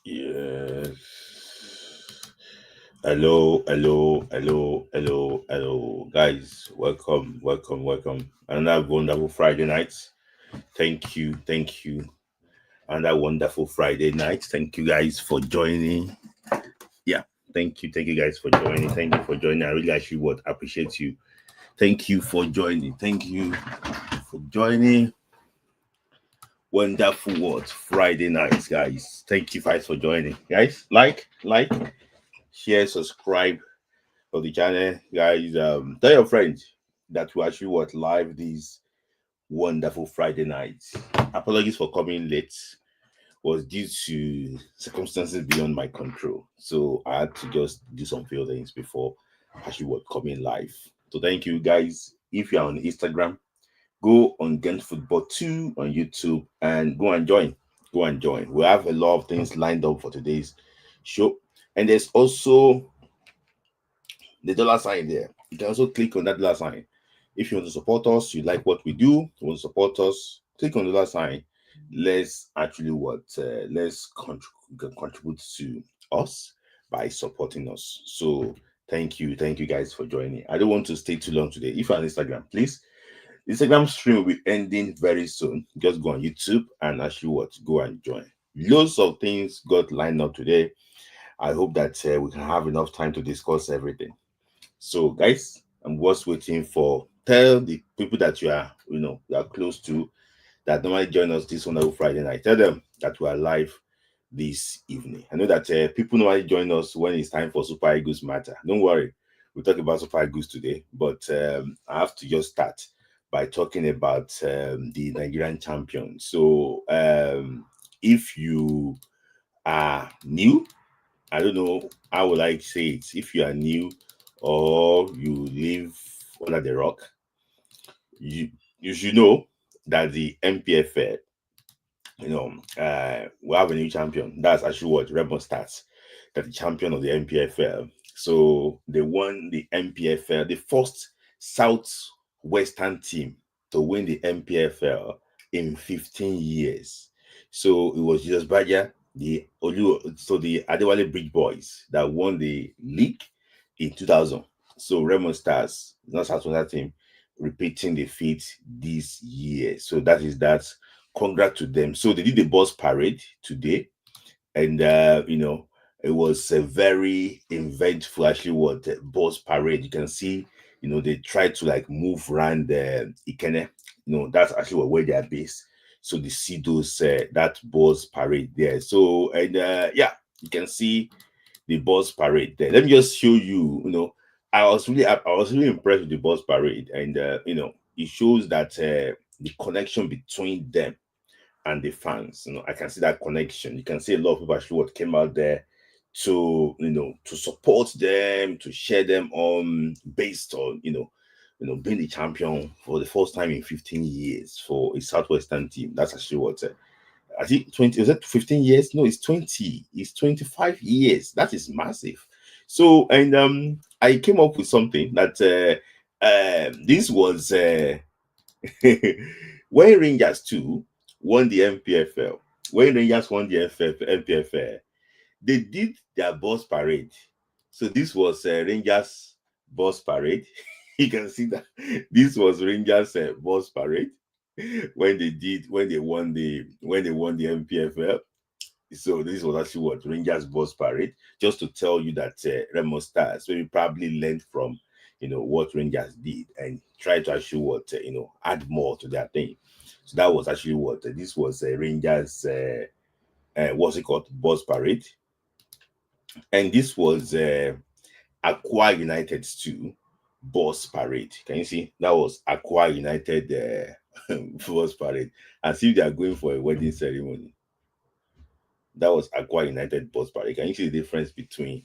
Yes. Hello, guys. Welcome. Another wonderful Friday night. Thank you. Another wonderful Friday night. Thank you guys for joining. Yeah, thank you guys for joining. Thank you for joining. I really actually would appreciate you. Thank you for joining. Thank you for joining. Wonderful what Friday nights, guys. Thank you guys for joining, guys. Like, share, subscribe for the channel, guys. Tell your friends that we actually what live these wonderful Friday nights. Apologies for coming late. Was due to circumstances beyond my control, so I had to just do some few things before actually what coming live. So thank you, guys. If you're on Instagram, go on Gent Football 2 on YouTube and go and join. Go and join. We have a lot of things lined up for today's show, and there's also the dollar sign there. You can also click on that dollar sign. If you want to support us, you like what we do, you want to support us, click on the dollar sign. Let's actually contribute to us by supporting us. So thank you guys for joining. I don't want to stay too long today. If you're on Instagram, please. Instagram stream will be ending very soon. Just go on YouTube and actually go and join. Loads of things got lined up today. I hope that we can have enough time to discuss everything. So, guys, I'm just waiting for tell the people that you are close to that normally join us this wonderful Friday night. Tell them that we are live this evening. I know that people normally join us when it's time for Super Eagles matter. Don't worry, we'll talk about Super Eagles today, but I have to just start by talking about the Nigerian champion. So, if you are new, I don't know how would I say it. If you are new or you live under the rock, you you should know that the MPFL, we have a new champion. That's actually what Redmond Stars, that the champion of the MPFL. So they won the MPFL, the first Southwestern team to win the MPFL in 15 years. So it was Jesus Baja, the Adewale Bridge Boys that won the league in 2000. So Redmond Stars, not Southwestern team, repeating the feat this year. So that is that. Congrats to them. So they did the bus parade today, and it was a very eventful actually what bus parade. You can see, they tried to like move around the Ikene. That's actually where they are based. So they see those that bus parade there. So and yeah, you can see the bus parade there. Let me just show you. I was really impressed with the bus parade, and it shows that the connection between them and the fans. I can see that connection. You can see a lot of people actually what came out there to to support them, to share them on based on being the champion for the first time in 15 years for a Southwestern team. That's actually what I think 20 is that 15 years? No, it's 20. It's 25 years. That is massive. So and I came up with something that this was when Rangers too won the MPFL, when Rangers won the MPFL, they did their bus parade. So this was Rangers bus parade. You can see that this was Rangers bus parade when they won the MPFL. So this was actually what Rangers bus parade, just to tell you that Remo Stars maybe probably learned from what Rangers did and try to actually add more to their thing. So that was actually what this was Rangers what's it called, bus parade, and this was Aqua United's too bus parade. Can you see that was Aqua United bus parade? As if they are going for a wedding ceremony. That was Aqua United bus parade. Can you see the difference between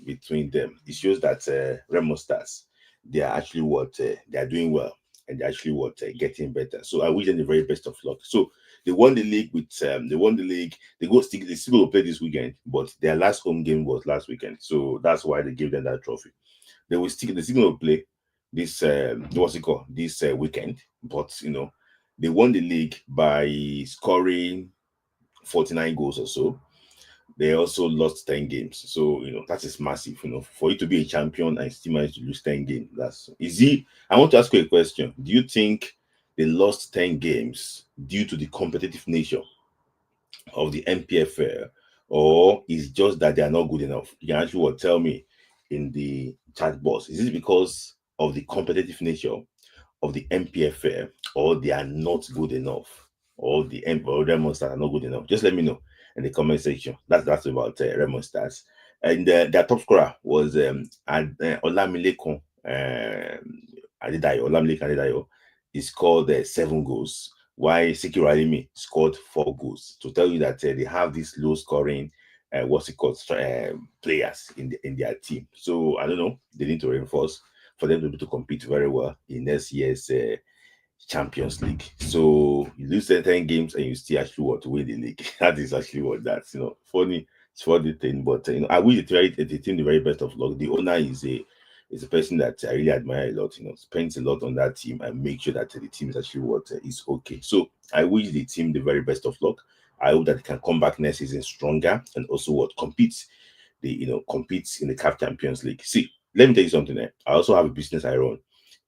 them? It shows that Remo Stars, they are actually what they are doing well, and they're actually what getting better. So I wish them the very best of luck. So they won the league with they won the league. They still go play this weekend, but their last home game was last weekend. So that's why they gave them that trophy. They still going to play this what's it called, this weekend, but they won the league by scoring 49 goals or so. they also lost 10 games. So, that is massive. For you to be a champion and still manage to lose 10 games, that's easy. I want to ask you a question. Do you think they lost 10 games due to the competitive nature of the MPFL, or is just that they are not good enough? You can actually tell me in the chat box. Is it because of the competitive nature of the MPFL, or they are not good enough, or the Remo Stars are not good enough? Just let me know in the comment section. That's about Remo Stars. And their top scorer was Olamilekan Adedayo. He scored 7 goals, while Sikiru Alimi scored 4 goals. To tell you that they have this low scoring, players in their team. So I don't know. They need to reinforce for them to be able to compete very well in next year's Champions League. So you lose 10 games and you still actually want to win the league. That is actually what that's funny. It's funny thing, but I wish the team the very best of luck. The owner is a person that I really admire a lot. Spends a lot on that team and make sure that the team is actually is okay. So I wish the team the very best of luck. I hope that they can come back next season stronger and also competes in the CAF Champions League. See, let me tell you something. I also have a business I run.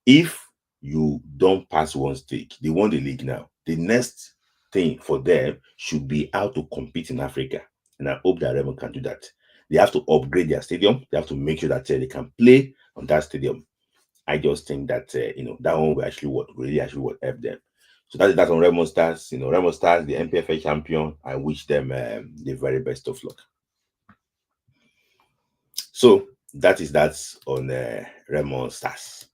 If you don't pass one stage, they won the league now. The next thing for them should be how to compete in Africa. And I hope that Remo can do that. They have to upgrade their stadium. They have to make sure that they can play on that stadium. I just think that that one will actually help them. So that's on Remo Stars. Remo Stars, the MPFA champion. I wish them the very best of luck. So that's on Remo Stars.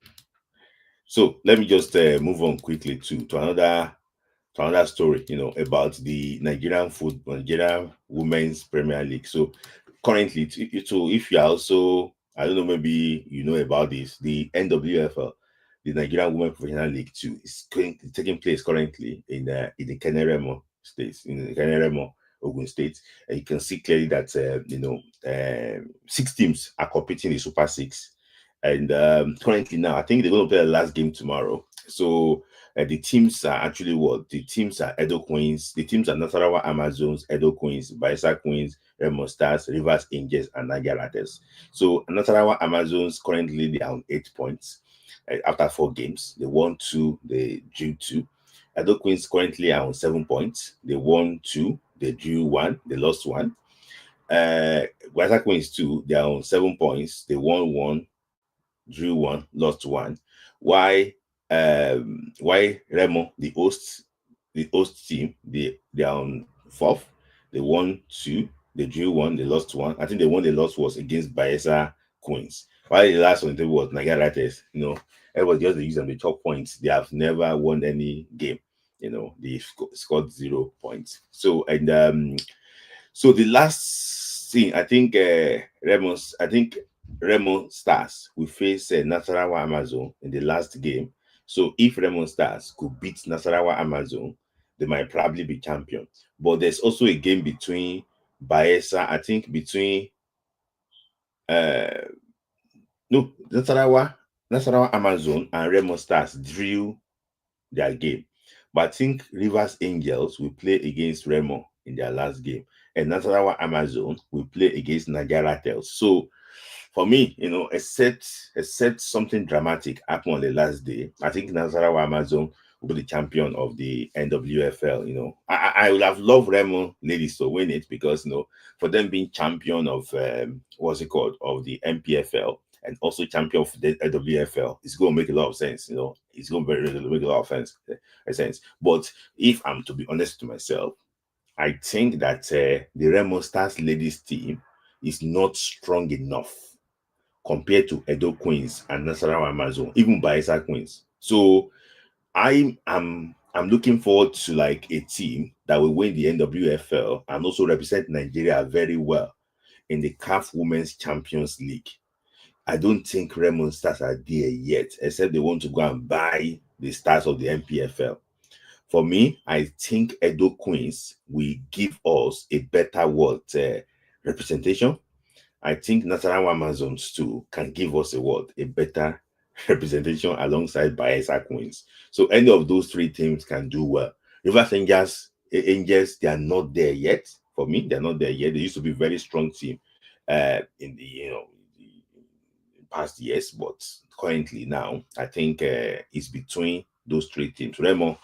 So let me just move on quickly to another story, about the Nigerian Women's Premier League. So currently, so if you are also, I don't know, maybe you know about this, the NWFL, the Nigerian Women's Professional League 2, is taking place currently in the Keneremo states, in the Keneremo Ogun State, and you can see clearly that 6 teams are competing in the Super 6. And currently now, I think they're going to play the last game tomorrow. So the teams are actually the teams are Edo Queens, the teams are Nasarawa Amazons, Edo Queens, Bayelsa Queens, Remo Stars, Rivers Angels, and Niger Raiders. So Nasarawa Amazons currently they are on 8 points after 4 games. They won 2, they drew 2. Edo Queens currently are on 7 points. They won 2, they drew 1, they lost 1. Bayelsa Queens 2, they are on 7 points. They won 1, drew 1, lost 1. Why Remo, the host team, they are on 4th. They won 2, they drew 1, they lost 1. I think the one they lost was against Bayelsa Queens. While the last on the table was Niger Raiders. Everybody just use them the top points. They have never won any game. They scored 0 points. So so the last thing, I think Remo Stars will face Nasarawa Amazon in the last game. So if Remo Stars could beat Nasarawa Amazon, they might probably be champion. But there's also a game between Bayelsa, I think between Nasarawa Amazon and Remo Stars drew their game. But I think Rivers Angels will play against Remo in their last game. And Nasarawa Amazon will play against Niger Raiders. So for me, except something dramatic happened on the last day, I think Nasarawa Amazon will be the champion of the NWFL. I would have loved Remo ladies to win it because for them being champion of of the MPFL and also champion of the NWFL, it's going to make a lot of sense. It's going to make a lot of sense. But if I'm to be honest to myself, I think that the Remo Stars ladies team is not strong enough compared to Edo Queens and Nasarawa Amazon, even Bayelsa Queens. So I'm looking forward to like a team that will win the NWFL and also represent Nigeria very well in the CAF Women's Champions League. I don't think Remo Stars are there yet, except they want to go and buy the stars of the MPFL. For me, I think Edo Queens will give us a better representation. I think Nasarawa Amazons too can give us a better representation alongside Bayelsa Queens. So any of those 3 teams can do well. Rivers Angels, they are not there yet. For me, they're not there yet. They used to be a very strong team in the past years, but currently now I think it's between those three teams. Remo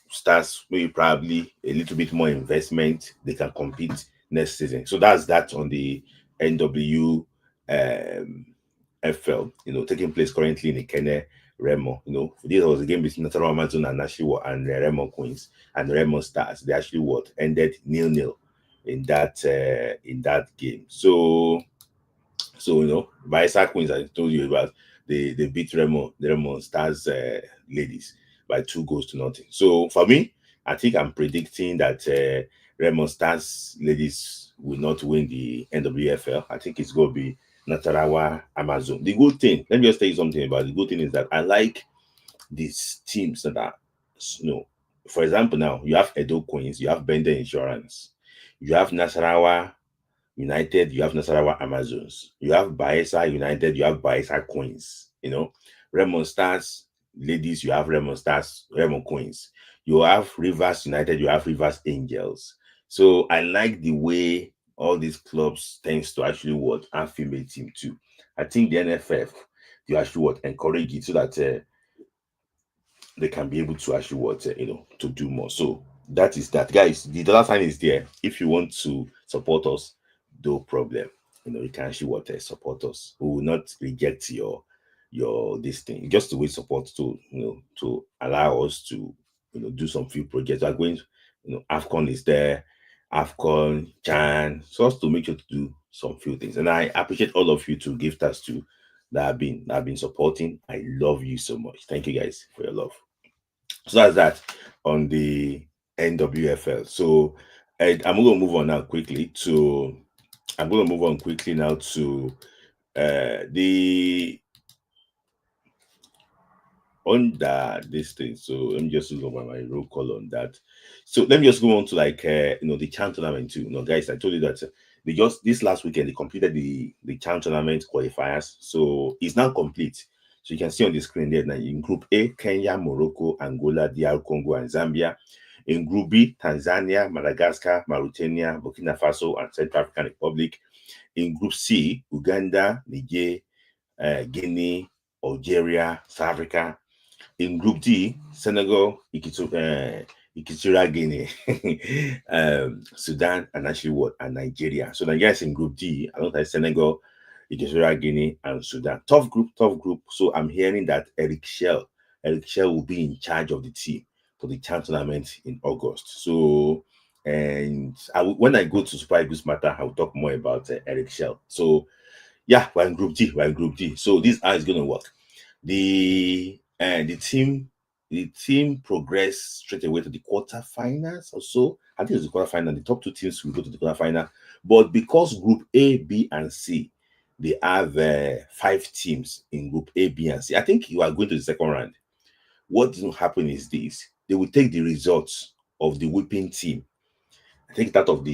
Stars, maybe probably a little bit more investment, they can compete next season. So that's that on the NW FL, taking place currently in Ikene, Remo. This was a game between Natural Amazon and Nashiwa and Remo Queens and Remo Stars. They actually ended 0-0 in that game. So Baisa Queens, I told you about, they beat the Remo Stars ladies by 2-0. So for me, I think I'm predicting that Remo Stars ladies will not win the NWFL. I think it's going to be Natarawa Amazon. The good thing, let me just tell you something about the good thing is that I like these teams that are, for example, now you have Edo Queens, you have Bender Insurance, you have Nasarawa United, you have Nasarawa Amazons. You have Baesa United, you have Baesa Queens. Remo Stars ladies, you have Remo Stars, Remo Queens. You have Rivers United, you have Rivers Angels. So I like the way all these clubs tends to actually have female team too. I think the NFF, you actually encourage it so that they can be able to actually to do more. So that is that, guys. The dollar sign is there. If you want to support us, no problem. You can actually support us. We will not reject your this thing. Just the way support to allow us to do some few projects. We are going, AFCON is there, AFCON, Chan, so as to make sure to do some few things. And I appreciate all of you to give us to that have been supporting. I love you so much. Thank you guys for your love. So that's that on the NWFL. So I'm going to move on now quickly to the under this thing. So let me just look over my roll call on that. So let me just go on to the CHAN tournament too. Guys, I told you that they just this last weekend they completed the CHAN tournament qualifiers. So it's now complete. So you can see on the screen there that in Group A, Kenya, Morocco, Angola, DR Congo, and Zambia. In Group B, Tanzania, Madagascar, Mauritania, Burkina Faso, and Central African Republic. In Group C, Uganda, Niger, Guinea, Algeria, South Africa. In Group D, Senegal, Equatorial Guinea, Sudan, and actually and Nigeria. So Nigeria is in Group D, alongside Senegal, Equatorial Guinea, and Sudan. Tough group. So I'm hearing that Eric Shell will be in charge of the team for the CHAN tournament in August. So, and when I go to Super Eagles Matter, I'll talk more about Eric Shell. So, yeah, we're in Group D. So this how it's going to work. The team progressed straight away to the quarterfinals or so. I think it's the quarterfinal. The top two teams will go to the quarterfinal. But because Group A, B, and C, they have 5 teams in Group A, B, and C. I think you are going to the second round. What will happen is this: they will take the results of the whipping team. I think out of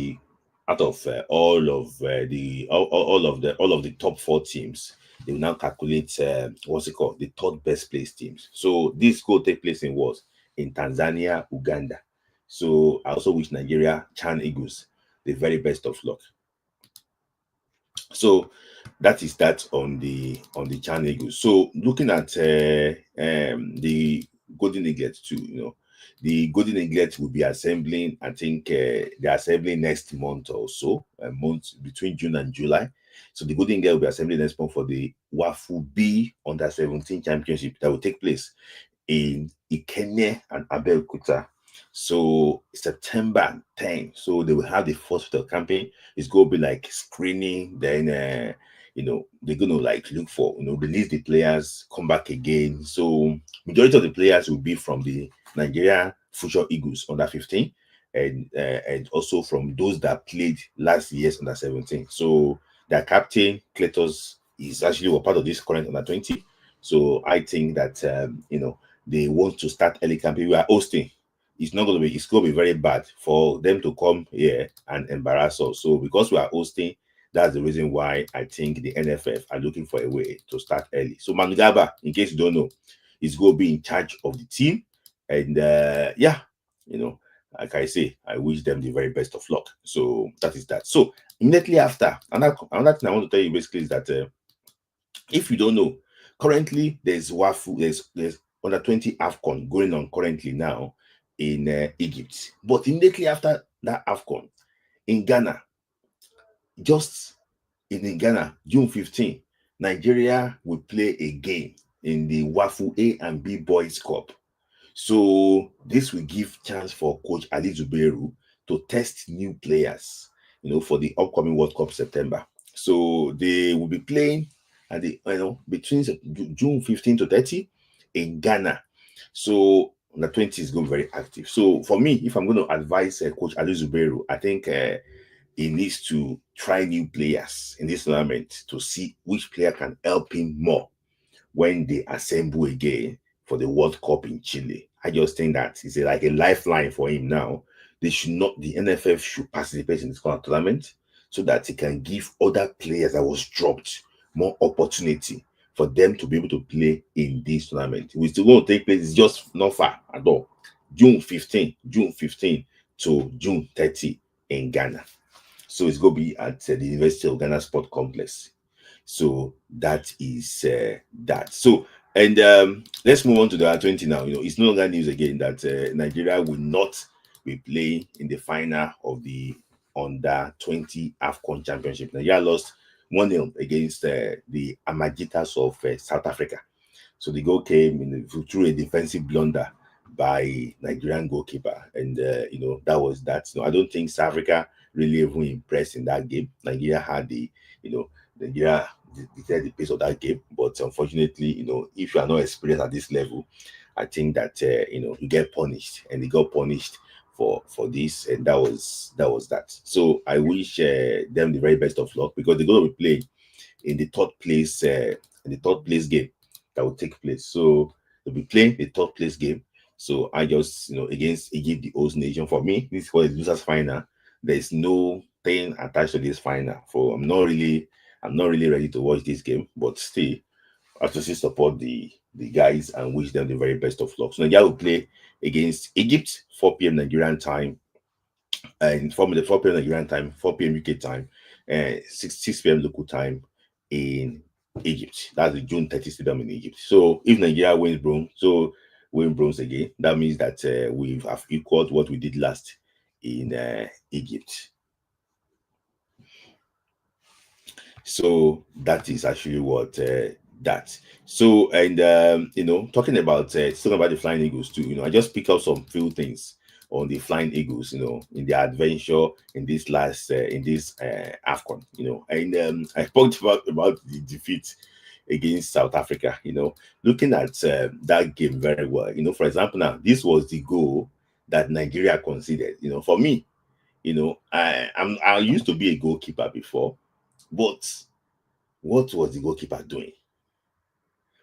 all of the top 4 teams, they will now calculate what's it called, the third best place teams. So this will take place in Tanzania, Uganda. So I also wish Nigeria CHAN Eagles the very best of luck. So that is that on the CHAN Eagles. So looking at the Golden Eagles too, the Golden Eagles will be assembling. I think they're assembling next month or so, a month between June and July. So the Golden Eagles will be assembling next month for the WAFU B Under-17 Championship that will take place in Ikenne and Abeokuta. So September 10. So they will have the first of the campaign. It's going to be like screening. Then they're going to look for release the players, come back again. So majority of the players will be from the Nigeria Future Eagles under 15, and also from those that played last year's under 17. So their captain Kletos is actually a part of this current under 20. So I think that they want to start early campaign. We are hosting. It's going to be very bad for them to come here and embarrass us. So because we are hosting, that's the reason why I think the NFF are looking for a way to start early. So Mangaba, in case you don't know, is going to be in charge of the team. And like I say, I wish them the very best of luck. So that is that. So immediately after, another thing I want to tell you basically is that if you don't know, currently there's WAFU, there's under 20 AFCON going on currently now in Egypt. But immediately after that AFCON in Ghana, just in Ghana, June 15, Nigeria will play a game in the WAFU A and B Boys Cup. So this will give chance for Coach Ali Zubairu to test new players, for the upcoming World Cup September. So they will be playing at the between June 15 to 30 in Ghana. So the 20 is going to be very active. So for me, if I'm going to advise Coach Ali Zubairu, I think he needs to try new players in this tournament to see which player can help him more when they assemble again for the World Cup in Chile. I just think that it's like a lifeline for him now. The NFF should participate in this kind of tournament so that it can give other players that was dropped more opportunity for them to be able to play in this tournament. We're still going to take place, it's just not far at all. June 15 to June 30 in Ghana. So it's going to be at the University of Ghana Sport Complex. So that is that. So, and let's move on to the R20 now. It's no longer news again that Nigeria will not be playing in the final of the under 20 AFCON Championship. Nigeria lost 1-0 against the Amajitas of South Africa. So the goal came through a defensive blunder by Nigerian goalkeeper, and that was that. I don't think South Africa really even impressed in that game. Nigeria had Nigeria dictated the pace of that game, but unfortunately, if you are not experienced at this level, I think that you get punished, and they got punished for this, and that was that. So I wish them the very best of luck, because they're going to be playing in the third place game that will take place. So they'll be playing the third place game. So I just against Egypt, the host nation. For me, this was the losers final. There is no thing attached to this final. For I'm not really ready to watch this game, but still, I have to still support the guys and wish them the very best of luck. So Nigeria will play against Egypt, 4 p.m. Nigerian time, and 4 p.m. Nigerian time, 4 p.m. UK time, and 6 p.m. local time in Egypt. That's the June 30 stadium in Egypt. So if Nigeria wins bronze again, that means that we have equaled what we did last in Egypt. So that is actually what that. So, and talking about the Flying Eagles too. I just pick up some few things on the Flying Eagles. In their adventure in this last AFCON. And I talked about the defeat against South Africa. Looking at that game very well. For example, now this was the goal that Nigeria conceded. For me, I used to be a goalkeeper before. But what was the goalkeeper doing?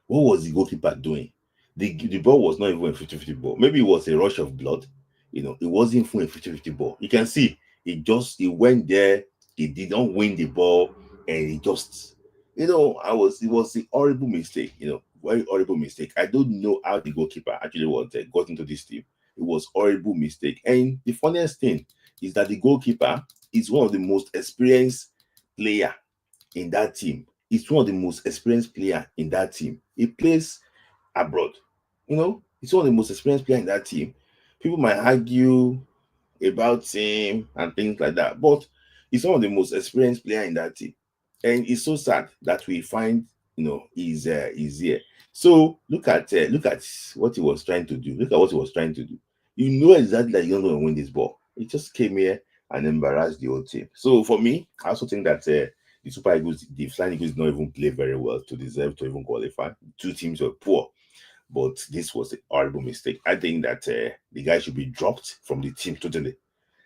What was the goalkeeper doing? The ball was not even a 50-50 ball. Maybe it was a rush of blood. It wasn't even a 50-50 ball. You can see it went there. It did not win the ball, and it just, it was a horrible mistake. Very horrible mistake. I don't know how the goalkeeper actually got into this team. It was horrible mistake. And the funniest thing is that the goalkeeper is one of the most experienced player in that team. He's one of the most experienced player in that team. He plays abroad. He's one of the most experienced player in that team. People might argue about him and things like that, but he's one of the most experienced player in that team. And it's so sad that we find he's here. So look at what he was trying to do. Look at what he was trying to do. Exactly that you're not going to win this ball. He just came here and embarrassed the whole team. So for me, I also think that the Super Eagles, the Flying Eagles, did not even play very well to deserve to even qualify. Two teams were poor, but this was a horrible mistake. I think that the guy should be dropped from the team totally.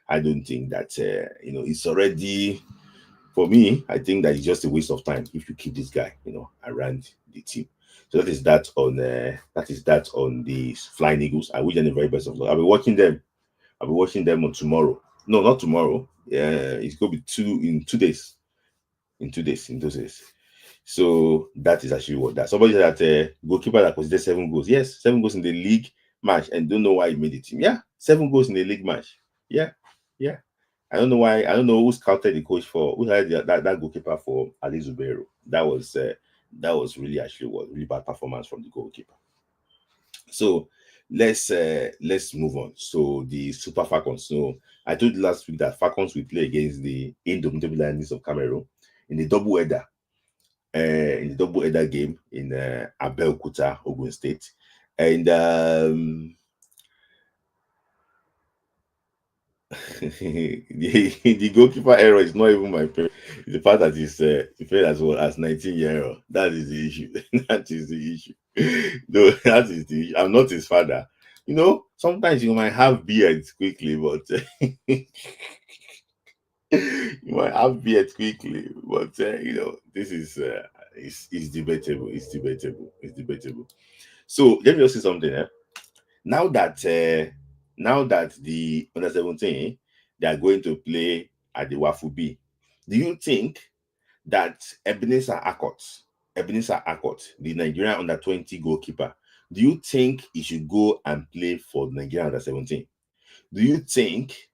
I don't think that it's already. For me, I think that it's just a waste of time if you keep this guy, around the team. So that is that on the Flying Eagles. I wish them the very best of luck. I'll be watching them on tomorrow. No, not tomorrow. Yeah, it's going to be in 2 days. In 2 days. So that is actually what that. Somebody said that goalkeeper that considered 7 goals. Yes, 7 goals in the league match, and don't know why he made the team. Yeah, 7 goals in the league match. Yeah, yeah. I don't know why. I don't know who scouted the coach for who had that goalkeeper for Ali Zubero. That was really actually was really bad performance from the goalkeeper. So let's move on. So the Super Falcons. So I told you last week that Falcons will play against the Indomitable Lions of Cameroon in the double header. In the double header game in Abeokuta, Ogun State, and the goalkeeper error is not even my fault. The fact that he's failed as well as 19-year-old. That is the issue. That is the issue. No, that is the issue. I'm not his father. You know, sometimes you might have beards quickly, but you might have beards quickly, but you know, this is debatable. It's debatable. It's debatable. So let me just say something. Now that now that the under 17 they are going to play at the Wafu B, do you think that Ebenezer Akot, the Nigerian under 20 goalkeeper, do you think he should go and play for Nigeria under 17? Do you think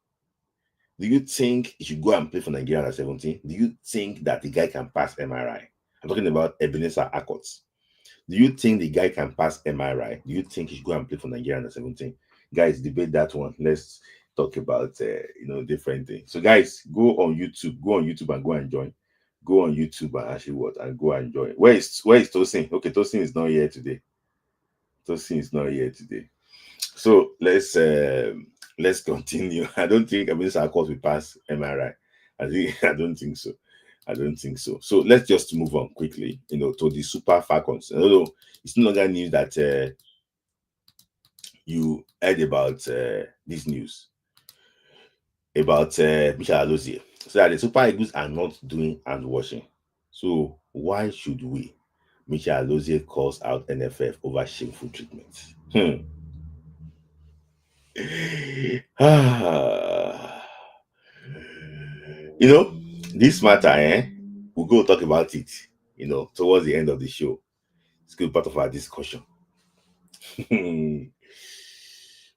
he should go and play for Nigeria under 17? Do you think that the guy can pass MRI? I'm talking about Ebenezer Akot. Do you think the guy can pass MRI? Do you think he should go and play for Nigeria under 17? Guys, debate that one. Let's talk about different things. So guys, go on YouTube and go and join. Go on YouTube and actually what and go and join. Where is Tosin? Okay, Tosin is not here today. Tosin is not here today. So let's continue. I don't think Ebenezer Akot will pass MRI. I don't think so. I don't think so. So let's just move on quickly, to the Super Falcons. Although it's no longer news that you heard about this news about Michel Alozie. So that the Super Eagles are not doing hand washing. So why should we? Michel Alozie calls out NFF over shameful treatment. Ah. You know, this matter, we'll go talk about it, towards the end of the show. It's good part of our discussion.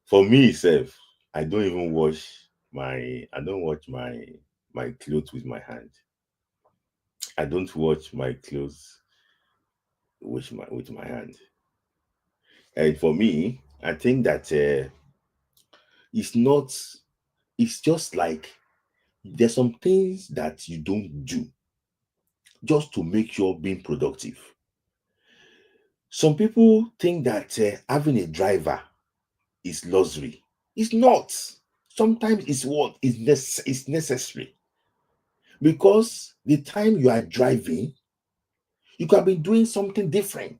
For me, self, I don't wash my clothes with my hand. I don't wash my clothes with my hand. And for me, I think that it's not. It's just like there's some things that you don't do just to make sure being productive. Some people think that having a driver is luxury. It's not. Sometimes it's what is necessary because the time you are driving, you can be doing something different.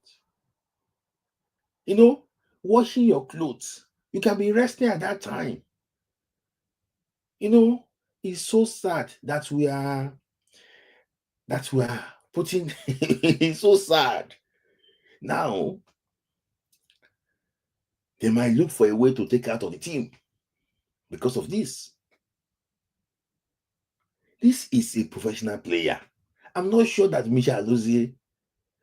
You know, washing your clothes, you can be resting at that time. You know, it's so sad that we are putting. It's so sad. Now they might look for a way to take out of the team because of this. This is a professional player. I'm not sure that Michel Alozie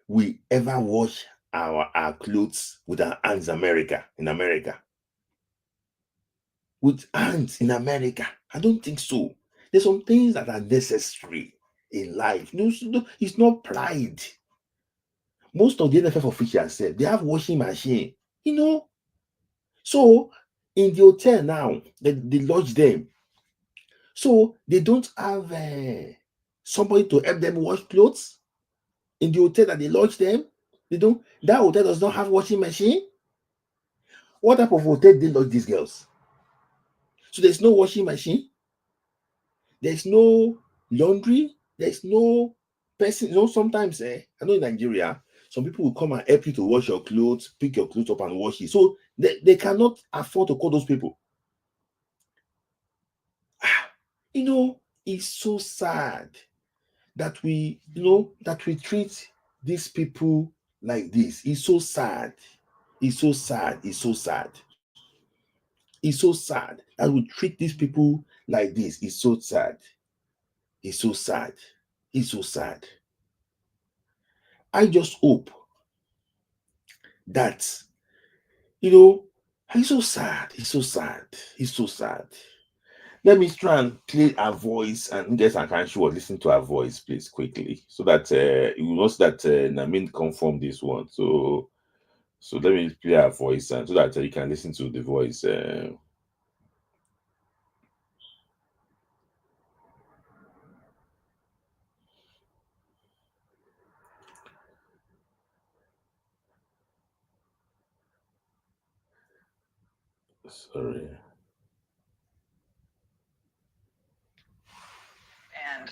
will ever wash our clothes with our hands in America. With hands in America. I don't think so. There's some things that are necessary in life. No, it's not pride. Most of the NFL officials said they have washing machine. You know, so in the hotel now, they lodge them. So they don't have somebody to help them wash clothes in the hotel that they lodge them. They don't. That hotel does not have washing machine. What type of hotel they lodge these girls? So there's no washing machine. There's no laundry. There's no person. Sometimes I know in Nigeria, some people will come and help you to wash your clothes, pick your clothes up and wash it. So they cannot afford to call those people. It's so sad that we treat these people like this. It's so sad. It's so sad. It's so sad. It's so sad that we treat these people like this. It's so sad. It's so sad. It's so sad. I just hope that, you know, it's so sad. It's so sad. It's so sad. Let me try and play her voice and guess I can sure listen to her voice, please, quickly, so that you know that Namin confirm this one. So let me play her voice and so that you can listen to the voice. Sorry. And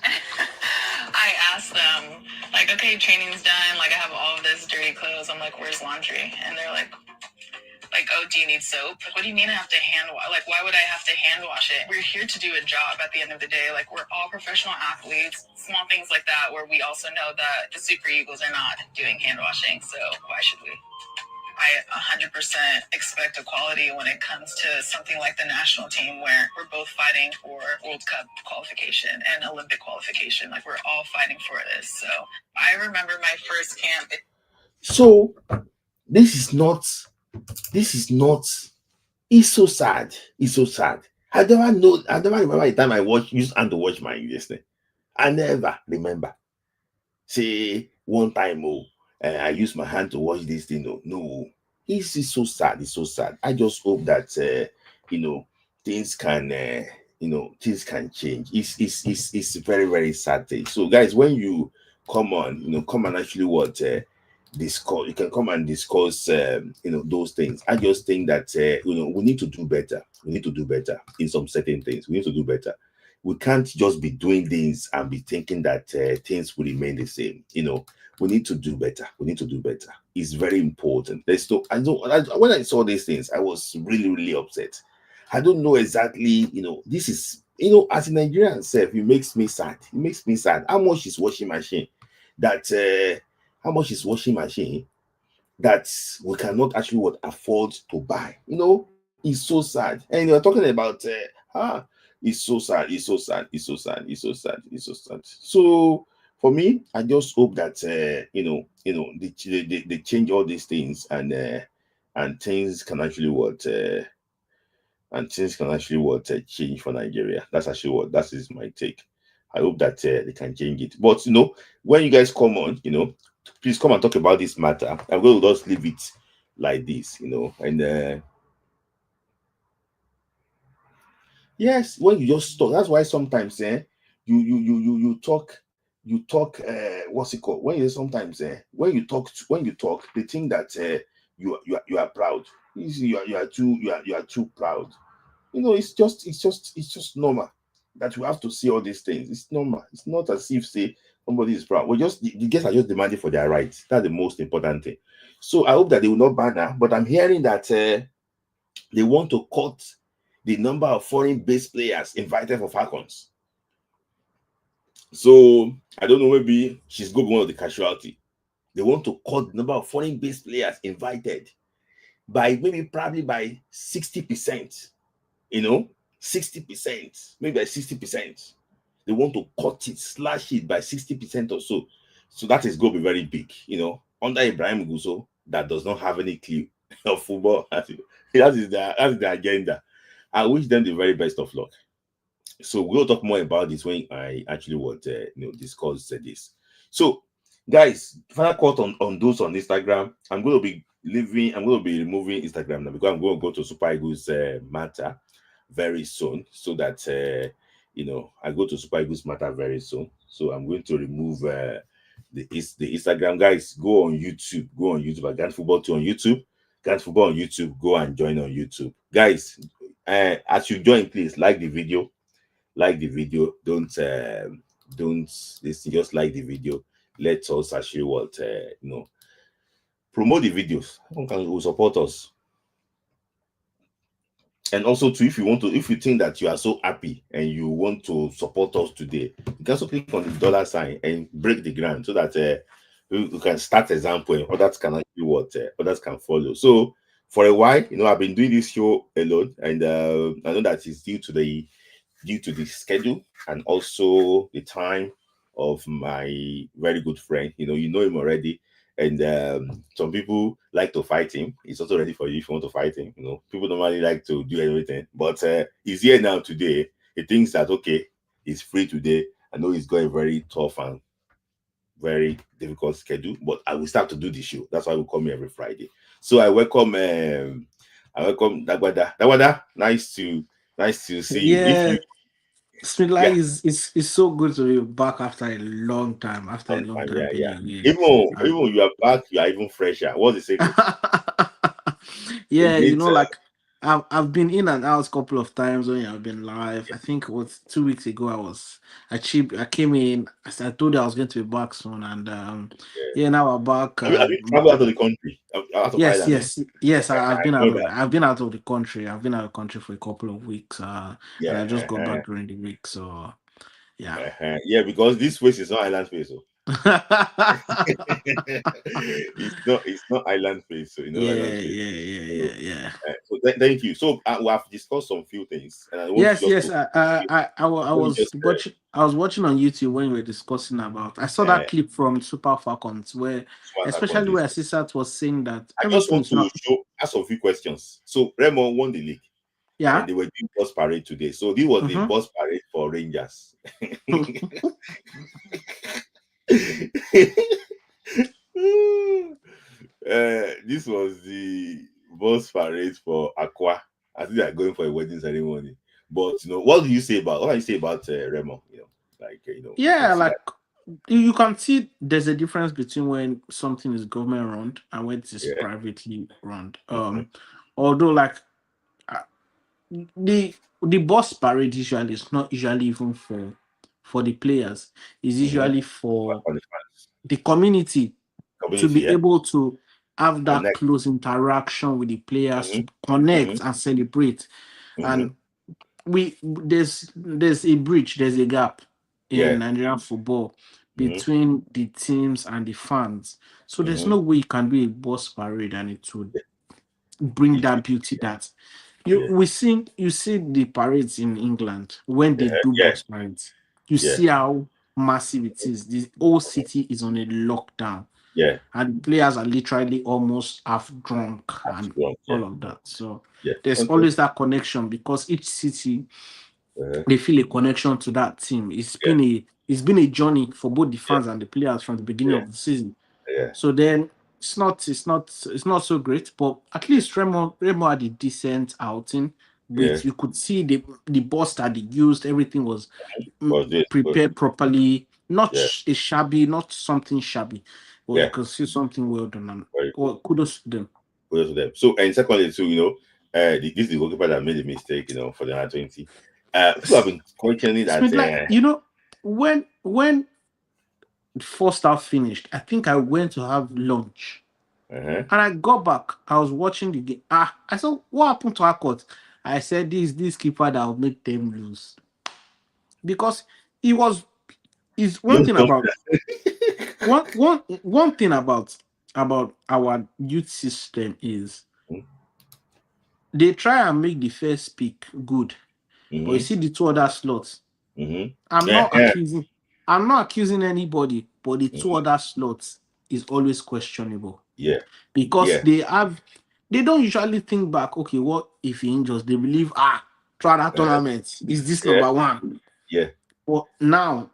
I asked them, like, okay, training's done. Like, I have all of this dirty clothes. I'm like, where's laundry? And they're like, oh, do you need soap? Like, what do you mean I have to hand wash? Like, why would I have to hand wash it? We're here to do a job at the end of the day. Like, we're all professional athletes. Small things like that, where we also know that the Super Eagles are not doing hand washing. So why should we? I 100% expect equality when it comes to something like the national team, where we're both fighting for World Cup qualification and Olympic qualification. Like, we're all fighting for this. So I remember my first camp. So this is not. This is not. It's so sad. It's so sad. I never know. I never remember the time I watch used hand to watch my listening. I never remember. Say one time, I use my hand to watch this thing. No, no, it's so sad. It's so sad. I just hope that you know things can things can change. It's very very sad thing. So guys, when you come on, come and actually what discuss. You can come and discuss those things. I just think that we need to do better. We need to do better in some certain things. We need to do better. We can't just be doing things and be thinking that things will remain the same. We need to do better. We need to do better. It's very important. There's no. When I saw these things, I was really really upset. I don't know exactly. This is as a Nigerian self, it makes me sad. It makes me sad. How much is washing machine? That how much is washing machine that we cannot actually what afford to buy? It's so sad. And you're talking about it's so sad, it's so sad, it's so sad, it's so sad, it's so sad. So for me, I just hope that they change all these things and things can actually change for Nigeria. That's actually what that is my take. I hope that they can change it. But when you guys come on, please come and talk about this matter. I'm going to just leave it like this, and yes, when you just talk, that's why sometimes you talk what's it called? When you sometimes when you talk, they think that you are proud. You are too proud. It's just normal that we have to see all these things. It's normal. It's not as if say somebody is proud. We just the guests are just demanding for their rights. That's the most important thing. So I hope that they will not ban her. But I'm hearing that they want to cut the number of foreign-based players invited for Falcons. So I don't know. Maybe she's going to be one of the casualty. They want to cut the number of foreign-based players invited by maybe probably by 60%. you know 60%, maybe by 60%. They want to cut it, slash it by 60% or so. So that is going to be very big, under Ibrahim Guso, that does not have any clue of football. That is the agenda. I wish them the very best of luck. So we'll talk more about this when I actually want discuss this. So guys, final quote on those on Instagram. I'm going to be removing Instagram now because I'm going to go to Super Eagles matter very soon, so that I go to Super Eagles matter very soon. So I'm going to remove the Instagram. Guys, go on YouTube. Go on YouTube. Gant Football 2 on YouTube. Gant Football on YouTube. Go and join on YouTube. Guys, as you join, please like the video. Like the video. Don't listen, just like the video. Let us actually promote the videos. Someone will support us. And also too, if you think that you are so happy and you want to support us today, you can also click on the dollar sign and break the ground so that we can start example and others can actually others can follow. So for a while, I've been doing this show alone, and I know that it's due to the schedule and also the time of my very good friend. You know him already. And some people like to fight him. He's also ready for you if you want to fight him. People normally like to do everything, but he's here now today. he thinks that okay, he's free today. I know he's got a very tough and very difficult schedule, but I will start to do the show. That's why we come here every Friday. So I welcome Dagwada. Dagwada, nice to see you. If Yeah, you Smidlai yeah, is so good to be back after a long time. After a long sometime, time being yeah. away. Even you are back, you are even fresher. What's the secret? Yeah, Is it like I've been in and out a couple of times when I've been live. I think it was 2 weeks ago. I came in. I told you I was going to be back soon, and yeah, now I'm back. have you traveled out of the country? Out of Yes, Ireland? yes, yes. I I've been know out of that. I've been out of the country. I've been out of the country for a couple of weeks. And Yeah. I just got back during the week. So yeah. Yeah, because this face is not island face. So. it's not island face, so you know island Yeah, face. yeah, yeah, So, yeah, yeah. thank you. So we have discussed some few things, and I want to Yes, just yes. I let me was just watching. I was watching on YouTube when we were discussing about. I saw uh, that clip from Super Falcons where, swag on especially this. where Sisat was saying that I just everything want is to not. ask a few questions. So Remo won the league, and Yeah. they were doing bus parade today. So this was the Mm-hmm. bus parade for Rangers. This was the bus parade for Aqua. I think they're going for a wedding ceremony. But what do you say about Remo? You can Yeah, see that. like you can see there's a difference between when something is government run and when it is Yeah. privately run. Mhm, Although like uh, the bus parade usually is not usually even for the players. It's mhm. usually for On the fans. the community to Community, be yeah. able to have that Connect. close interaction with the players Hmm. to connect Hmm. and celebrate. Hmm. And there's a bridge, there's a gap in Yeah. Nigerian football Hmm. between the teams and the fans. So there's Hmm. no way you can do a bus parade and it would bring It, that beauty that yeah. you see the parades in England when they do Yeah. bus parades. You Yeah. see how massive it is. The whole city is on a lockdown Yeah. and players are literally almost half drunk That's and wrong. Yeah. all of that. So Yeah. there's Okay. always that connection because each city Uh, they feel a connection to that team. yeah. It's been a journey for both the Yeah. fans and the players from the beginning Yeah. of the season. Yeah. So then it's not so great, but at least Remo had a decent outing Yeah. with you could see the bus that they used, everything was Was this? prepared properly, not Yeah. a shabby, not something shabby, but you Yeah. could see something well done and Very good. well, kudos to them. Kudos to them. So, and secondly, too, this is the goalkeeper that made a mistake, for the under 20. People have been questioning that. Smith, like when the first half finished, I think I went to have lunch. Uh-huh. And I got back. I was watching the game. I saw what happened to Akot. I said this keeper that will make them lose because he was. Is You one don't thing talk about one thing about our youth system is that. they try and make the first pick good, but you Mm-hmm. see the two other slots. Mm-hmm. I'm Yeah. not Yeah. accusing. I'm not accusing anybody, but the two Mhm. other slots is always questionable. Yeah. Because Yeah. they don't usually think back, okay, what if he injures? They believe, throughout that Uh-huh. tournament, is this Yeah. number one? Yeah. But now,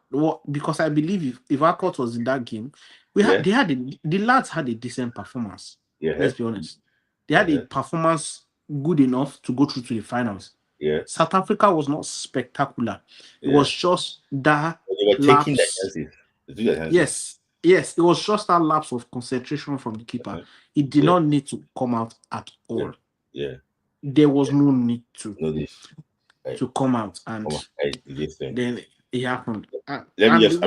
because I believe if Akot was in that game, Yeah. the lads had a decent performance. Yeah. Let's be honest. They had a Uh-huh. performance good enough to go through to the finals. Yeah. South Africa was not spectacular. It Yeah. was just that But they were taking their lapse. chances. They took their chances. Yes, it was just that lapse of concentration from the keeper. Uh-huh. It did Yeah. not need to come out at Yeah. all. Yeah. There was no need No, this. to come out, and Come on. Hey, this thing. then it happened. Let me just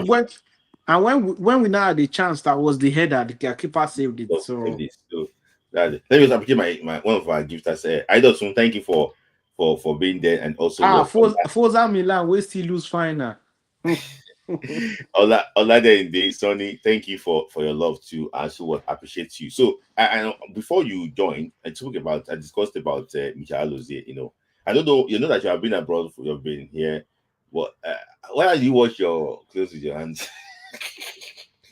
When we now had the chance, that was the header. The keeper saved it. say So this. So let me just appreciate my one of our gifters. I just want thank you for being there and also Forza Milan, we still lose final. Olade Sonny, thank you for your love too. I also appreciate you. So, I before you joined, I discussed about Michael Alozie. I don't know. You know that you have been abroad, you've been here. What? Why do you wash your clothes with your hands?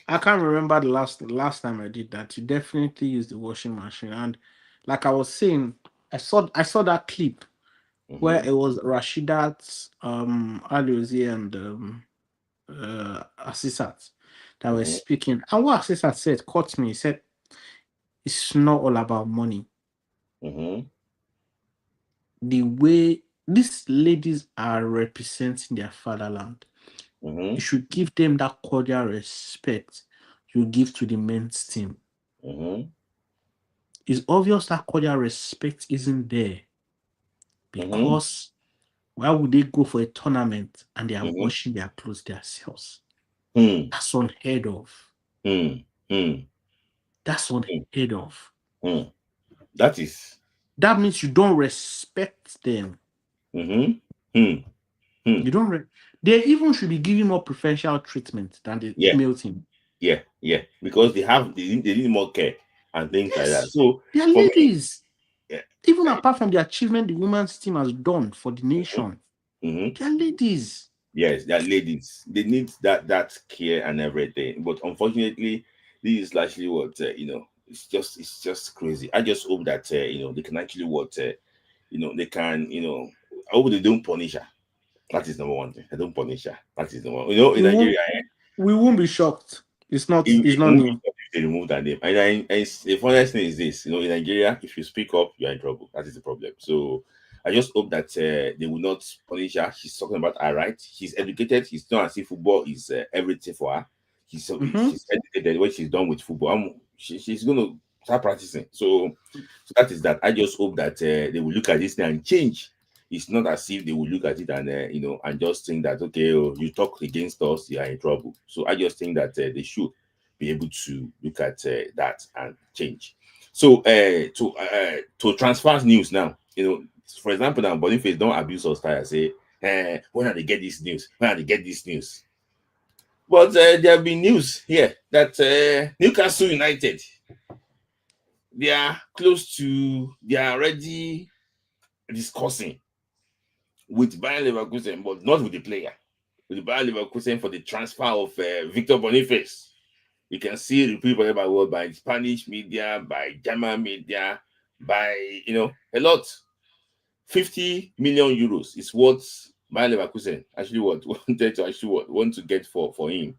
I can't remember the last time I did that. You definitely use the washing machine, and like I was saying, I saw that clip where it was Rashidat, Aliozi, and Assisat that were speaking. And what Assisat said caught me. He said, it's not all about money. The way these ladies are representing their fatherland, you should give them that cordial respect you give to the men's team. It's obvious that cordial respect isn't there because why would they go for a tournament and they are washing their clothes themselves? That's unheard of. That's unheard of. That means you don't respect them. You don't. They even should be giving more preferential treatment than the male team. Yeah, because they need more care and things like that. So they are ladies. Even apart from the achievement the women's team has done for the nation, they are ladies. Yes, they are ladies. They need that care and everything. But unfortunately, this is largely what it's just crazy. I just hope that they can actually they can I hope they don't punish her. That is number one thing. They don't punish her. That is number one. In Nigeria, we won't be shocked. It's not new. They remove that name. And the funniest thing is this: in Nigeria, if you speak up, you are in trouble. That is the problem. So I just hope that they will not punish her. She's talking about her right. She's educated. She's not as if football is everything for her. She's educated. When she's done with football, she's going to start practicing. So that is that. I just hope that they will look at this thing and change. It's not as if they will look at it and and just think that you talk against us, you are in trouble. So I just think that they should be able to look at that and change. So to transfer news now, for example, now Boniface don't abuse us style. Say, when are they get this news? When are they get this news? But there have been news here that Newcastle United, they are already discussing with Bayer Leverkusen, but not with the player. With Bayer Leverkusen for the transfer of Victor Boniface. You can see the people about by Spanish media, by German media, by a lot. 50 million euros is what Bayer Leverkusen actually want to get for him.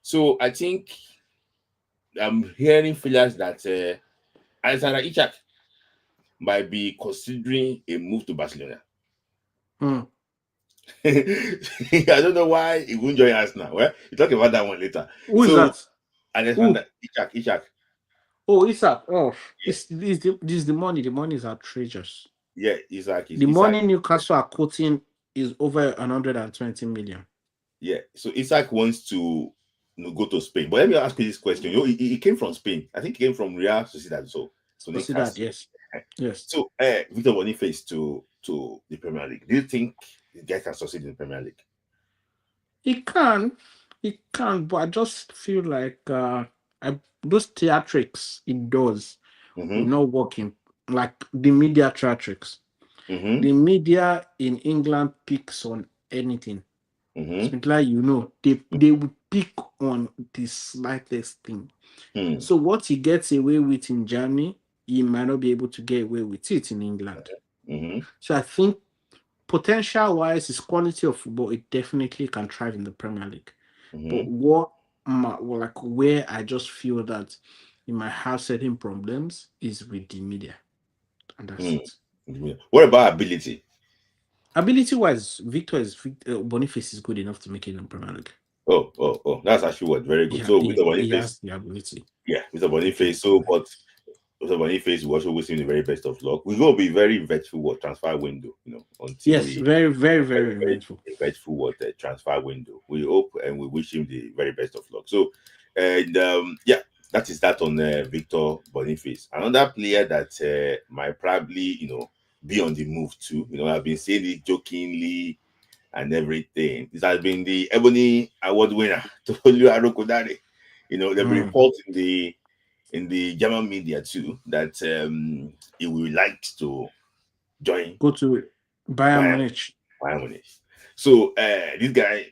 So I think I'm hearing feelers that Alexander Isak might be considering a move to Barcelona. I don't know why he won't join us now. Well, we'll talk about that one later. Who is that? Alexander Isak. Oh, Isak. Oh, yeah. This is the money. The money is outrageous. Yeah, Isak. The money Newcastle are quoting is over 120 million. Yeah, so Isak wants to go to Spain. But let me ask you this question. He came from Spain. I think he came from Real Sociedad. So Sociedad, yes. Yes. So Victor Boniface to the Premier League. Do you think the guy can succeed in the Premier League? He can, but I just feel like those theatrics indoors will not work in like the media theatrics. The media in England picks on anything. It's like they would pick on the slightest thing. So what he gets away with in Germany, he might not be able to get away with it in England. So I think potential-wise, his quality of football, it definitely can thrive in the Premier League. But where I just feel that he might have certain problems is with the media, and that's it. What about ability? Ability-wise, Boniface is good enough to make it in the Premier League. Oh, that's actually very good. So Victor Boniface, he has the ability. Yeah, Victor Boniface. But Victor Boniface, we also wish him the very best of luck. We're going to be very vengeful transfer window, very, very, very vengeful transfer window. We hope and we wish him the very best of luck. So, and that is that on Victor Boniface. Another player that might probably be on the move too. I've been saying it jokingly and everything. This has been the Ebony Award winner, Tolu Arokodare. They've reported in the German media too that he would like to go to Bayern Munich. So this guy,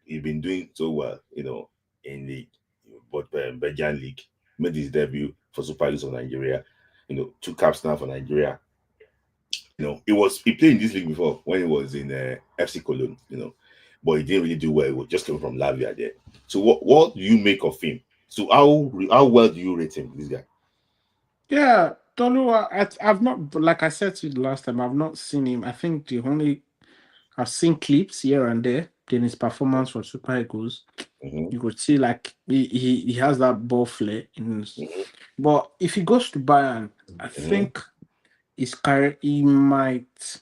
he's been doing so well, in the Belgian league. Made his debut for Super Eagles of Nigeria. 2 caps now for Nigeria. he played in this league before when he was in FC Cologne, but he didn't really do well. He was just coming from Lavia there. So what do you make of him? So how well do you rate him, this guy? Yeah, Tolua, I've not, like I said to you the last time, I've not seen him. I think I've seen clips here and there. Then his performance for Super Eagles, you could see like he has that ball flare in his, but if he goes to Bayern, I think his career, he might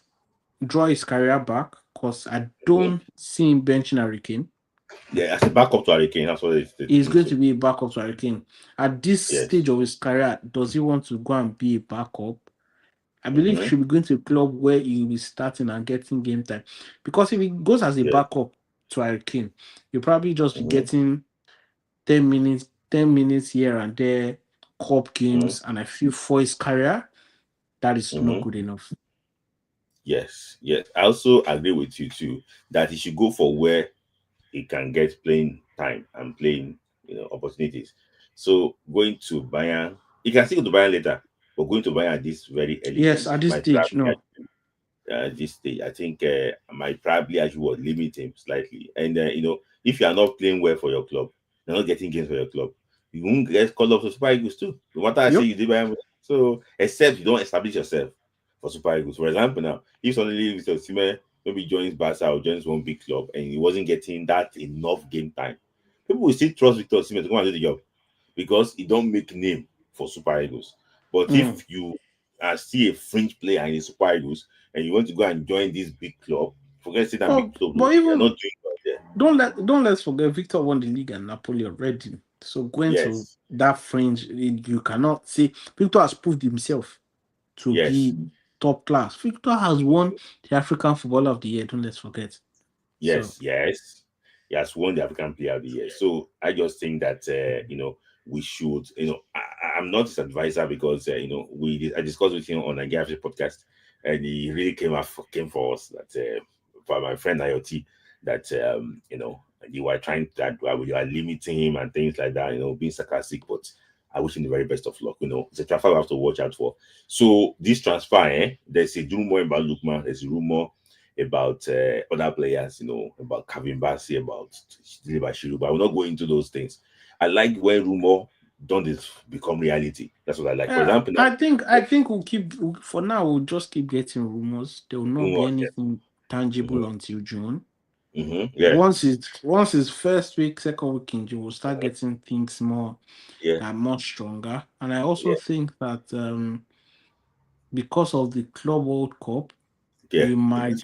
draw his career back because I don't see him benching Harry Kane. Yeah, as a backup to Harry Kane, that's what He's going to be a backup to Harry Kane. At this Yes. stage of his career, does he want to go and be a backup? I believe he should be going to a club where he will be starting and getting game time. Because if he goes as a backup to Harry Kane, you'll probably just be getting 10 minutes here and there, cup games, and I feel for his career, that is not good enough. Yes. I also agree with you too that he should go for where he can get playing time and playing opportunities. So going to Bayern, he can still go to Bayern later, but going to Bayern at this very early at this stage, no. This stage, I think I might probably actually limit him slightly. And if you are not playing well for your club, you're not getting games for your club, you won't get called up to Super Eagles too. No matter I say you did Bayern, so except you don't establish yourself for Super Eagles. For example, now if suddenly Victor Osimhen maybe joins Barca or joins one big club and he wasn't getting that enough game time, people will still trust Victor Osimhen to come and do the job because he don't make name for Super Eagles. But if you are still a fringe player in the Super Eagles and you want to go and join this big club, forget that big club. But even not doing well there. Don't let's forget Victor won the league and Napoli already. So going to that fringe, you cannot say Victor has proved himself to be top class. Victor has won the African Footballer of the Year. Don't let's forget. Yes. He has won the African Player of the Year. So I just think that we should, I'm not his advisor because I discussed with him on Nigeria podcast, and he really came for us that for my friend IoT that you were trying that you are limiting him and things like that, being sarcastic, but I wish him the very best of luck. It's a transfer we have to watch out for. So this transfer, there's a rumor about Lookman, there's a rumor about other players, about Kevin Bassey, about Bashiru, but I will not go into those things. I like when rumor don't become reality. That's what I like. For example, I think we'll keep for now. We'll just keep getting rumors. There will not be anything tangible until June. Once it's first week, second week in June, we'll start getting things more stronger. And I also think that because of the Club World Cup, there might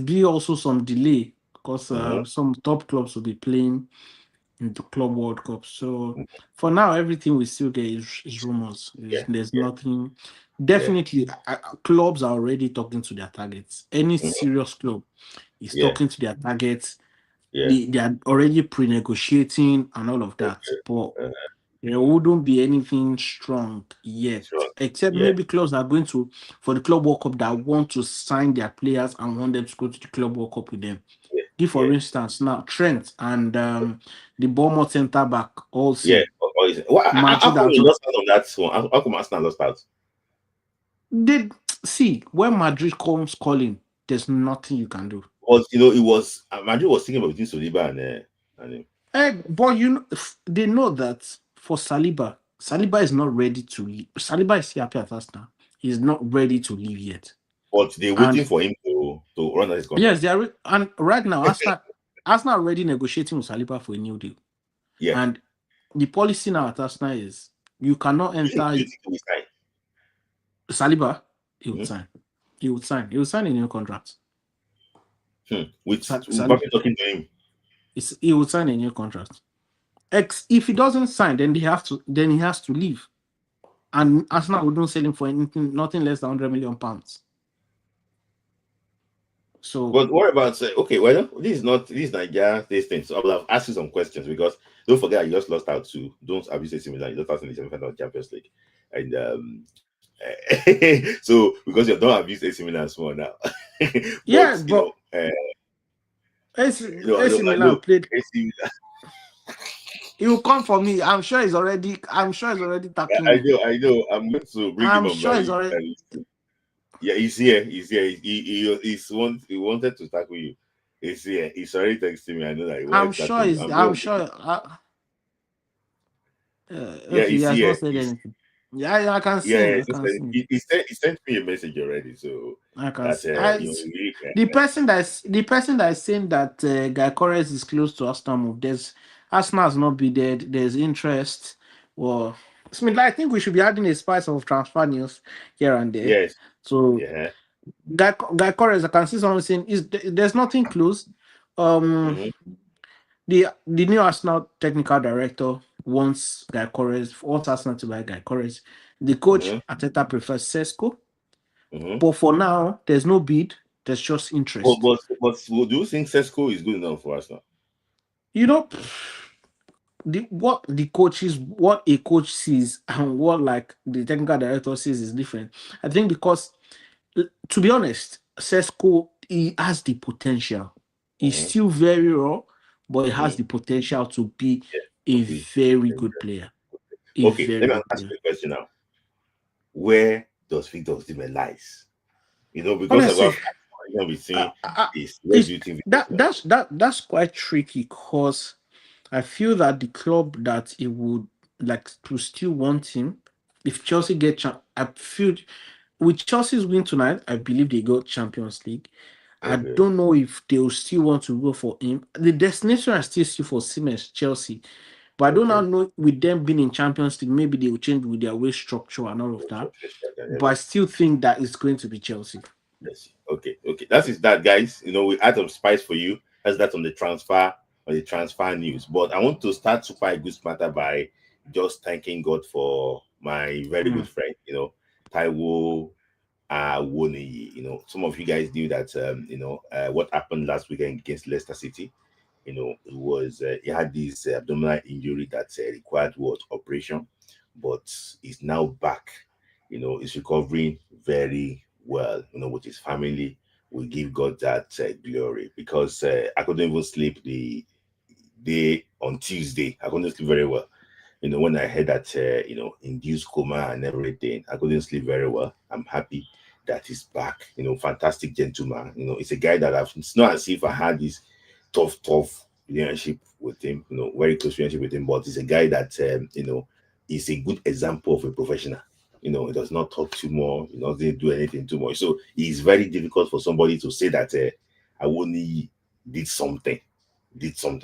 be also some delay because some top clubs will be playing in the Club World Cup. So for now, everything we still get is rumors. There's nothing. Definitely, clubs are already talking to their targets. Any serious club is talking to their targets. They are already pre-negotiating and all of that. But there wouldn't be anything strong yet, except maybe clubs are going to, for the Club World Cup, that want to sign their players and want them to go to the Club World Cup with them. For instance, now Trent and the Bournemouth centre back also. How come you lost out on that one? How come Arsenal lost out? When Madrid comes calling, there's nothing you can do. But it was Madrid was thinking about between Saliba and him. But they know that for Saliba is not ready to leave. Saliba is happy at Arsenal. He's not ready to leave yet. But they're waiting for him to run his contract. Yes, they are. And right now, Arsenal are already negotiating with Saliba for a new deal. Yeah. And the policy now at Arsenal is you cannot enter. Saliba, he would sign. He would sign a new contract. With Mbappe talking to him. He would sign a new contract. If he doesn't sign, then he has to leave. And Arsenal wouldn't sell him for nothing less than £100 million. So, but what about this is Nigeria, this thing. So I will have asked you some questions because don't forget you just lost out to AC Milan. You lost out in the semi-final of the Champions League, and so because you don't abuse AC Milan small now. AC Milan played. He will come for me. I'm sure he's already talking. I know. I'm going to bring him on. I'm sure he's already. Yeah, he's here. He's here. He wanted to tackle you. He's here. He's already texting me. I know that he I'm wanted to sure tackle you. is. I'm sure. Yeah, Okay, he he's has here. not said anything. Yeah, yeah, I can see Yeah, him. I can see him. he sent me a message already. So I can that see. I the person that is saying that Guy Corres is close to Arsenal move. There's Arsenal has not been there. There's interest. Well, Smith, I think we should be adding a spice of transfer news here and there. yes, So yeah. Guy Corres, I can see someone saying is there's nothing close. Um, Mm-hmm, the new Arsenal technical director wants Arsenal to buy Guy Corres. The coach mm-hmm, Ateta prefers Sesko, mm-hmm. but for now there's no bid. There's just interest. Do you think Sesko is good enough for us now? You know, what a coach sees and what like the technical director sees is different. I think because to be honest, Sesko he has the potential. He's Mm-hmm, still very raw, but he has mm-hmm. the potential to be Yeah, a to be. very good player. A Okay, very let me good ask player. you a question now. Where does Victor Osimhen lies? Because of Honestly, what we've seen is where it's do you think Victor Osimhen lies? that's quite tricky because I feel that the club that it would like to still want him, if Chelsea I feel with Chelsea's win tonight, I believe they got Champions League. I Okay, don't know if they will still want to go for him. The destination I still for Siemens Chelsea, but I do okay. not know with them being in Champions League, maybe they will change with their wage structure and all of that. But I still think that it's going to be Chelsea. Yes. Okay. Okay. That is that, guys. We add some spice for you. That's that on the transfer news. But I want to start Super Good Matter by just thanking God for my very good Mm. friend, Taiwo Woni. Some of you guys knew that what happened last weekend against Leicester City. It was he had this abdominal injury that required what operation, but he's now back. He's recovering very well. With his family. We give God that glory because I couldn't even sleep the day on Tuesday. I couldn't sleep very well. When I heard that induced coma and everything, I couldn't sleep very well. I'm happy that he's back. Fantastic gentleman. It's a guy that it's not as if I had this tough relationship with him, very close relationship with him, but he's a guy that is a good example of a professional. He does not talk too much, he doesn't do anything too much. So it's very difficult for somebody to say that I only did something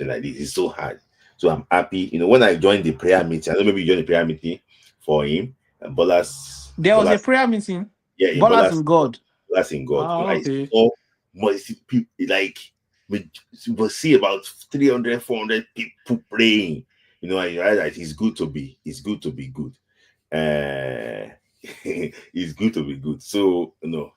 like this. It's so hard. So I'm happy. When I joined the prayer meeting, I know maybe you joined the prayer meeting for him, and There was a prayer meeting. yeah, in Ballers in God. Bolas in God. Ah, I okay. saw people like we will see about 300, 400 people praying. I realized that it's good to be good. Uh, it's good to be good. So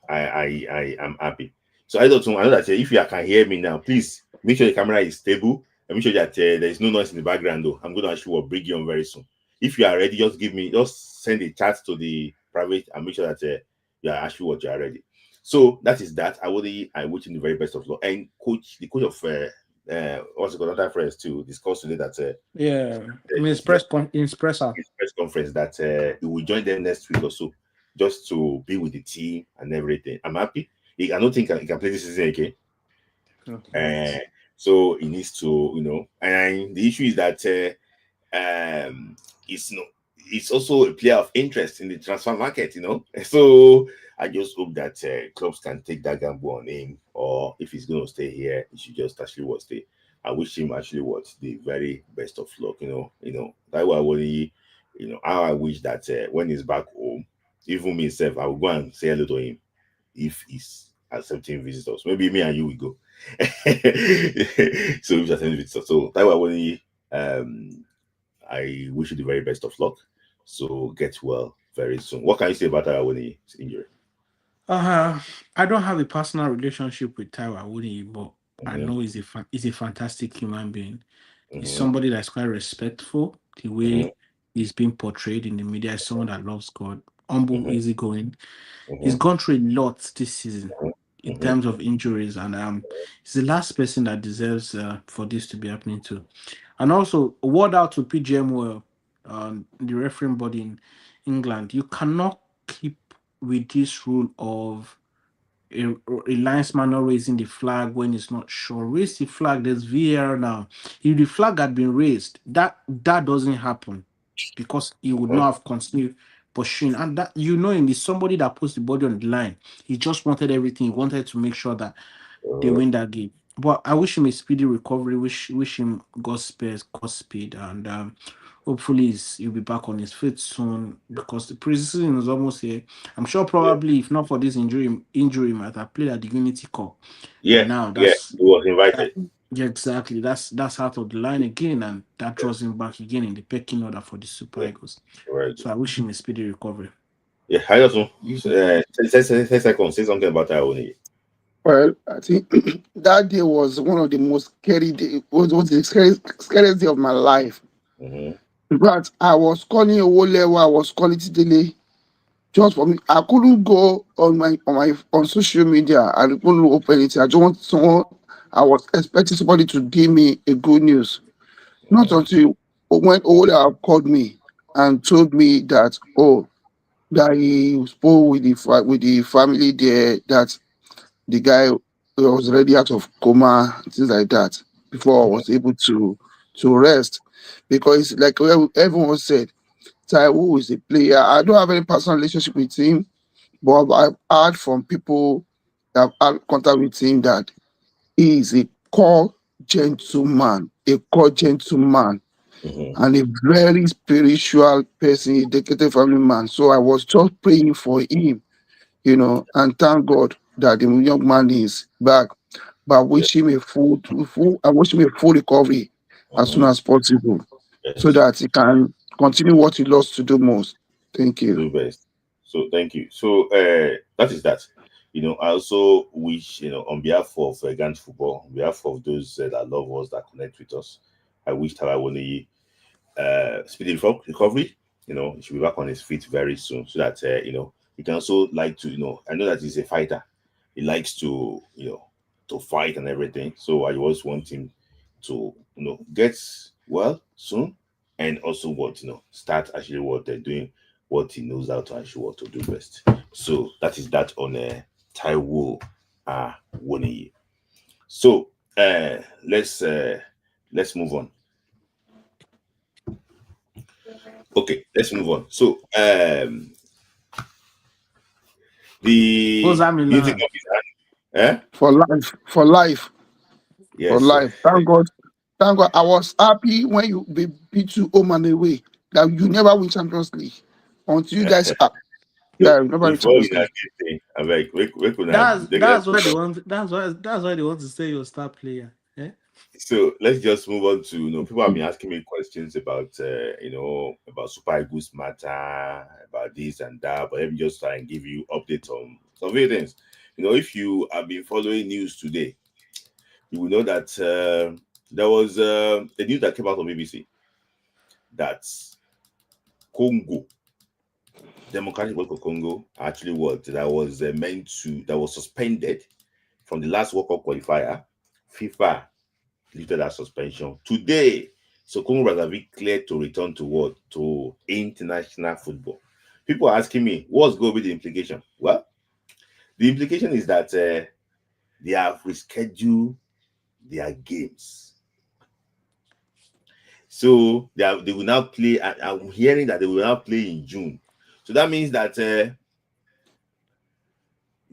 I am happy. So I know that if you can hear me now, please make sure the camera is stable and make sure that there is no noise in the background. Though I'm going to actually bring you on very soon. If you are ready, just send a chat to the private and make sure that you are actually what you are ready. So that is that. I wish him the very best of luck. And the coach of what's it called, other friends to discuss today that Yeah. I mean, his next espresso. his press conference that he will join them next week or so, just to be with the team and everything. I'm happy. I don't think he can play this season again. Uh, so he needs to, and the issue is that it's it's also a player of interest in the transfer market. So I just hope that clubs can take that gamble on him, or if he's going to stay here, he should just actually stay. I wish him actually the very best of luck. That way I really, how I wish that when he's back home, even myself, I will go and say hello to him if he's accepting visitors. Maybe me and you will go. So he's accepting visitors. So that way I wish you the very best of luck. So get well very soon. What can you say about Tarawani's injury? I don't have a personal relationship with Taiwo Awoniyi, but I Mm-hmm, know he's a fantastic human being. He's mm-hmm, somebody that's quite respectful. The mm-hmm, way he's being portrayed in the media is someone that loves God, humble, mm-hmm, easygoing. He's mm-hmm, gone through a lot this season in mm-hmm, terms of injuries, and he's the last person that deserves for this to be happening to. And also, a word out to PGMOL, the refereeing body in England. You cannot keep with this rule of a linesman not raising the flag when it's not sure. Raise the flag. There's VAR now. If the flag had been raised, that doesn't happen because he would not have continued pursuing. And that him is somebody that puts the body on the line. He just wanted everything. He wanted to make sure that they win that game. But I wish him a speedy recovery. Wish him Godspeed, and hopefully he'll be back on his feet soon because the preseason is almost here. I'm sure probably if not for this injury he might have played at the Unity Cup. Yeah, now he was invited. Yeah, exactly. That's out of the line again, and that draws him back again in the pecking order for the Super Eagles. Right. So I wish him a speedy recovery. Yeah, I also 10 seconds. Say something about Taiwo. Well, I think that day was one of the most scary day. Was the scariest day of my life. But I was calling Owole, I was calling Tidele, just for me. I couldn't go on social media. I couldn't open it. I just want someone. I was expecting somebody to give me a good news. Not until when Owole called me and told me that that he spoke with the family there, that the guy was already out of coma, things like that, before I was able to rest. Because like everyone said, Taiwo is a player. I don't have any personal relationship with him, but I've heard from people that have had contact with him that he is a core gentleman, and a very spiritual person, a dedicated family man. So I was just praying for him, and thank God that the young man is back. But I wish him a full recovery as soon as possible, so that he can continue what he loves to do most. Thank you. Do best. So thank you. So that is that. I also wish, on behalf of Ghana football, on behalf of those that love us, that connect with us, I wish Taiwo speedy recovery. He should be back on his feet very soon, so that he can also like to, I know that he's a fighter. He likes to, to fight and everything. So I always want him to, get well soon, and also start actually what they're doing, what he knows how to actually what to do best. So that is that on Taiwo Awoniyi. So let's move on. Okay, let's move on. So the music of his hand, for life. Yes, for life. Thank God. I was happy when you beat you home and away that you never win Champions League until you guys are. Yeah, never win Champions League. That's why they want. That's why they want to say you're a star player. Yeah? So let's just move on to people have been asking me questions about about Super Eagles matter, about this and that, but let me just try and give you updates on some things. If you have been following news today, you will know that there was a news that came out on BBC that Congo, Democratic Republic of Congo, actually that was suspended from the last World Cup qualifier. FIFA lifted that suspension today. So Congo Brazzaville cleared to return to what? To international football. People are asking me, what's going to be the implication? Well, the implication is that they have rescheduled their games. So they will now play. I'm hearing that they will now play in June. So that means that in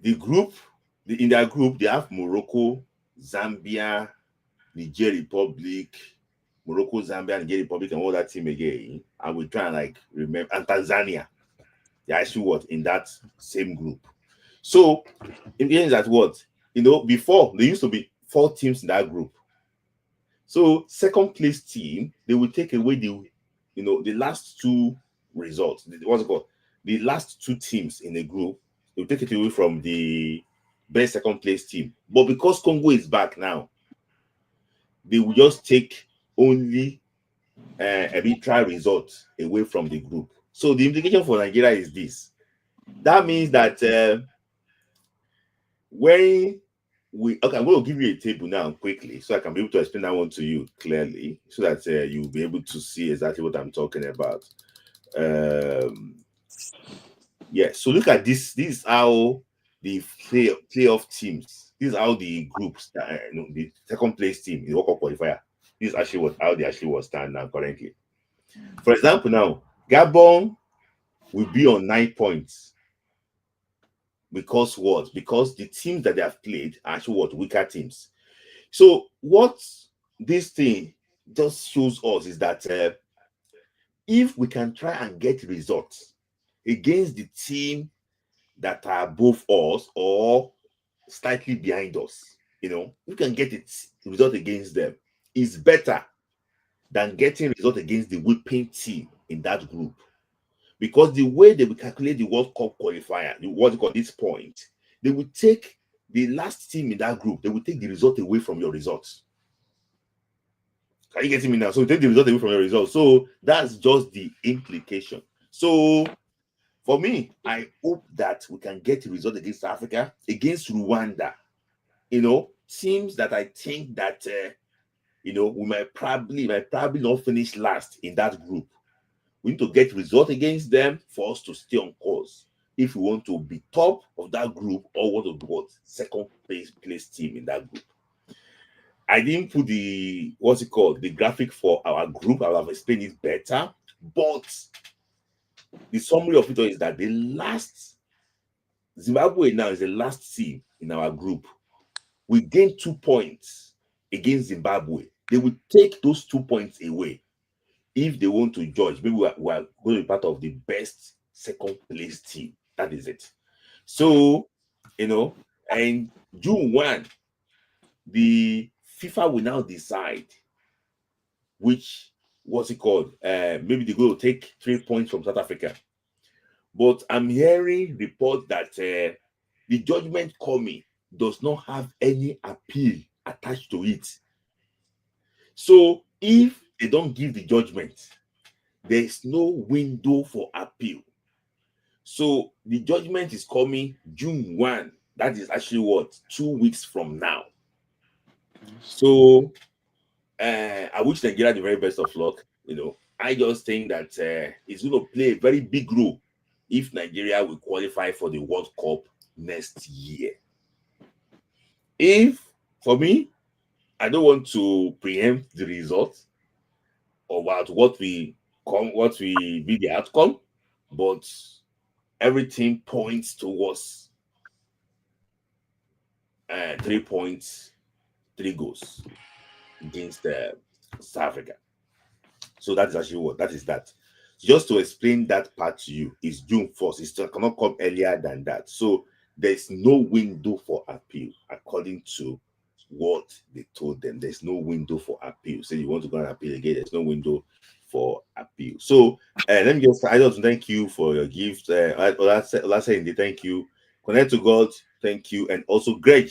their group, they have Morocco, Zambia, Niger Republic, Morocco, Zambia, Niger Republic, and all that team again. I will try and remember, and Tanzania. They actually in that same group. So it means that before there used to be 4 teams in that group. So second place team, they will take away the last 2 results. What's it called? The last 2 teams in the group, they will take it away from the best second place team. But because Congo is back now, they will just take only arbitral results away from the group. So the implication for Nigeria is this. That means that I'm going to give you a table now quickly so I can be able to explain that one to you clearly so that you'll be able to see exactly what I'm talking about. Yeah. So look at this. This is how the playoff teams. This is how the groups, the second place team in the World Cup qualifier. This is actually how they actually was stand now currently. For example, now Gabon will be on 9 points. Because what? Because the teams that they have played are actually weaker teams. So what this thing just shows us is that if we can try and get results against the team that are above us or slightly behind us, we can get the result against them. It's better than getting result against the whipping team in that group. Because the way they will calculate the World Cup qualifier, what you call this point, they will take the last team in that group, they will take the result away from your results. Are you getting me now? So take the result away from your results. So that's just the implication. So for me, I hope that we can get a result against Africa, against Rwanda. Teams that I think that we might probably not finish last in that group. We need to get result against them for us to stay on course if we want to be top of that group or want to be second place team in that group. I didn't put the graphic for our group. I will have explained it better, but the summary of it is that the last Zimbabwe now is the last team in our group. We gained 2 points against Zimbabwe. They will take those 2 points away. If they want to judge, maybe we are going to be part of the best second place team. That is it. So, and June 1, the FIFA will now decide which, maybe they're going to take 3 points from South Africa. But I'm hearing reports that the judgment coming does not have any appeal attached to it. So if they don't give the judgment, there is no window for appeal. So the judgment is coming June 1. That is actually 2 weeks from now. So I wish Nigeria the very best of luck. I just think that it's going to play a very big role if Nigeria will qualify for the World Cup next year. For me, I don't want to preempt the result about what will be the outcome, but everything points towards 3 points, 3 goals against South Africa. So that is actually that is that. Just to explain that part to you, is June 1st. It cannot come earlier than that. So there's no window for appeal, according to what they told them. There's no window for appeal. Say you want to go and appeal again, there's no window for appeal. So let me just thank you for your gift. Last saying thank you. Connect to God, thank you. And also Greg,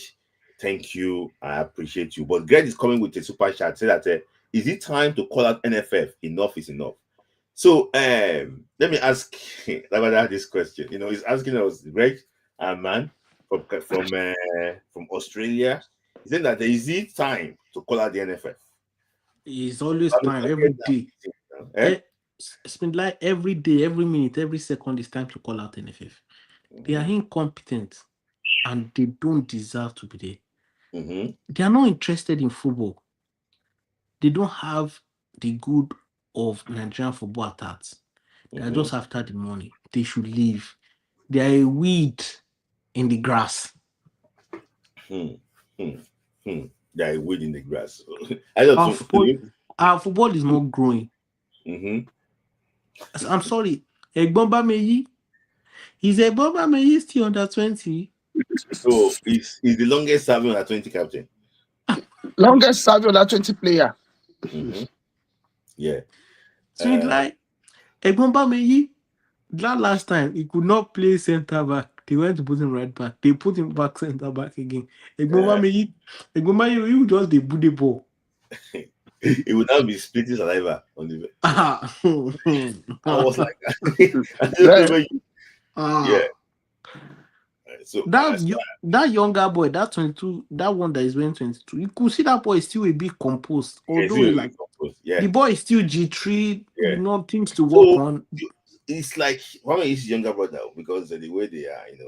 thank you. I appreciate you. But Greg is coming with a super chat. Say that is it time to call out NFF? Enough is enough. So let me ask this question. He's asking us, Greg, a man from Australia. He said that is it time to call out the NFF? It's always time, every day. It's been like every day, every minute, every second is time to call out NFF. They are incompetent and they don't deserve to be there. They are not interested in football. They don't have the good of Nigerian football at heart. They are just after the money. They should leave. They are a weed in the grass. They are a weed in the grass. Our football is not growing. I'm sorry. Egbomba Meyi. Is Egbomba Meyi still under 20? So he's the longest serving under 20 captain. Longest serving under 20 player. Yeah. So like Egbomba Meyi, that last time he could not play center back. They went to put him right back. They put him back center back again. Egbomba Meyi, you just the booty ball. It would now be splitting saliva on the. I was like, yeah. So that younger boy, that 22, that one that is wearing 22, you could see that boy is still a bit composed. Although the boy is still G3, things to work on. it's like one is his younger brother because the way they are, they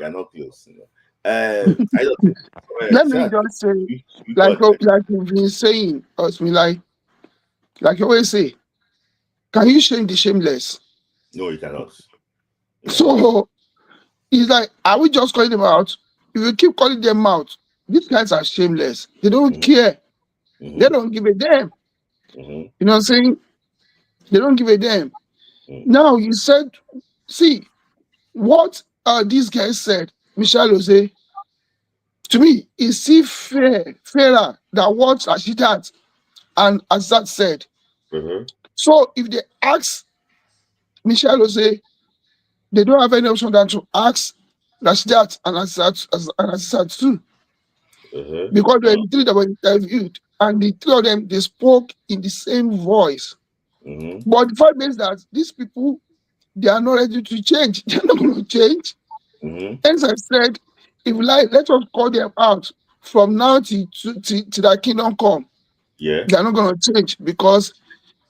are not close. I don't think. Let me Sir, just say, you like got like you've been saying, like you always say, can you shame the shameless? no, you cannot. You cannot. So it's like, are we just calling them out? If you keep calling them out, these guys are shameless. They don't care. They don't give a damn. You know what I'm saying? They don't give a damn. Now you said, see what these guys said, Michelle Jose, to me, is still fairer than what Rashidat and Azad said. So if they ask Michelle Jose, they don't have any option than to ask Rashidat and Azad too. Because the three that were interviewed, and the three of them, they spoke in the same voice. But the fact is that these people, they are not ready to change. They're not going to change. Hence, I said, if like, let us call them out from now to that kingdom come. Yeah, They're not going to change because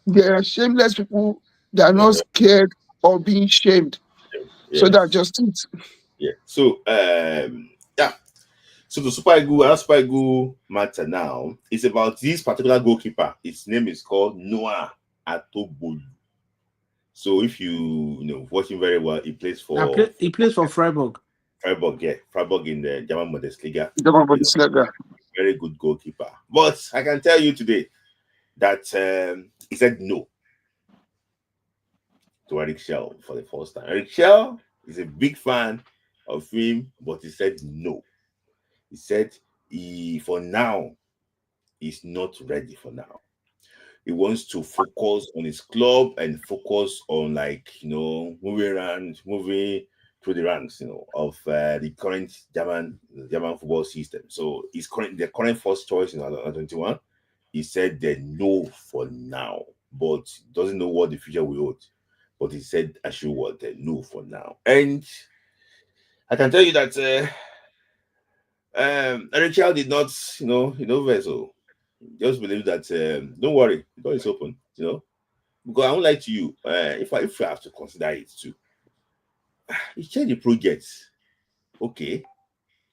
they are shameless people. They are not scared of being shamed. So that's just it. Yeah. So yeah. So the Super Eagle matter now is about this particular goalkeeper. His name is called Noah Atobolu. So if you watch him very well, he plays for Freiburg. Freiburg in the German Bundesliga. Bundesliga. Very good goalkeeper. But I can tell you today that he said no to Eric Schell for the first time. Eric Schell is a big fan of him, but he said no. He said for now, he's not ready for now. He wants to focus on his club and focus on moving through the ranks, of the current German football system. So the current first choice in 2021. He said that no for now, but doesn't know what the future will hold. But he said no for now. And I can tell you that Eric Schell did not, vessel. Just believe that don't worry, the door is open, because I won't lie to you. If I have to consider it too, you change the project. Okay,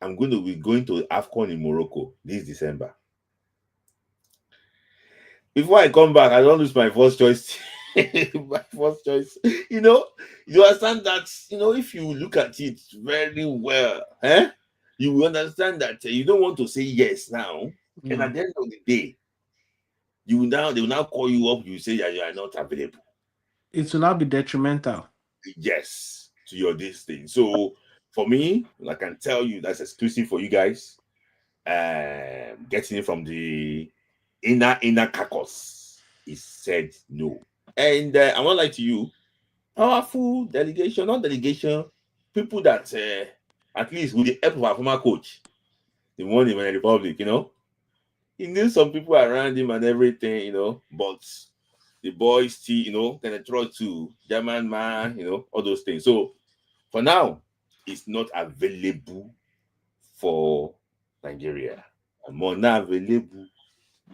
I'm going to be going to AFCON in Morocco this December. Before I come back, I don't lose my first choice. My first choice. You understand that, if you look at it very well, you will understand that you don't want to say yes now. And at the end of the day, they will now call you up, you say that you are not available. It will not be detrimental. Yes, to your this thing. So for me, I can tell you that's exclusive for you guys. Getting it from the inner caucus, he said no. And I won't lie to you, powerful delegation, not delegation, people that at least with the help of our former coach, the one in the Republic, he knew some people around him and everything, but the boy still, kind of throw to German man, all those things. So for now, it's not available for Nigeria. More not available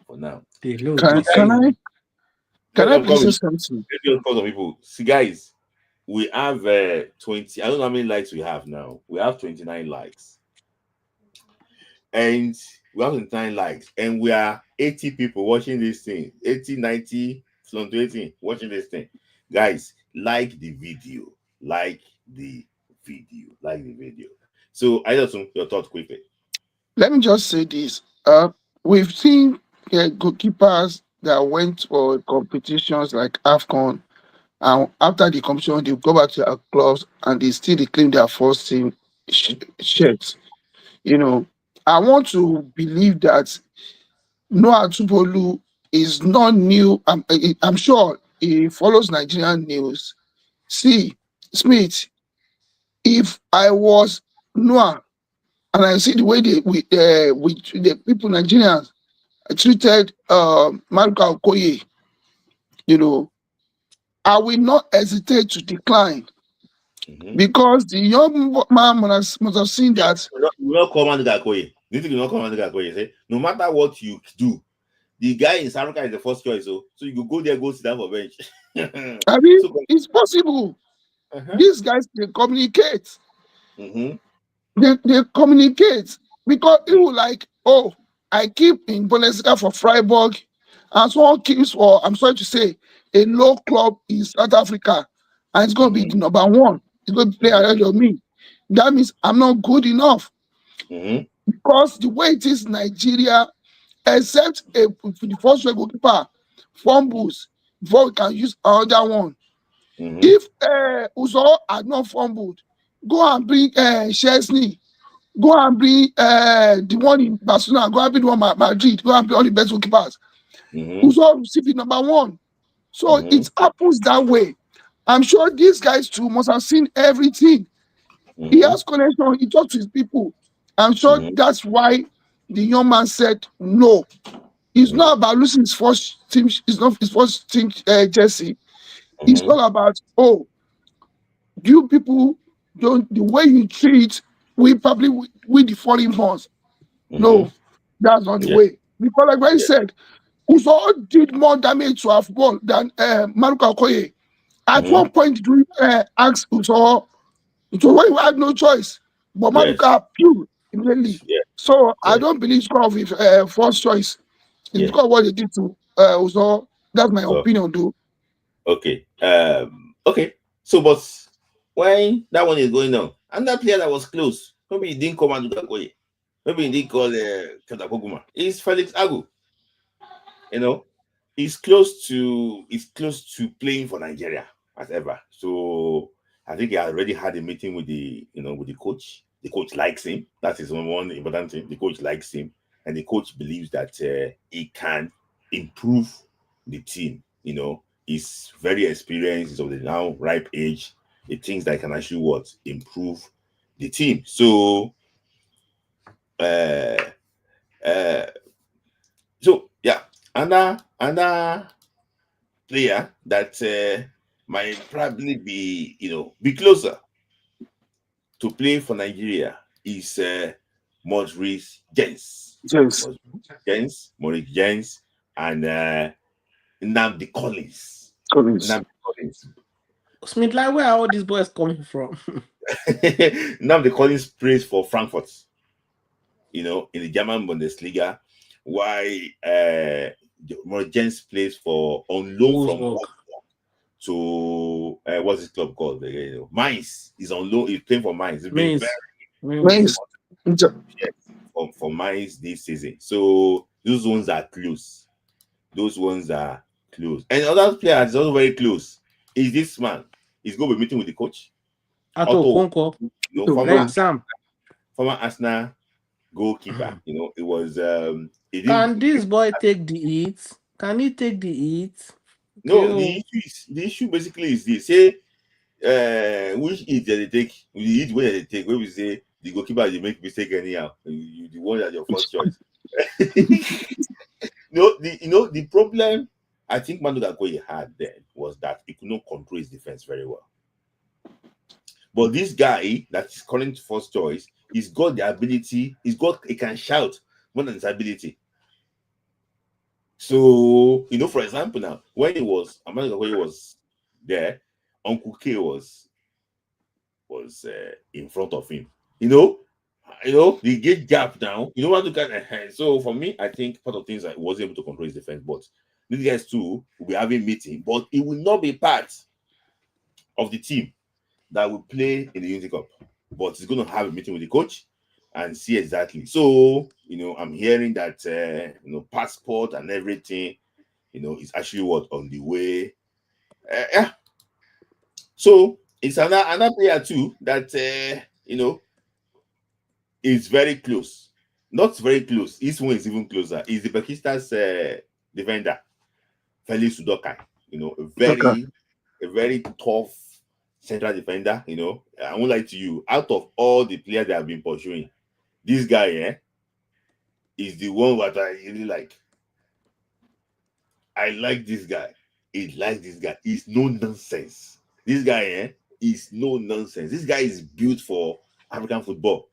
for now. Can I please say something? People, see, guys, we have 20. I don't know how many likes we have now. We have 29 likes, and we have 29 likes, and we are 80 people watching this thing. 80, 90, 20 watching this thing. Guys, like the video. So, I just want your thoughts quickly. Let me just say this. We've seen goalkeepers that went for competitions like AFCON, and after the competition, they go back to their clubs and they still reclaim their first team shirts. I want to believe that Noah Atobolu is not new. I'm sure he follows Nigerian news. See, Smith, if I was Noah and I see the way the people, Nigerians, treated Malka Okoye, I will not hesitate to decline. Because the young man must have seen that. You not come under Okoye. You think you not come under Okoye? Say, no matter what you do, the guy in South Africa is the first choice, so you could go there, go sit down for bench. I mean, it's possible. These guys, they communicate. They communicate because it will like, oh, I keep in Bundesliga for Freiburg, and someone keeps for, I'm sorry to say, a low club in South Africa, and it's going to be the number one. It's going to play ahead of me. That means I'm not good enough. Because the way it is Nigeria, except the first goalkeeper fumbles before we can use another one. If Uzo had not fumbled, go and bring Chesney, go and bring the one in Barcelona, go and bring the one in Madrid, go and bring all the best goalkeepers. Uzo received number one. So it happens that way. I'm sure these guys too must have seen everything. He has connection, he talks to his people. I'm sure that's why the young man said no. It's not about losing his first team, it's not his first team jersey. It's all about, oh, you people don't, the way you treat, we probably with the foreign bonds. No, that's not the way. Because like I said, Uzo did more damage to our football than Maruka Okoye. At one point, we asked Uzo, it was when we had no choice. But Maruka appealed immediately. So I don't believe it's because of his first choice. It's because of what they did to Uzo. That's my opinion, though. Okay. Okay. So, but when that one is going on, and that player that was close, maybe he didn't come and do that. Maybe he didn't call Katapoguma. It's Felix Agu. You know, he's close to playing for Nigeria as ever. So I think he already had a meeting with the coach. The coach likes him. That is one important thing. The coach likes him, and the coach believes that he can improve the team. You know, he's very experienced. He's of the now ripe age. He thinks that he can actually improve the team. So, yeah, another player that might probably be closer to play for Nigeria is Maurice James. Maurice James, and Nnamdi Collins. Smith, like, where are all these boys coming from? Nnamdi Collins plays for Frankfurt, in the German Bundesliga, while Maurice James plays on loan from Wolfsburg to what's his club called? Mainz. He's on loan. He's playing for Mainz. Mainz. For Mainz this season. So those ones are close. And other players is also very close. Is this man? He's going to be meeting with the coach. Otto, former Arsenal goalkeeper. It was. Can this boy take the heat? Can he take the heat? No, the issue basically is this. Say, which heat they take? The heat where they take? Where we say the goalkeeper they make mistake anyhow. You the one that your first choice. The problem I think Maduka Okoye had then was that he could not control his defense very well. But this guy that is current first choice, he's got the ability. He can shout more than his ability. So, for example, now when Maduka Okoye was there, Uncle K was in front of him. The gate gap now. So for me, I think part of things that he wasn't able to control his defense, but these guys too will be having meeting, but it will not be part of the team that will play in the Unity Cup. But he's going to have a meeting with the coach and see exactly. So, I'm hearing that passport and everything, is actually on the way. Yeah. So it's another player too that is very close. Not very close. This one is even closer. Is the Pakistan's defender, Felix Udokai. A very tough central defender. I won't lie to you. Out of all the players that have been pursuing, this guy is the one that I really like. I like this guy. He likes this guy. He's no nonsense. This guy is no nonsense. This guy is built for African football.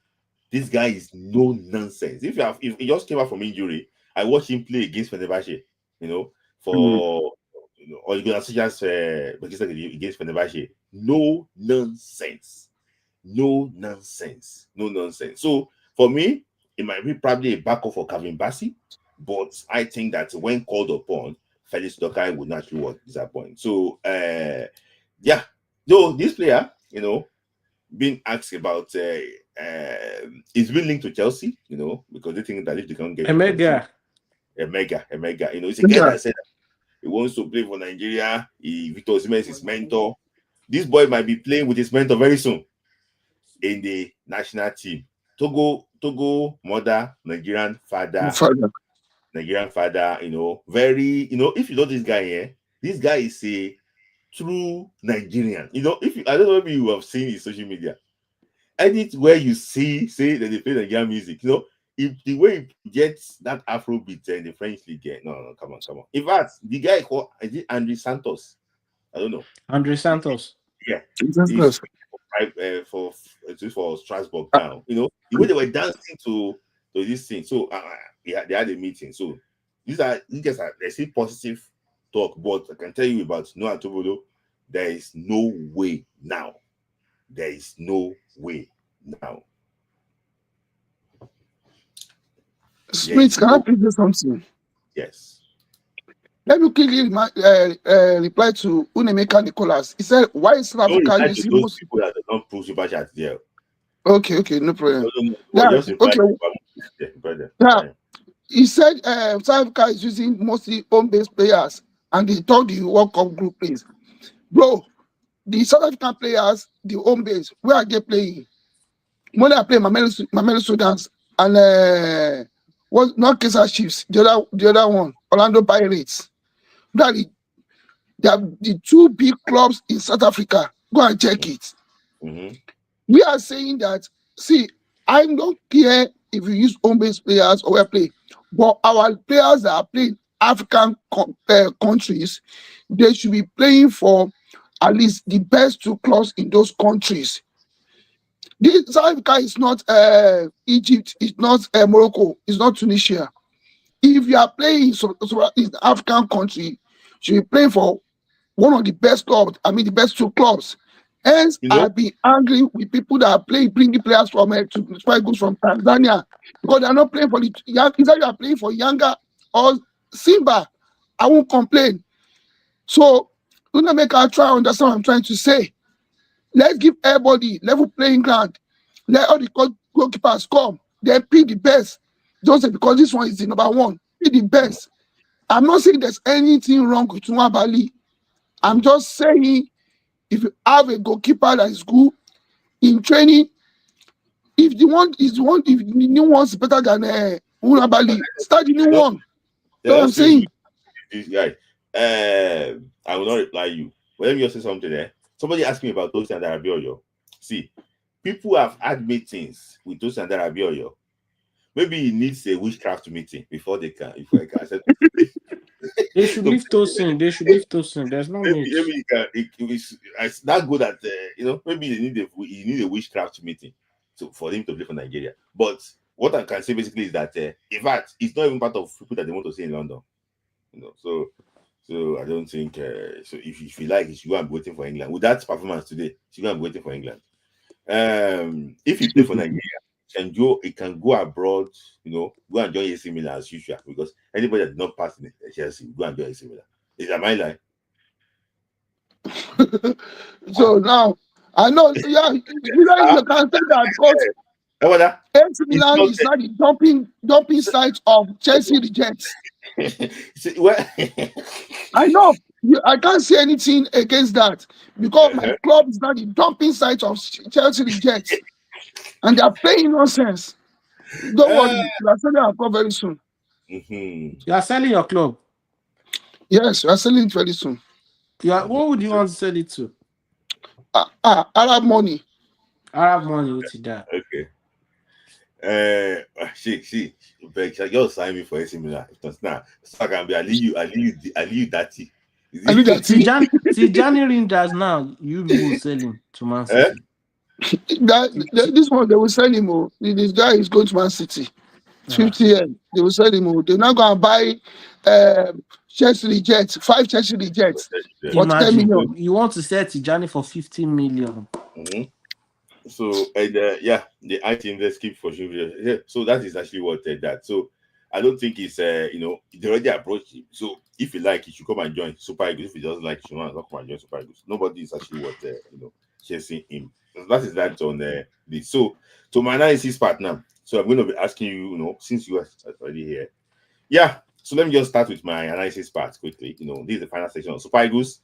This guy is no nonsense. If he just came out from injury I watched him play against Fenerbahce, for or you can such as against Fenerbahce. No nonsense. So for me, it might be probably a backup for Calvin Bassey, but I think that when called upon, Felix Udoka would not really disappoint. So though this player, being asked about it's been linked to Chelsea, because they think that if they can't get a mega. It's a guy that said that he wants to play for Nigeria. Victor Osimhen is his mentor. This boy might be playing with his mentor very soon in the national team. Togo mother, Nigerian father. Very, if you know this guy here, this guy is a true Nigerian. I don't know if you have seen his social media. Anywhere you say that they play Nigerian music, if the way he gets that Afro beat in the French league, no, come on. In fact, the guy called, is it Andre Santos? I don't know. Andre Santos. Yeah. For Strasbourg now. The way they were dancing to this thing. So they had a meeting. So these guys are still positive talk, but I can tell you about Noah Tobodo, there is no way now. Smith, can I please do something? Yes. Let me quickly reply to Unemeka Nicholas. He said, "Why is South Africa using those people that don't push super chat there?" Okay, no problem. He said South Africa is using mostly home-based players, and they told the World Cup group plays. Bro, the South African players, the home base, where are they playing? When they are playing Mamelodi Sundowns and not Kaizer Chiefs, the other one, Orlando Pirates. They are the two big clubs in South Africa. Go and check it. Mm-hmm. We are saying that, see, I don't care if you use home-based players or where play, but our players that are playing African countries, they should be playing for at least the best two clubs in those countries. South Africa is not Egypt, it's not Morocco, it's not Tunisia. If you are playing in African country, you should be playing for one of the best clubs, the best two clubs. Hence, I've been angry with people that are bringing players from to Super Eagles from Tanzania, because they are not playing for the young. Either you are playing for Yanga or Simba, I won't complain. So, don't make us try to understand what I'm trying to say. Let's give everybody level playing ground. Let all the goalkeepers come. They pick the best. Don't say because this one is the number one. Pick the best. I'm not saying there's anything wrong with Nwabali. I'm just saying, if you have a goalkeeper that is good in training, if the new one is better than Nwabali, start the new one. That's what I'm saying. I will not reply you. But let me just say something there. Somebody asked me about Tosin Adarabioyo. See, people have had meetings with Tosin Adarabioyo. Maybe he needs a witchcraft meeting before they can. They should leave Tosin. There's no need. Maybe it's that good at maybe you need a witchcraft meeting for him to play for Nigeria. But what I can say basically is that in fact, it's not even part of people that they want to see in London. So I don't think so. If you like, you should go and be waiting for England. With that performance today, you should go and be waiting for England. If you play for Nigeria, it can go abroad. Go and join AC Milan as usual, because anybody that did not pass in Chelsea, go and join AC Milan. Is that my line? So now I know. Yeah, you can say that because AC Milan is not the dumping site of Chelsea rejects. I know. I can't say anything against that, because my club is not the dumping site of Chelsea rejects, and they are playing nonsense. Don't worry, we are selling our club very soon. Mm-hmm. You are selling your club? Yes, we are selling it very soon. Yeah, what would you want to sell it to? Arab money. Arab money, what's that? Okay. She just sign me for AC Milan. Now, so I can be Aliyu Dati. Tijani Rangers now. You will sell him to Man City. This one they will sell him. This guy is going to Man City. 50 M. They will sell him. They're not going to buy Chelsea Jets, 5 Chelsea Jets for 10 Imagine million. you want to sell Tijani for 15 million. So and yeah, the team let's keep for sure. Yeah, so that is actually what that. So I don't think it's you know, they already approached him. So if you like, you should come and join Super Eagles. If he doesn't like, you should not come and join Super Eagles. Nobody is actually what you know, chasing him. So that is that on this. So to my analysis part now. So I'm going to be asking you, you know, since you are already here. Yeah. So let me just start with my analysis part quickly. You know, this is the final section of Super Eagles.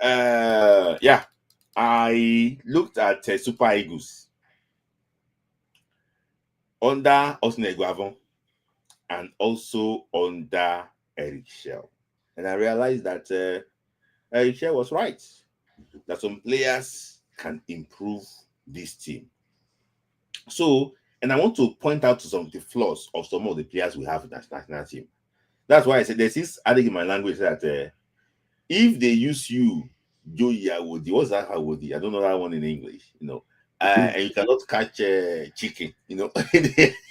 Yeah. I looked at Super Eagles under Austin Eguavon and also under Eric Shell. And I realized that Eric Shell was right. That some players can improve this team. So, and I want to point out to some of the flaws of some of the players we have in that national team. That's why I said there's this adding in my language that if they use you, Joey Awodi, what's that Awodi? I don't know that one in English, you know. And you cannot catch chicken, you know.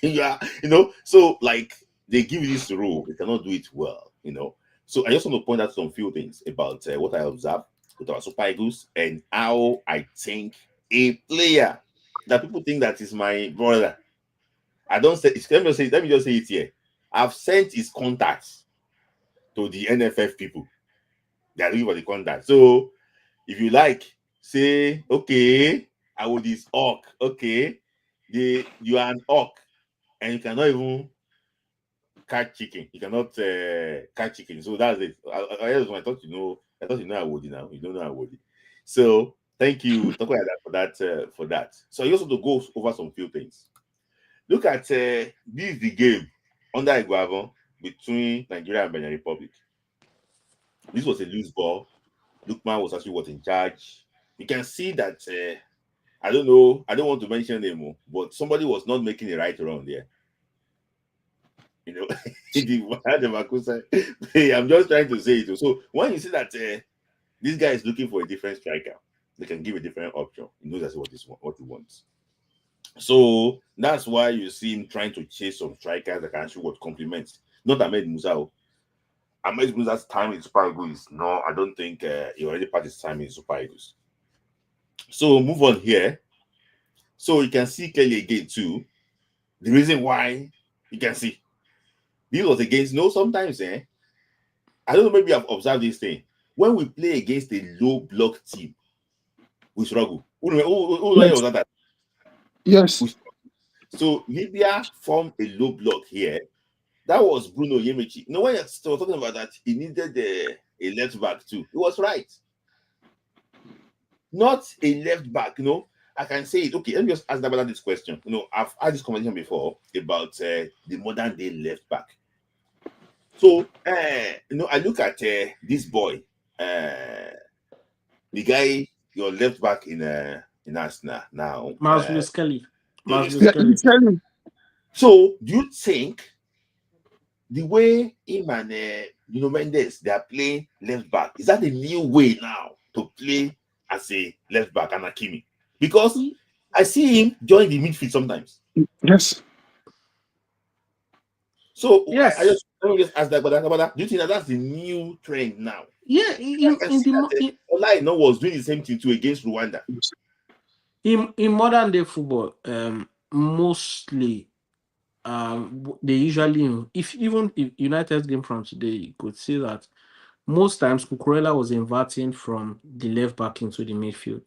You know, so like they give you this rule, they cannot do it well, you know. So I just want to point out some few things about what I observed with our Super Eagles and how I think a player that people think that is my brother. I don't say it. Let me just say it here. I've sent his contacts to the NFF people. They are looking for the contact. So if you like, say, okay, I will this orc. Okay, you are an orc, and you cannot even catch chicken. You cannot catch chicken. So that's it. I thought you know. I thought you know Awodi now. You don't know Awodi. So thank you, talk like that for that. So I also to go over some few things. Look at this is the game under Eguavon between Nigeria and Benin Republic. This was a loose ball. Lukman was actually in charge. You can see that I don't know, I don't want to mention them, but somebody was not making the right run there. You know, I'm just trying to say it. So when you see that this guy is looking for a different striker, they can give a different option. He knows that's what he wants. So that's why you see him trying to chase some strikers that can actually complement. Not Ahmed Musa. Ahmed Musa's time in Super Eagles no, I don't think he already passed his time in Super Eagles. So move on here. So you can see clearly again too the reason why you can see this was against sometimes I don't know, maybe I've observed this thing. When we play against a low block team, we struggle. Who Yes. So Libya formed a low block here. That was Bruno Yemichi. You know, when you're talking about that, he needed a left back too. He was right. Not a left back, you know. I can say it. Okay, let me just ask Dabala this question. You know, I've had this conversation before about the modern day left back. So, you know, I look at this boy, the guy, your left back in Arsenal now. Maslow Skelly. So, do you think the way him and Nuno Mendes they are playing left back, is that a new way now to play as a left back and Hakimi? Because I see him join the midfield sometimes. Yes. So yes. Let me just ask that, but do you think that's the new trend now? Yeah, Olaino was doing the same thing too against Rwanda. In modern day football, mostly they usually, if United's game from today, you could see that most times Cucurella was inverting from the left back into the midfield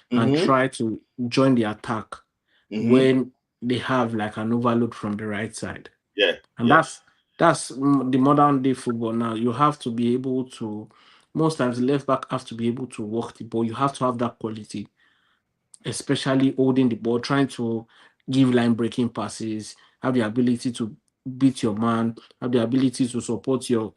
and try to join the attack when they have like an overload from the right side. Yeah. And that's the modern day football now. You have to be able to, most times the left back have to be able to walk the ball. You have to have that quality, especially holding the ball, trying to give line breaking passes, have the ability to beat your man, have the ability to support your.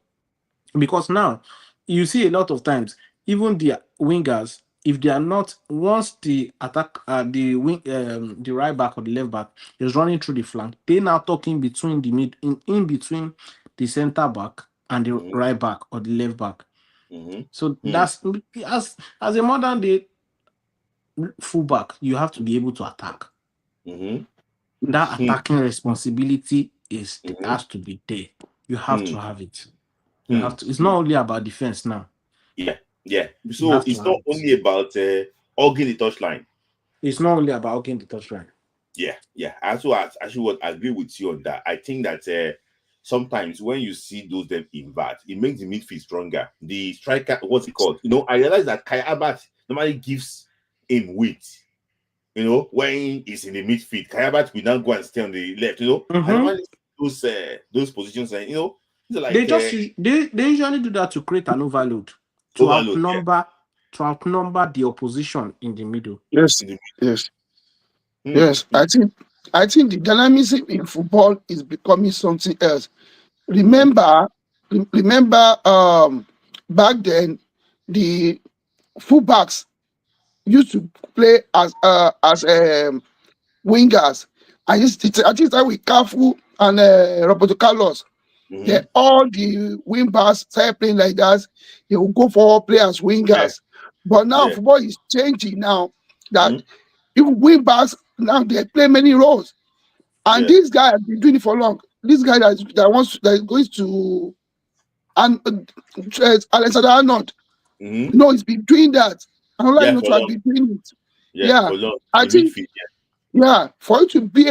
Because now you see a lot of times, even the wingers, if they are not, once the attack, the right back or the left back is running through the flank, they now talking between the in between the center back and the right back or the left back. So that's as a modern day fullback, you have to be able to attack. That attacking responsibility has to be there. You have to have it. You Hmm. have to. It's not only about defense now. Yeah. You So have to it's have not it. only about hugging the touchline. It's not only about hugging the touchline. Yeah. I actually would agree with you on that. I think that sometimes when you see those them invert, it makes the midfield stronger. The striker, what's it called? I realize that Kai Havertz normally gives him weight. When he's in the midfield, Kai Havertz will now go and stay on the left. And normally those positions, and like they usually do that to create an overload, to outnumber the opposition in the middle. Yes. I think the dynamism in football is becoming something else. Remember, back then the fullbacks used to play as wingers. I think that with Cafu and Roberto Carlos. Then all the wing backs started playing like that. They will go forward, play as wingers. But now football is changing now. That even wing backs now they play many roles. And this guy has been doing it for long. This guy that is going to Alexander Arnold. He's been doing that. I don't like to have been doing it. I think for you to be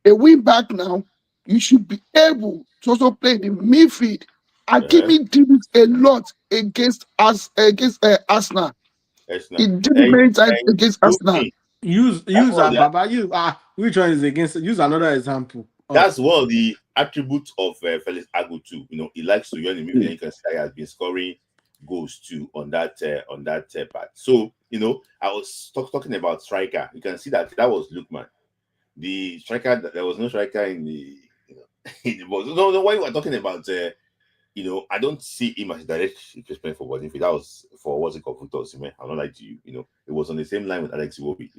a wing back now, you should be able to also play in the midfield. Hakimi did it a lot against Arsenal. He did it many times against Arsenal. Use Baba. Which one is against? Use another example. That's one of the attributes of Felix Agu too. He likes to run the midfield. You can see he has been scoring goals too on that part. So I was talking about striker. You can see that was Lookman. The striker, there was no striker in the in the box. No, why you were talking about I don't see him as a direct replacement for Bozimfi. That was for what's it called, Victor Osimhen. I'm not like to you. It was on the same line with Alex Iwobi.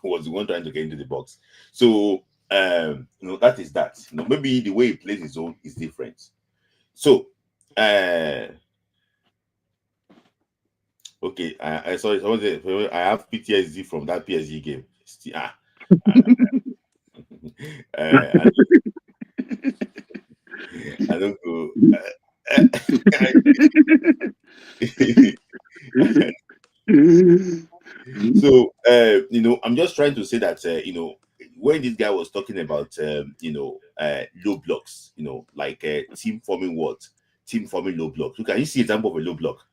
Was the one trying to get into the box. So that is that. Maybe the way he plays his own is different. So okay, I sorry, I have PTSD from that PSG game. I don't go. So I'm just trying to say that when this guy was talking about low blocks, like team forming low blocks. Look, can you see example of a low block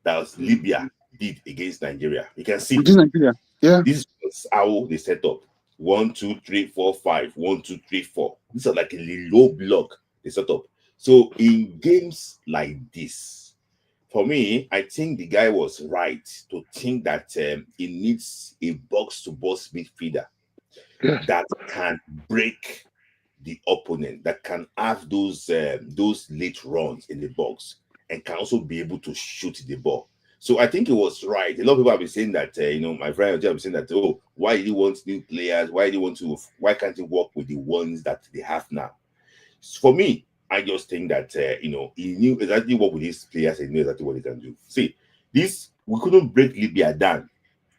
that was Libya did against Nigeria? You can see this is how they set up 1, 2, 3, 4, 5, 1, 2, 3, 4. These are like a low block they set up. So in games like this, for me, I think the guy was right to think that he needs a box-to-box midfielder that can break the opponent, that can have those late runs in the box and can also be able to shoot the ball. So I think it was right. A lot of people have been saying that, my friend have been saying that, why do you want new players? Why can't you work with the ones that they have now? For me, I just think that, he knew exactly what with these players and knew exactly what he can do. See, we couldn't break Libya down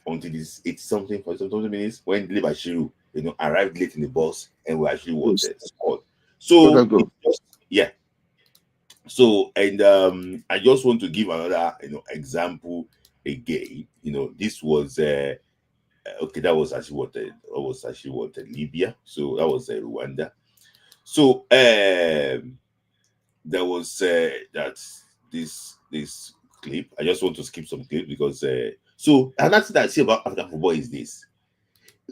until this 80-something, 40-something minutes when Dele Bashiru, arrived late in the box and we actually scored. So, So, and I just want to give another, example again. This was okay. That was actually what Libya. So that was Rwanda. So there was that this clip. I just want to skip some clip because so another thing that I see about African football is this: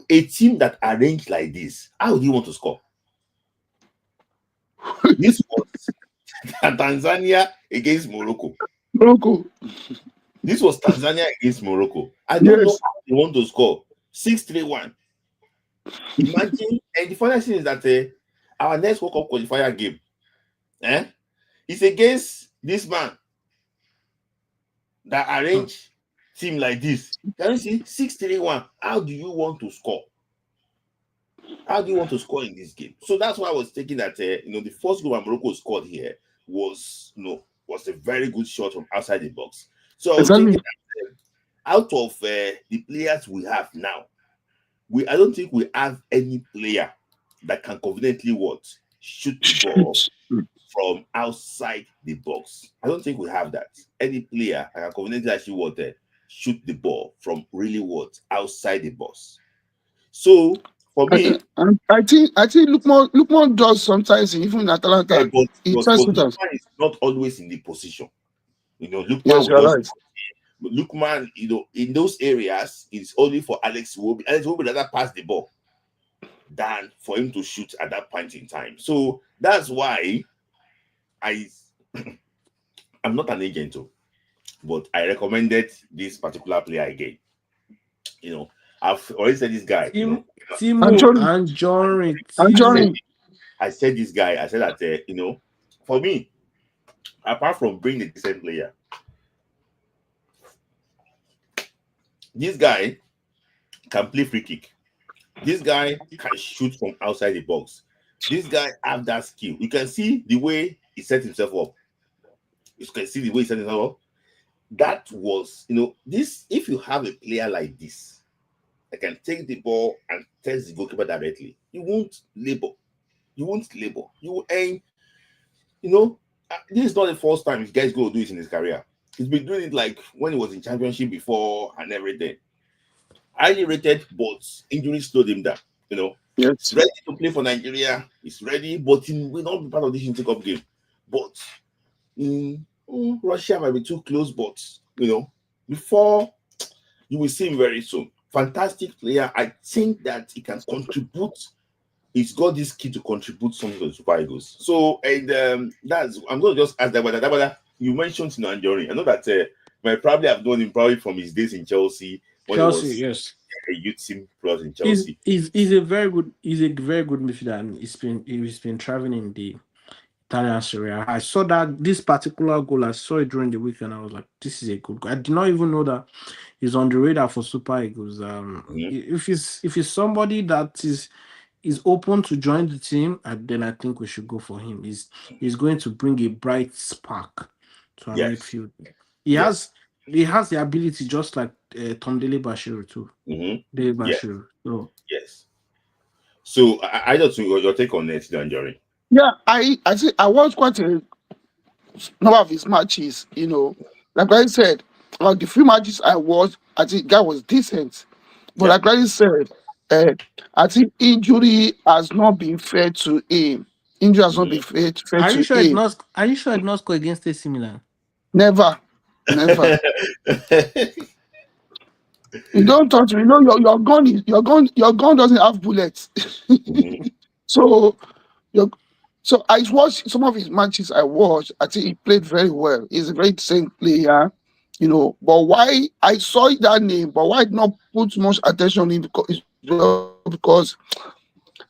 a team that arranged like this, how do you want to score? This was Tanzania against Morocco. This was Tanzania against Morocco. I don't know how they want to score. 6-3-1. Imagine, and the funny thing is that our next World Cup qualifier game, is against this man that arranged team like this. Can you see 6-3-1? How do you want to score? How do you want to score in this game? So that's why I was thinking that the first goal Morocco scored here was a very good shot from outside the box. So I was thinking that out of the players we have now, I don't think we have any player that can conveniently what? Shoot the ball from outside the box. I don't think we have that. Any player that can conveniently actually what? Shoot the ball from really what? Outside the box. So for me, I think Lukman does sometimes even in Atalanta. He but tries to do. Lukman is not always in the position. Lukman Yes, will you're just right. Lukman, in those areas, it's only for Alex Iwobi. Alex Iwobi rather pass the ball than for him to shoot at that point in time. So that's why I'm not an agent, but I recommended this particular player again. I've already said this guy. Timo Anjorin. I said this guy. I said that for me, apart from being a decent player, this guy can play free kick. This guy can shoot from outside the box. This guy have that skill. You can see the way he set himself up. You can see the way he set himself up. That was, this. If you have a player like this that can take the ball and test the goalkeeper directly, you won't labor. You will aim. This is not the first time this guy's going to do it in his career. He's been doing it like when he was in championship before and everything. Highly rated, but injuries slowed him down. Yes. He's ready to play for Nigeria. He's ready, but he will not be part of this World Cup game. But Russia might be too close. But before you will see him very soon. Fantastic player. I think that he can contribute. He's got this key to contribute something to the Super Eagles. So, and I'm going to just ask that whether you mentioned Anjorin. I know that might probably have known him probably from his days in Chelsea. Yes. A youth team plus in Chelsea. He's a very good midfielder, and he's been traveling in the Italian Serie A. I saw that this particular goal. I saw it during the weekend. I was like, this is a good goal. I did not even know that he's on the radar for Super Eagles. If he's somebody that is open to join the team, then I think we should go for him. He's going to bring a bright spark to our midfield. He has the ability, just like Tom Dele Bashiru too. Dele Bashiru. Yes. So I just your take on it, Anjorin. Yeah, I watched quite a number of his matches. Like I said, like the few matches I watched, I think that was decent. But like I said, I think injury has not been fair to him. Injury has not been fair to him. Are you sure it not score against AC Milan? Never. You don't touch me. Your gun doesn't have bullets. So I watched some of his matches. I think he played very well. He's a very decent player, But why I saw that name, but why not put much attention on him? Because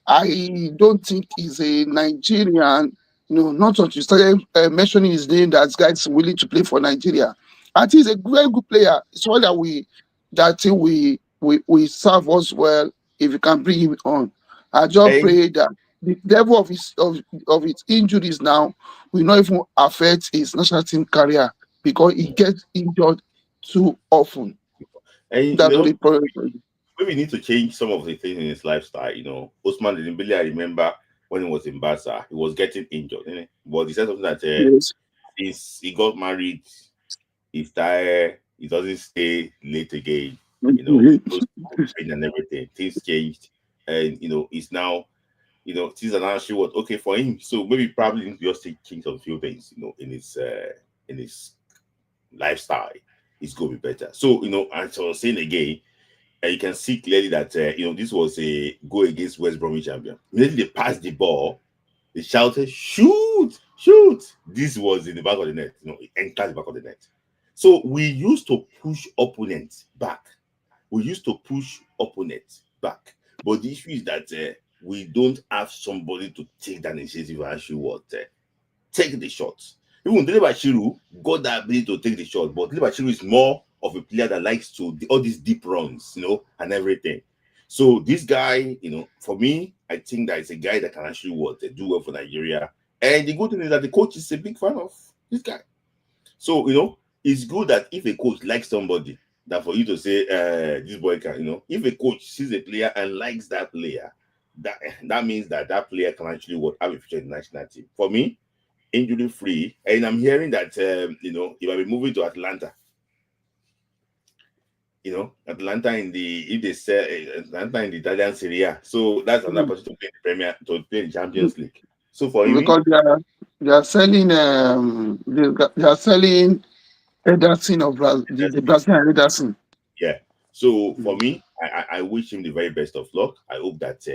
I don't think he's a Nigerian. Not until you started mentioning his name, that guy's willing to play for Nigeria. I think he's a very good player. It's one that we serve us well if you can bring him on. I just pray that the level of his injuries now will not even affect his national team career, because he gets injured too often. And that's what the problem. Maybe we need to change some of the things in his lifestyle. Osman Dembele, I remember when he was in Barca, he was getting injured. But he said something that since he got married, he's tired, he doesn't stay late again. And everything. Things changed, and it's now, things are now actually okay for him. So maybe probably need to just change some few things, in his lifestyle. It's going to be better. So as I was saying again, you can see clearly that this was a goal against West Bromwich Albion. Immediately they passed the ball, they shouted, "Shoot! Shoot!" This was in the back of the net. It entered the back of the net. So we used to push opponents back. But the issue is that we don't have somebody to take that initiative and actually take the shots. Even Dele Bashiru got that ability to take the shot, but Dele Bashiru is more of a player that likes to all these deep runs, and everything. So this guy, for me, I think that it's a guy that can actually do well for Nigeria. And the good thing is that the coach is a big fan of this guy. So it's good that if a coach likes somebody, that for you to say this boy can, if a coach sees a player and likes that player, that means that player can actually have a future in the national team. For me, injury free, and I'm hearing that he might be moving to Atlanta. Atlanta in the Italian Serie A. So that's another person to play the to play the Champions League. So for him, because they are selling they are selling Ederson of the Brazilian Ederson. Yeah. So for me, I wish him the very best of luck. I hope that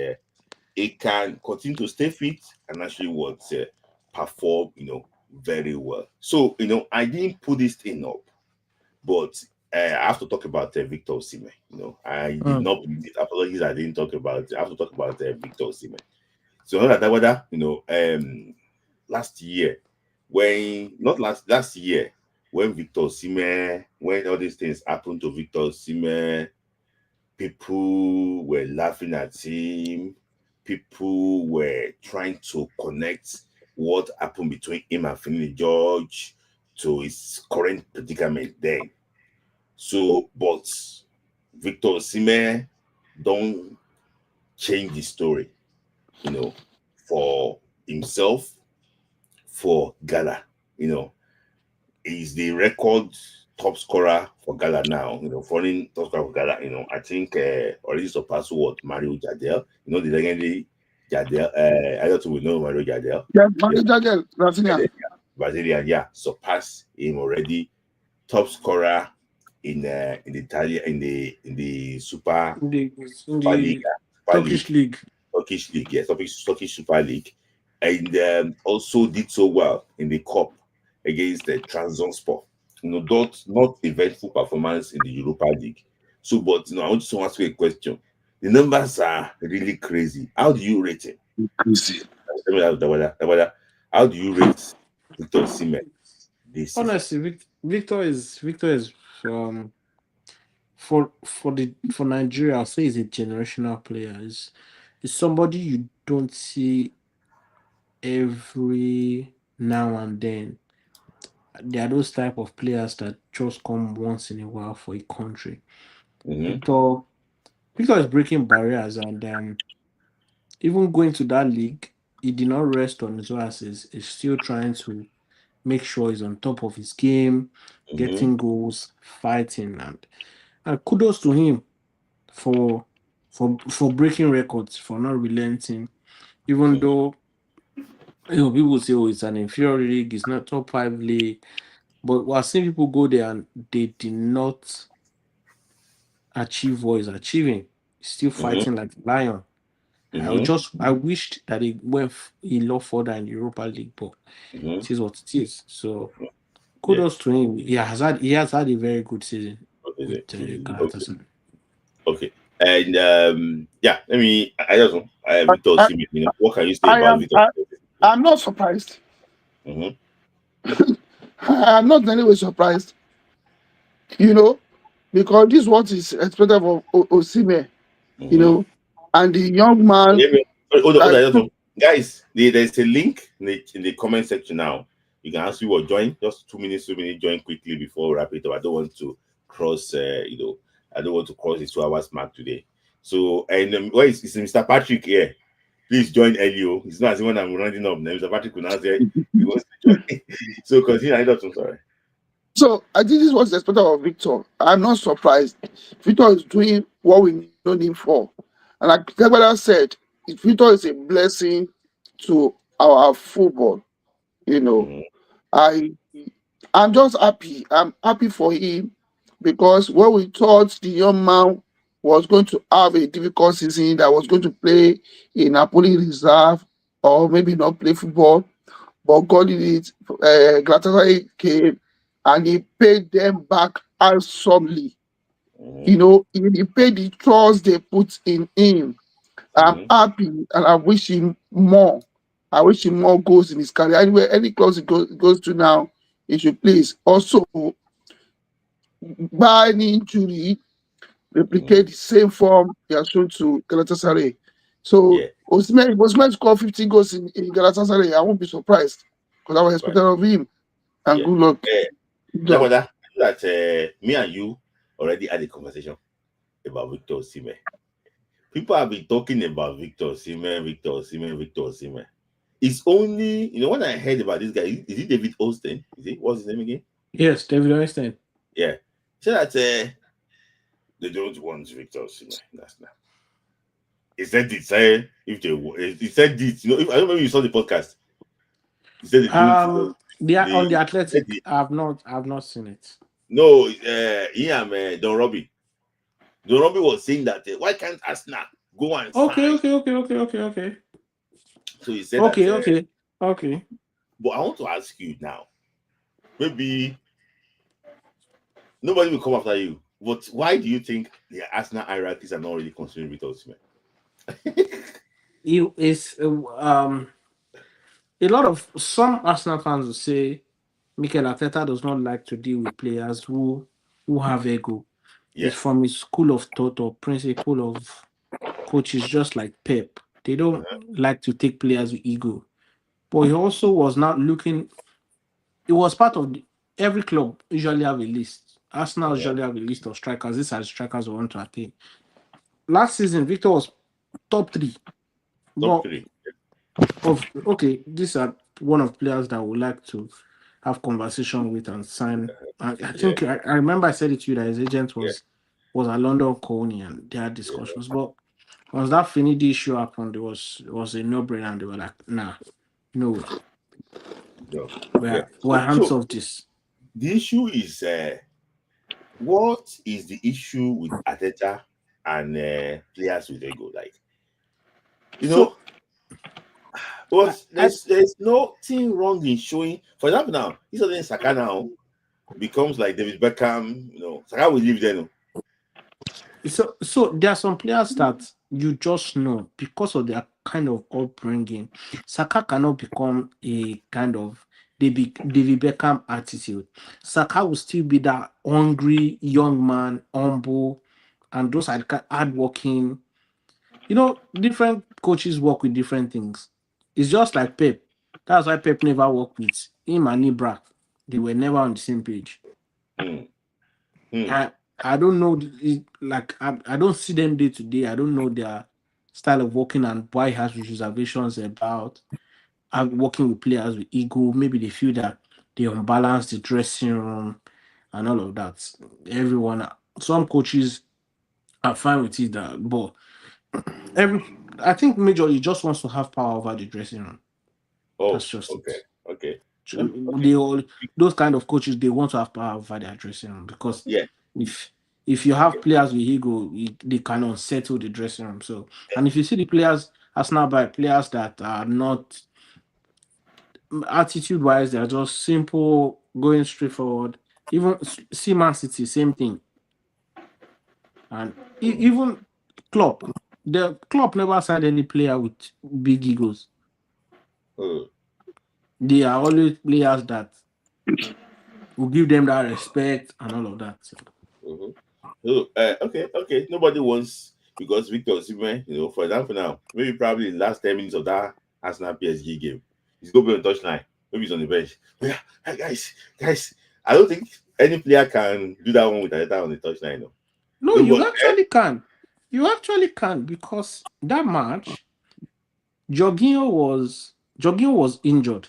he can continue to stay fit and actually perform, very well. So I didn't put this thing up, but I have to talk about Victor Osimhen. I did not put it. Apologies, I didn't talk about. I have to talk about Victor Osimhen. So whether last year when Victor Osimhen, when all these things happened to Victor Osimhen, people were laughing at him. People were trying to connect what happened between him and Finidi George to his current predicament then. So, but Victor Osimhen don't change the story, for himself, for Ghana. He's the record top scorer for Ghana now, foreign top scorer for Ghana. I think already surpassed Mario Jardel, the legendary Jardel. I don't know we know Mario Jardel. Yeah, Mario Jardel, Brazilian, yeah, surpassed him already. Top scorer in Italia in the Super League. Turkish League. Turkish League, yes, Turkish Super League, and also did so well in the Cup against the Trabzonspor. Not eventful performance in the Europa League. So, but I want to ask you a question. The numbers are really crazy. How do you rate it? Crazy. How do you rate Victor Osimhen this season? Honestly, Victor is for Nigeria, I'll say he's a generational player. He's somebody you don't see every now and then. There are those type of players that just come once in a while for a country. Victor is breaking barriers, and even going to that league, he did not rest on his asses. He's still trying to make sure he's on top of his game, getting goals, fighting, and kudos to him for breaking records, for not relenting, even though people say, oh, it's an inferior league, it's not top 5 league. But we're seeing people go there and they did not achieve what he's achieving. He's still fighting like a lion. I wished that he went a lot further in the Europa League, but it is what it is. So kudos to him. He has had a very good season with Galatasaray. Okay. And let me. I don't know. Victor Osimhen, what can you say about Victor? I'm not surprised. I'm not in any way surprised. Because this is what is expected of Osimhen. And the young man. Hold on. Guys, there's a link in the comment section now. You can ask people join. Just 2 minutes, join quickly before we wrap it up. I don't want to cross. I don't want to cross the 2 hours mark today. So, and where is Mr. Patrick here? Please join Elio. It's not as when I'm running up. Mr. Patrick will now say he wants to join. So continue. I'm sorry. So I think this is what's expected of Victor. I'm not surprised. Victor is doing what we know him for. And like Gabriel said, Victor is a blessing to our football. I'm just happy. I'm happy for him because when we thought the young man was going to have a difficult season, that was going to play in Napoli reserve or maybe not play football, but God did it. Galatasaray came and he paid them back handsomely. He paid the trust they put in him. I'm happy and I wish him more. I wish him more goals in his career. Anyway, any clubs he goes to now, he should please also, by any injury, replicate the same form he has shown to Galatasaray. So, Osimhen scored 50 goals in Galatasaray. I won't be surprised because I was expecting of him. And good luck. That me and you already had a conversation about Victor Osimhen. people have been talking about Victor Osimhen. It's only, when I heard about this guy, is it David Austin? What's his name again? Yes, David Einstein. Yeah. So that they don't want Victor Osimhen. That's not. He said it. Say if they, he said it. If, I don't know if you saw the podcast. He said they don't. They are on the He said Athletic. I've not seen it. no, Don Robbie. Don Robbie was saying that why can't Arsenal go and sign? Okay. So he said Okay. But I want to ask you now. Maybe nobody will come after you. But why do you think the Arsenal hierarchies are not really considering Victor Osimhen? You is a lot of some Arsenal fans will say Mikel Arteta does not like to deal with players who have ego. Yeah. It's from his school of thought or principle of coaches, just like Pep. They don't like to take players with ego. But he also was not looking. It was part of every club usually have a list. Arsenal usually have a list of strikers. These are the strikers we want to attain. Last season, Victor was top 3. Top 3. Okay, these are one of players that would like to have conversation with and sign. I think I remember I said it to you that his agent was a London Coney and they had discussions. But once that Finidi issue happened, it was a no-brainer and they were like, nah, no way. We're hands off this. The issue is what is the issue with Arteta and players with ego? Like, but there's nothing wrong in showing. For example, now this other Saka now becomes like David Beckham. Saka will leave there. So there are some players that you just know because of their kind of upbringing. Saka cannot become a kind of David Beckham attitude. Saka will still be that hungry young man, humble, and those are hardworking. Different coaches work with different things. It's just like Pep. That's why Pep never worked with him and Ibra. They were never on the same page. I don't know. I don't see them day to day. I don't know their style of working and why he has reservations about working with players with ego. Maybe they feel that they unbalance the dressing room and all of that. Some coaches are fine with it, but I think majorly just wants to have power over the dressing room. That's just okay. Those kind of coaches, they want to have power over their dressing room because if you have players with ego, they can unsettle the dressing room. So, and if you see the players, Arsenal by players that are not attitude-wise, they are just simple, going straight forward. Even see Man City, same thing. And even Klopp, the Klopp never signed any player with big egos. They are always players that will give them that respect and all of that. Okay. Nobody wants, because Victor Osimhen, for example, now maybe probably in the last 10 minutes of that Arsenal PSG game, he's going to be on touchline. Maybe he's on the bench. But yeah, guys, I don't think any player can do that one with Arteta on the touchline. No, you actually can. You actually can, because that match, Jorginho was injured.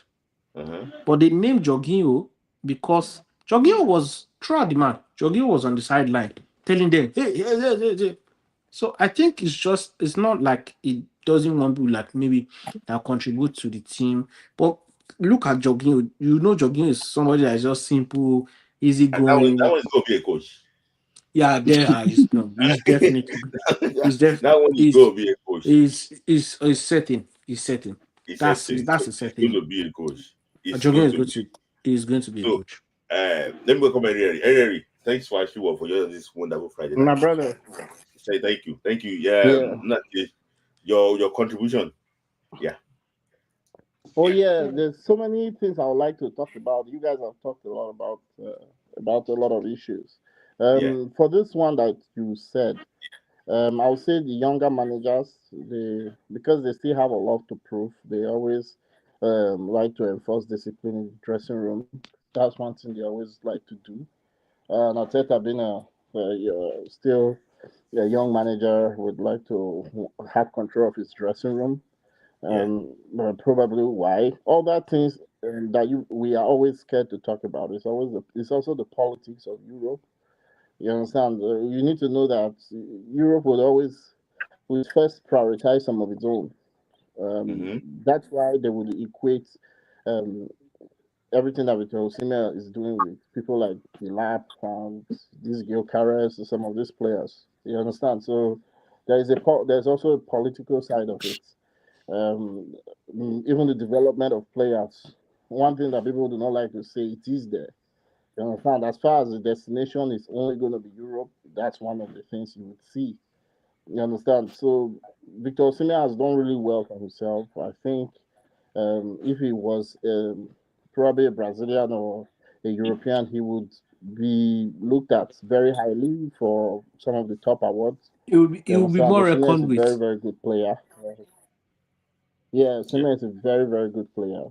But they named Jorginho because Jorginho was throughout the match. Jorginho was on the sideline telling them, hey. So I think it's not like it doesn't want to like maybe that contribute to the team. But look at Jorginho. Jorginho is somebody that is just simple, easygoing. That one's going to be a coach. Yeah, he's definitely. That one is going to be a coach. He's setting. That's a setting. He's going to be a coach. Jorginho is going to be a coach. Let me go come and Harry. Thanks for actually for this wonderful Friday night. My brother. Say thank you. Yeah. Your contribution. Yeah. Oh yeah, there's so many things I would like to talk about. You guys have talked a lot about a lot of issues. For this one that you said, I would say the younger managers, because they still have a lot to prove, they always like to enforce discipline in the dressing room. That's one thing they always like to do. Arteta being still a young manager would like to have control of his dressing room. Probably why all that things that we are always scared to talk about. It's also the politics of Europe. You understand? You need to know that Europe would first prioritize some of its own. That's why they would equate um, everything that Victor Osimhen is doing with people like Pilap and these Gyökeres, some of these players. You understand? So there's also a political side of it. Um, Even the development of players. One thing that people do not like to say, it is there. You understand? As far as the destination is only going to be Europe, that's one of the things you would see. You understand? So Victor Osimhen has done really well for himself. I think if he was probably a Brazilian or a European, he would be looked at very highly for some of the top awards. It will be more Osimhen is reckoned a very, with. very good player. Yeah, Osimhen is a very, very good player.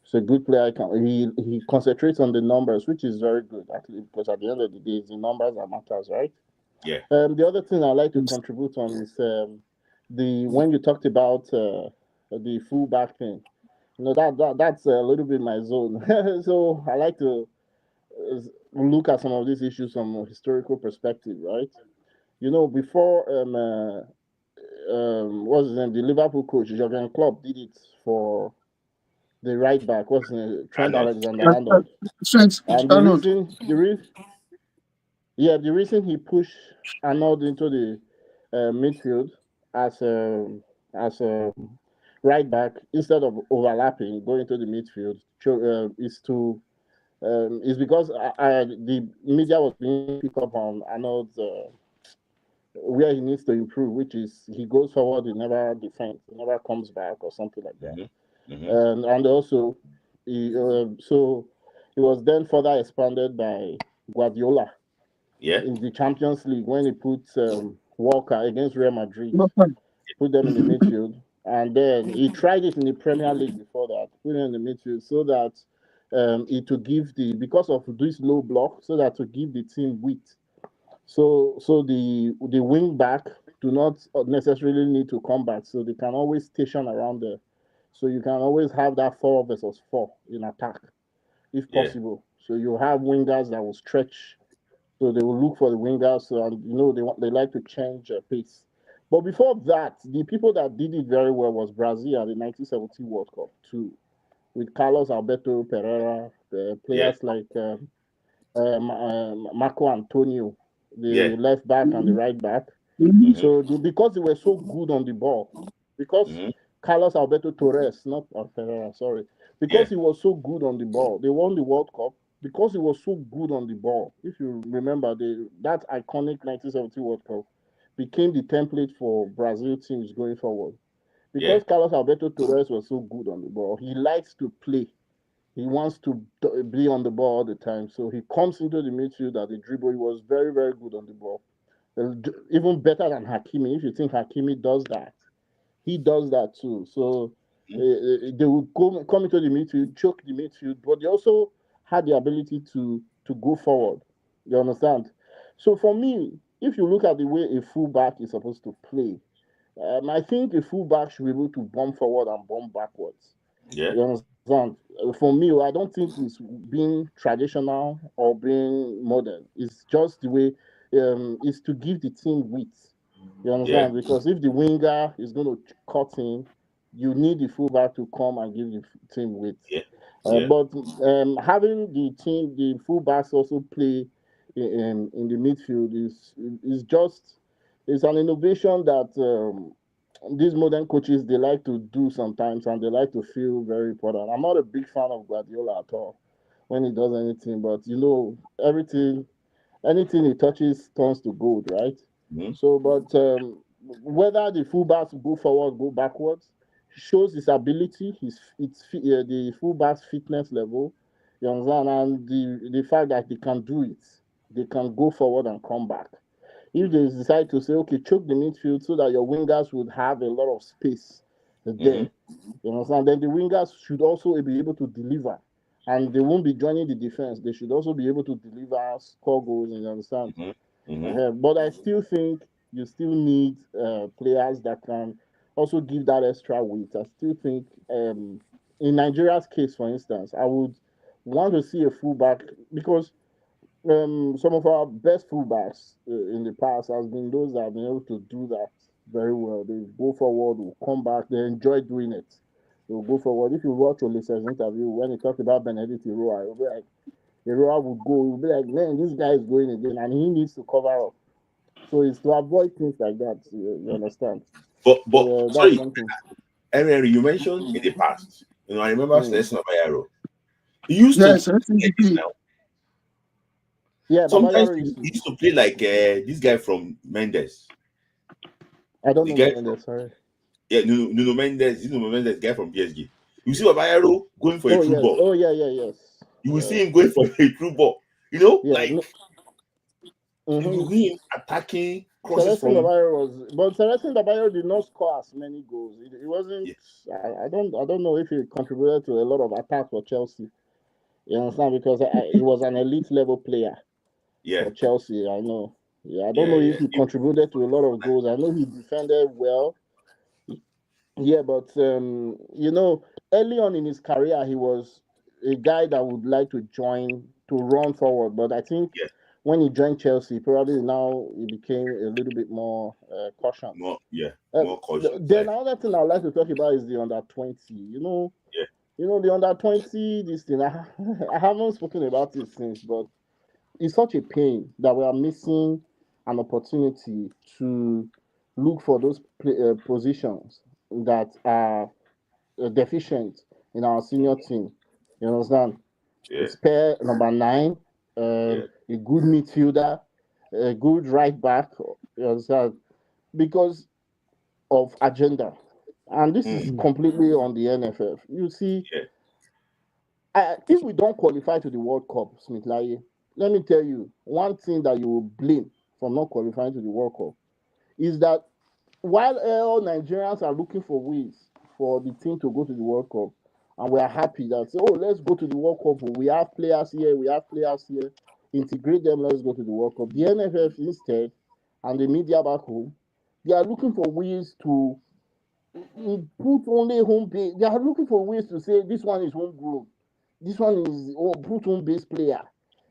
So a good player. He concentrates on the numbers, which is very good actually, because at the end of the day, it's the numbers that matters, right? Yeah. The other thing I like to contribute on is the when you talked about the fullback thing. That's a little bit my zone. So I like to look at some of these issues from a historical perspective, right? Before what's his name, the Liverpool coach Jurgen Klopp did it for the right back. What's his name? Trent Alexander-Arnold. And the reason he pushed Arnold into the midfield as a right back instead of overlapping, going to the midfield, is because the media was being picked up on Arnold's where he needs to improve, which is he goes forward, he never defends, he never comes back or something like that. And also, so it was then further expanded by Guardiola in the Champions League when he put Walker against Real Madrid, put them in the midfield. And then he tried it in the Premier League before that, put them in the midfield so that it to give because of this low block, so that to give the team width. So the wing back do not necessarily need to come back, so they can always station around there. So you can always have that 4 versus 4 in attack, if possible. So you have wingers that will stretch. So they will look for the wingers, and they like to change pace. But before that, the people that did it very well was Brazil at the 1970 World Cup too, with Carlos Alberto Pereira, the players like Marco Antonio, the left back and the right back. So because they were so good on the ball, because Carlos Alberto Torres, not Pereira, sorry, because he was so good on the ball, they won the World Cup because he was so good on the ball. If you remember, that iconic 1970 World Cup became the template for Brazil teams going forward. Because Carlos Alberto Torres was so good on the ball, he likes to play. He wants to be on the ball all the time. So he comes into the midfield at the dribble. He was very, very good on the ball. Even better than Hakimi. If you think Hakimi does that, he does that too. So they would come into the midfield, choke the midfield, but they also had the ability to go forward. You understand? So for me, if you look at the way a fullback is supposed to play, I think a fullback should be able to bomb forward and bomb backwards. You understand? For me, I don't think it's being traditional or being modern. It's just the way it's to give the team width. You understand? Because if the winger is going to cut in, you need the fullback to come and give the team width. But having the fullbacks also play in the midfield is an innovation that these modern coaches they like to do sometimes, and they like to feel very important. I'm not a big fan of Guardiola at all when he does anything, but anything he touches turns to gold, right? So, but whether the fullbacks go forward, go backwards, shows his ability, the fullback's fitness level, you understand, and the fact that they can do it, they can go forward and come back. If they decide to say, okay, choke the midfield so that your wingers would have a lot of space there, you understand, then the wingers should also be able to deliver. And they won't be joining the defense. They should also be able to deliver, score goals, you understand? But I still think you still need players that can also give that extra weight. I still think, in Nigeria's case, for instance, I would want to see a fullback because some of our best fullbacks in the past has been those that have been able to do that very well. They go forward, will come back, they enjoy doing it. They'll go forward. If you watch Olise's interview when he talked about Benedict Iroha, you'll be like, Iroha would go, you'll be like, man, this guy is going again, and he needs to cover up. So it's to avoid things like that. You understand? But that's sorry, one thing. Henry, you mentioned in the past. I remember Celestino Babayaro. He used to now. Yeah, sometimes he used to play like this guy from Mendes. I don't know Mendes, sorry. Yeah, Nuno Mendes, guy from PSG. You see Babayaro going for a true ball. Oh, yes. You will see him going for a true ball. You mm-hmm. him attacking crosses from. But Celestino Babayaro did not score as many goals. It wasn't. Yeah. I don't know if he contributed to a lot of attacks for Chelsea. You understand? Because he was an elite level player. For Chelsea, I know. Yeah, I don't know if he contributed to a lot of goals. I know he defended well. Yeah, but early on in his career, he was a guy that would like to run forward. But I think when he joined Chelsea, probably now he became a little bit more cautious. More cautious. Then another thing I'd like to talk about is the under-20. The under-20, this thing, I haven't spoken about it since, but it's such a pain that we are missing an opportunity to look for those positions that are deficient in our senior team. You understand? Spare number 9, a good midfielder, a good right back. You understand? Because of agenda. And this is completely on the NFF. You see, if we don't qualify to the World Cup, Smith Laye, let me tell you, one thing that you will blame for not qualifying to the World Cup is that while all Nigerians are looking for ways for the team to go to the World Cup, and we are happy that, let's go to the World Cup, we have players here, integrate them, let's go to the World Cup. The NFF instead, and the media back home, they are looking for ways to put only home base. They are looking for ways to say this one is homegrown, this one is put home base player.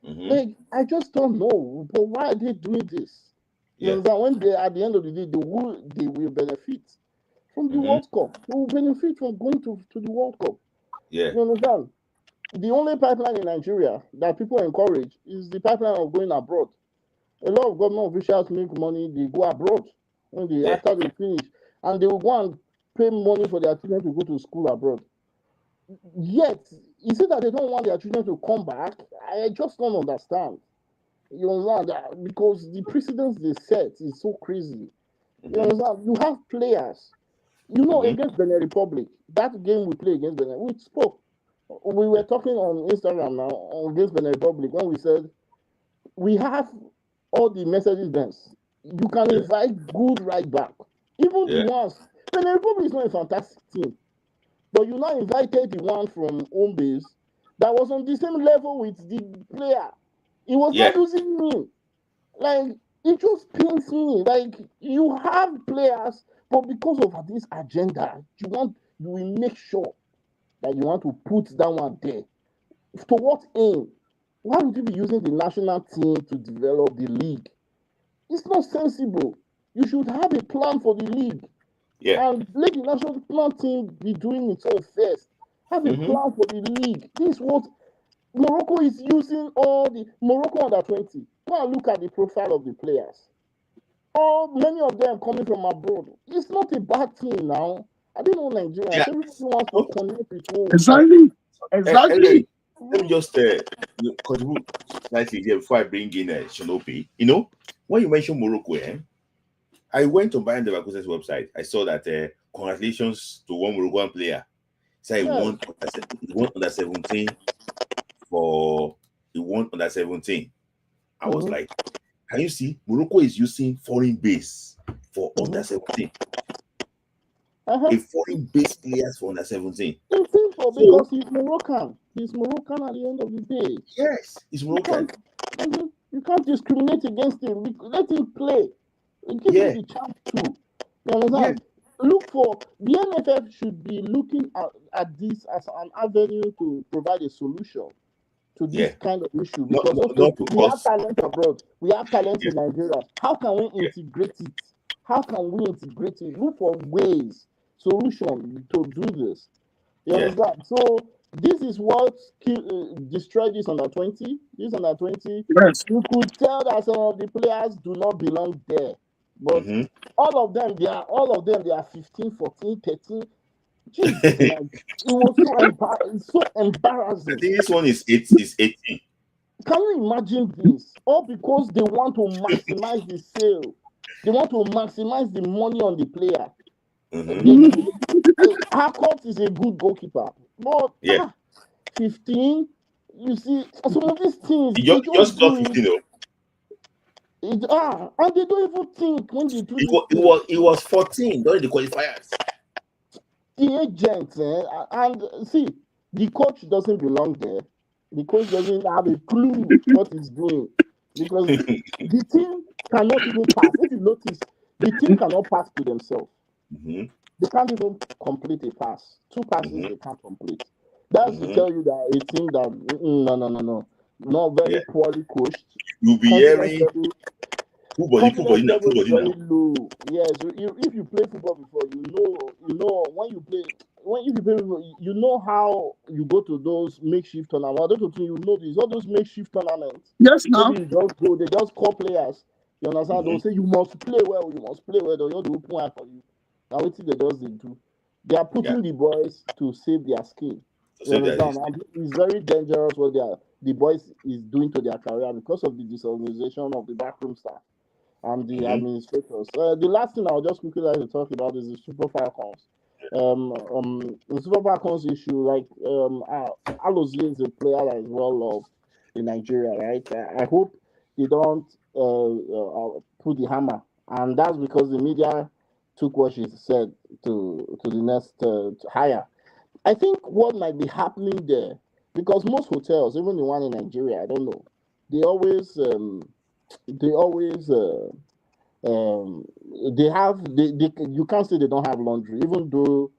Like, I just don't know, but why are they doing this? You know, when they, at the end of the day, they will benefit from the World Cup. They will benefit from going to the World Cup. Yeah. You understand? The only pipeline in Nigeria that people encourage is the pipeline of going abroad. A lot of government officials make money, they go abroad when they after they finish, and they will go and pay money for their children to go to school abroad. Yet, is it that they don't want their children to come back? I just don't understand. You understand that? Because the precedents they set is so crazy. You understand? You have players. Against Benin Republic, that game we play against Benin, we spoke. We were talking on Instagram now against Benin Republic when we said we have all the Mercedes-Benz. You can invite good right back. Even the ones. Benin Republic is not a fantastic team. But you now invited the one from home base that was on the same level with the player. He was not using me. Like, it just pains me. Like, you have players, but because of this agenda, you will make sure that you want to put that one there. To what aim? Why would you be using the national team to develop the league? It's not sensible. You should have a plan for the league. And let the national plan team be doing its own first. Have a plan for the league. This is what Morocco is using. All the Morocco under-20. Go and look at the profile of the players. Many of them coming from abroad. It's not a bad thing now. I don't know Nigeria. Everybody wants to connect with home. Exactly. Let me just contribute slightly here before I bring in Shinopi. When you mention Morocco, I went on Bayern Leverkusen's website. I saw that congratulations to one Moroccan player. So he won under 17 he won under 17. I was like, can you see? Morocco is using foreign base for under 17. A foreign base players for under 17. It's simple because he's Moroccan. He's Moroccan at the end of the day. Yes, he's Moroccan. You can't discriminate against him. Let him play. Give him the chance too. You understand? Look for the NFF should be looking at this as an avenue to provide a solution to this kind of issue, because we have talent abroad, we have talent in Nigeria. How can we integrate it? Look for ways, solution to do this. You understand? So this is what destroyed this under 20. This under 20, Yes. you could tell that some of the players do not belong there, but all of them they are 15, 14, 13. Jesus, man. It was so embarrassing. I think this one is 18. Can you imagine this? All because they want to maximize the sale. They want to maximize the money on the player. Harcourt is a good goalkeeper, but 15, you see, some of these things He just got 15. And they don't even think when they do it was 14 during the qualifiers. The agent, and see, the coach doesn't belong there. The coach doesn't have a clue what he's doing, because the team cannot even pass. If you notice, the team cannot pass to themselves. They can't even complete a pass. 2 passes they can't complete. That's to tell you that a team that not very poorly coached. You'll be hearing confidence level is very low. Yes, if you play football before, you know when you play. If you play, you know how you go to those makeshift tournaments. I don't think you know these. All those makeshift tournaments. Yes, now. Maybe you just go. They just call players. You understand? They'll say you must play well. You must play well. They'll just open eye for you. Now what they do? They are putting the boys to save their skin. You understand? And it's very dangerous what the boys is doing to their career because of the disorganization of the backroom staff and the administrators. The last thing I'll just quickly like to talk about is the Super Falcons. The Super Falcons issue, like Alozie is a player that is well loved in Nigeria, right? I hope they don't put the hammer, and that's because the media took what she said to the next higher. I think what might be happening there, because most hotels, even the one in Nigeria, I don't know, they always you can't say they don't have laundry, even though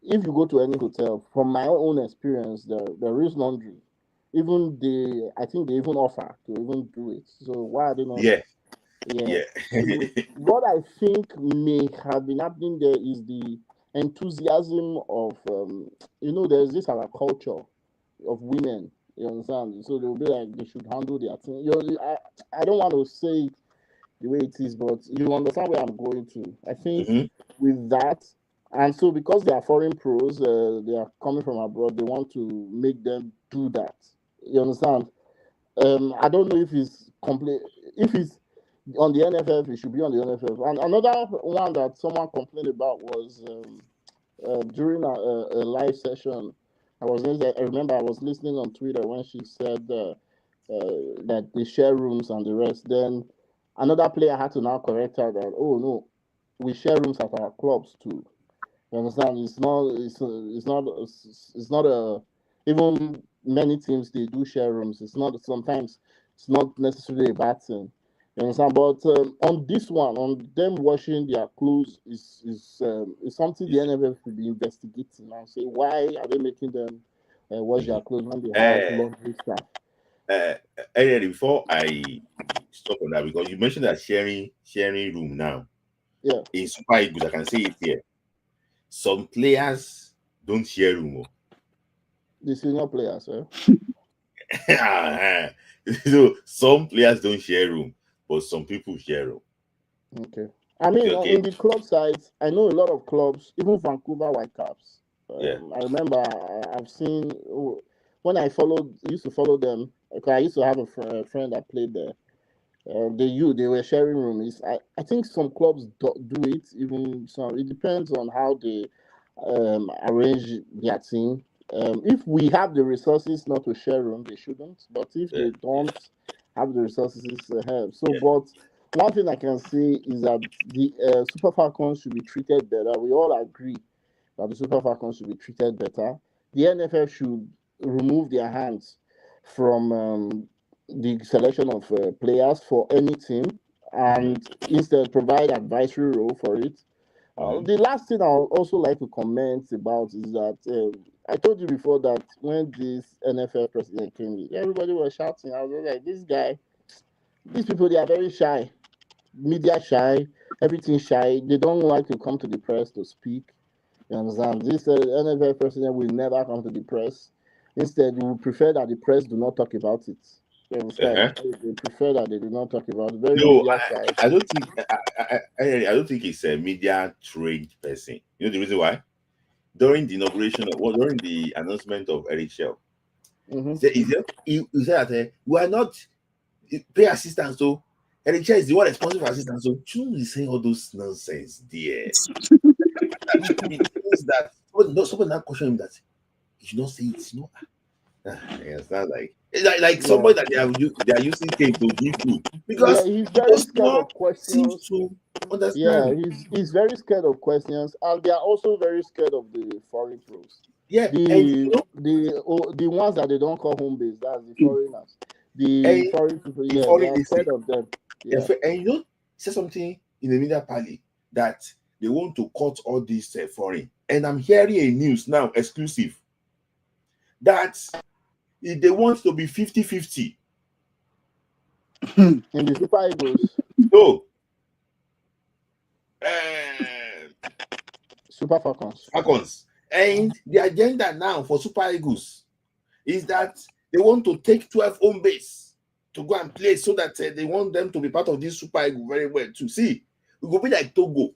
if you go to any hotel, from my own experience, there is laundry. I think they even offer to even do it. So why are they not? What I think may have been happening there is the enthusiasm of there's this our culture of women. You understand? So they'll be like they should handle their thing. I don't want to say it the way it is, but you understand where I'm going to. I think with that, and so because they are foreign pros, they are coming from abroad, they want to make them do that. You understand? I don't know if it's complete. If it's on the NFF, it should be on the NFF. And another one that someone complained about was during a live session. I remember I was listening on Twitter when she said that they share rooms and the rest. Then another player had to now correct her that, oh no, we share rooms at our clubs too. You understand? It's not a even many teams they do share rooms. Sometimes it's not necessarily a bad thing. You understand? But on this one, on them washing their clothes is something the NFF should be investigating and say, why are they making them wash their clothes when they have laundry staff? Before I stop on that, because you mentioned that sharing room now. Yeah. In Super Eagles, I can say it here. Some players don't share room. The senior players, So some players don't share room, but some people share room. Okay. I mean, in the club side, I know a lot of clubs, even Vancouver Whitecaps. I remember I've seen when I used to follow them. I used to have a friend that played there. They were sharing rooms. I think some clubs do it. Even some. It depends on how they arrange their team. If we have the resources not to share room, they shouldn't. But if they don't have the resources, but one thing I can say is that the Super Falcons should be treated better. We all agree that the Super Falcons should be treated better. The NFF should remove their hands from the selection of players for any team, and instead provide advisory role for it. The last thing I would also like to comment about is that I told you before that when this NFL president came in, everybody was shouting. I was like, this guy, these people, they are very shy, media shy, everything shy. They don't like to come to the press to speak. You understand? This NFL president will never come to the press. Instead, we would prefer that the press do not talk about it. You understand? They prefer that they do not talk about it. Very media shy. I don't think I don't think it's a media trained person. You know the reason why? During the inauguration during the announcement of Eric Shell, he said that we are not pay assistance. So Eric Shell is the one responsible for assistance. So shouldn't be saying all those nonsense there? That someone not question him that you should not say it. No, it's not like somebody that they are using cake to give food because he's very scared of questions. Understand? He's very scared of questions, and they are also very scared of the foreign pros. Yeah, the ones that they don't call home base, that's the foreigners. The foreign people, they are scared of them. Yeah. And you know, say something in the media party that they want to cut all these foreign, and I'm hearing a news now exclusive that they want to be 50-50 in the Super Eagles. No. Super Falcons. And the agenda now for Super Eagles is that they want to take 12 home base to go and play so that they want them to be part of this Super Eagles very well too. See, we go be like Togo.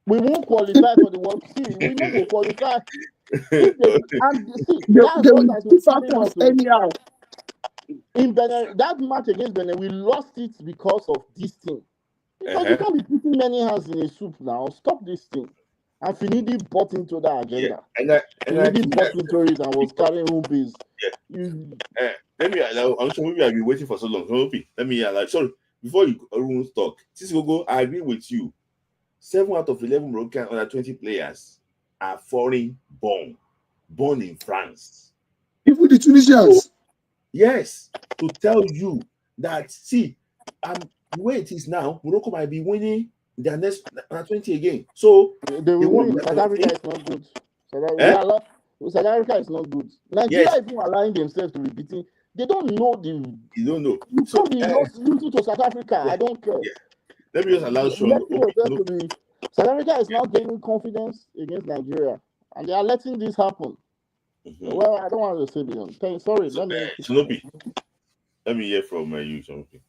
We won't qualify for the World Cup. We not go qualify. Anyhow. In Benin, that match against Benin, we lost it because of this thing. Because you can't be putting many hands in a soup now. Stop this thing. And Finidi bought into that agenda. Finidi bought into it and was carrying home base. Let me allow. I'm sure maybe I've been waiting for so long. Let me allow. Sorry, before you talk, Gogo, I agree with you. 7 out of 11 Moroccan under 20 players are foreign born in France. Even the Tunisians. So, yes, to tell you that, see, the way it is now, Morocco might be winning their next 20 again. So they will win. South Africa is not good. South Africa is not good. Nigeria even allowing themselves to be beaten. They don't know the. You don't know. You can't be losing to South Africa. I don't care. Yeah. Let me just allow South Africa is now gaining confidence against Nigeria, and they are letting this happen. Well, I don't want to say beyond. Sorry, Sonopi. Let me hear from you, Sonopi.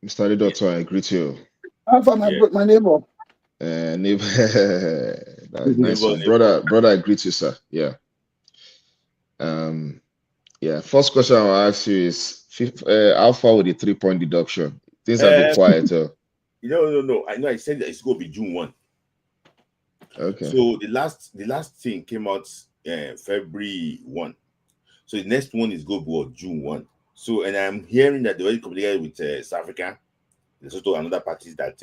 Mr. Doctor, I greet you. My neighbor. Nice one. Brother, I greet you, sir. Yeah. First question I'll ask you is how far with the 3-point deduction? Things have been quiet. No. I know I said that it's going to be June 1. Okay. So the last thing came out February 1. So the next one is going to be June 1. So, and I'm hearing that they already communicated with South Africa. There's also another party that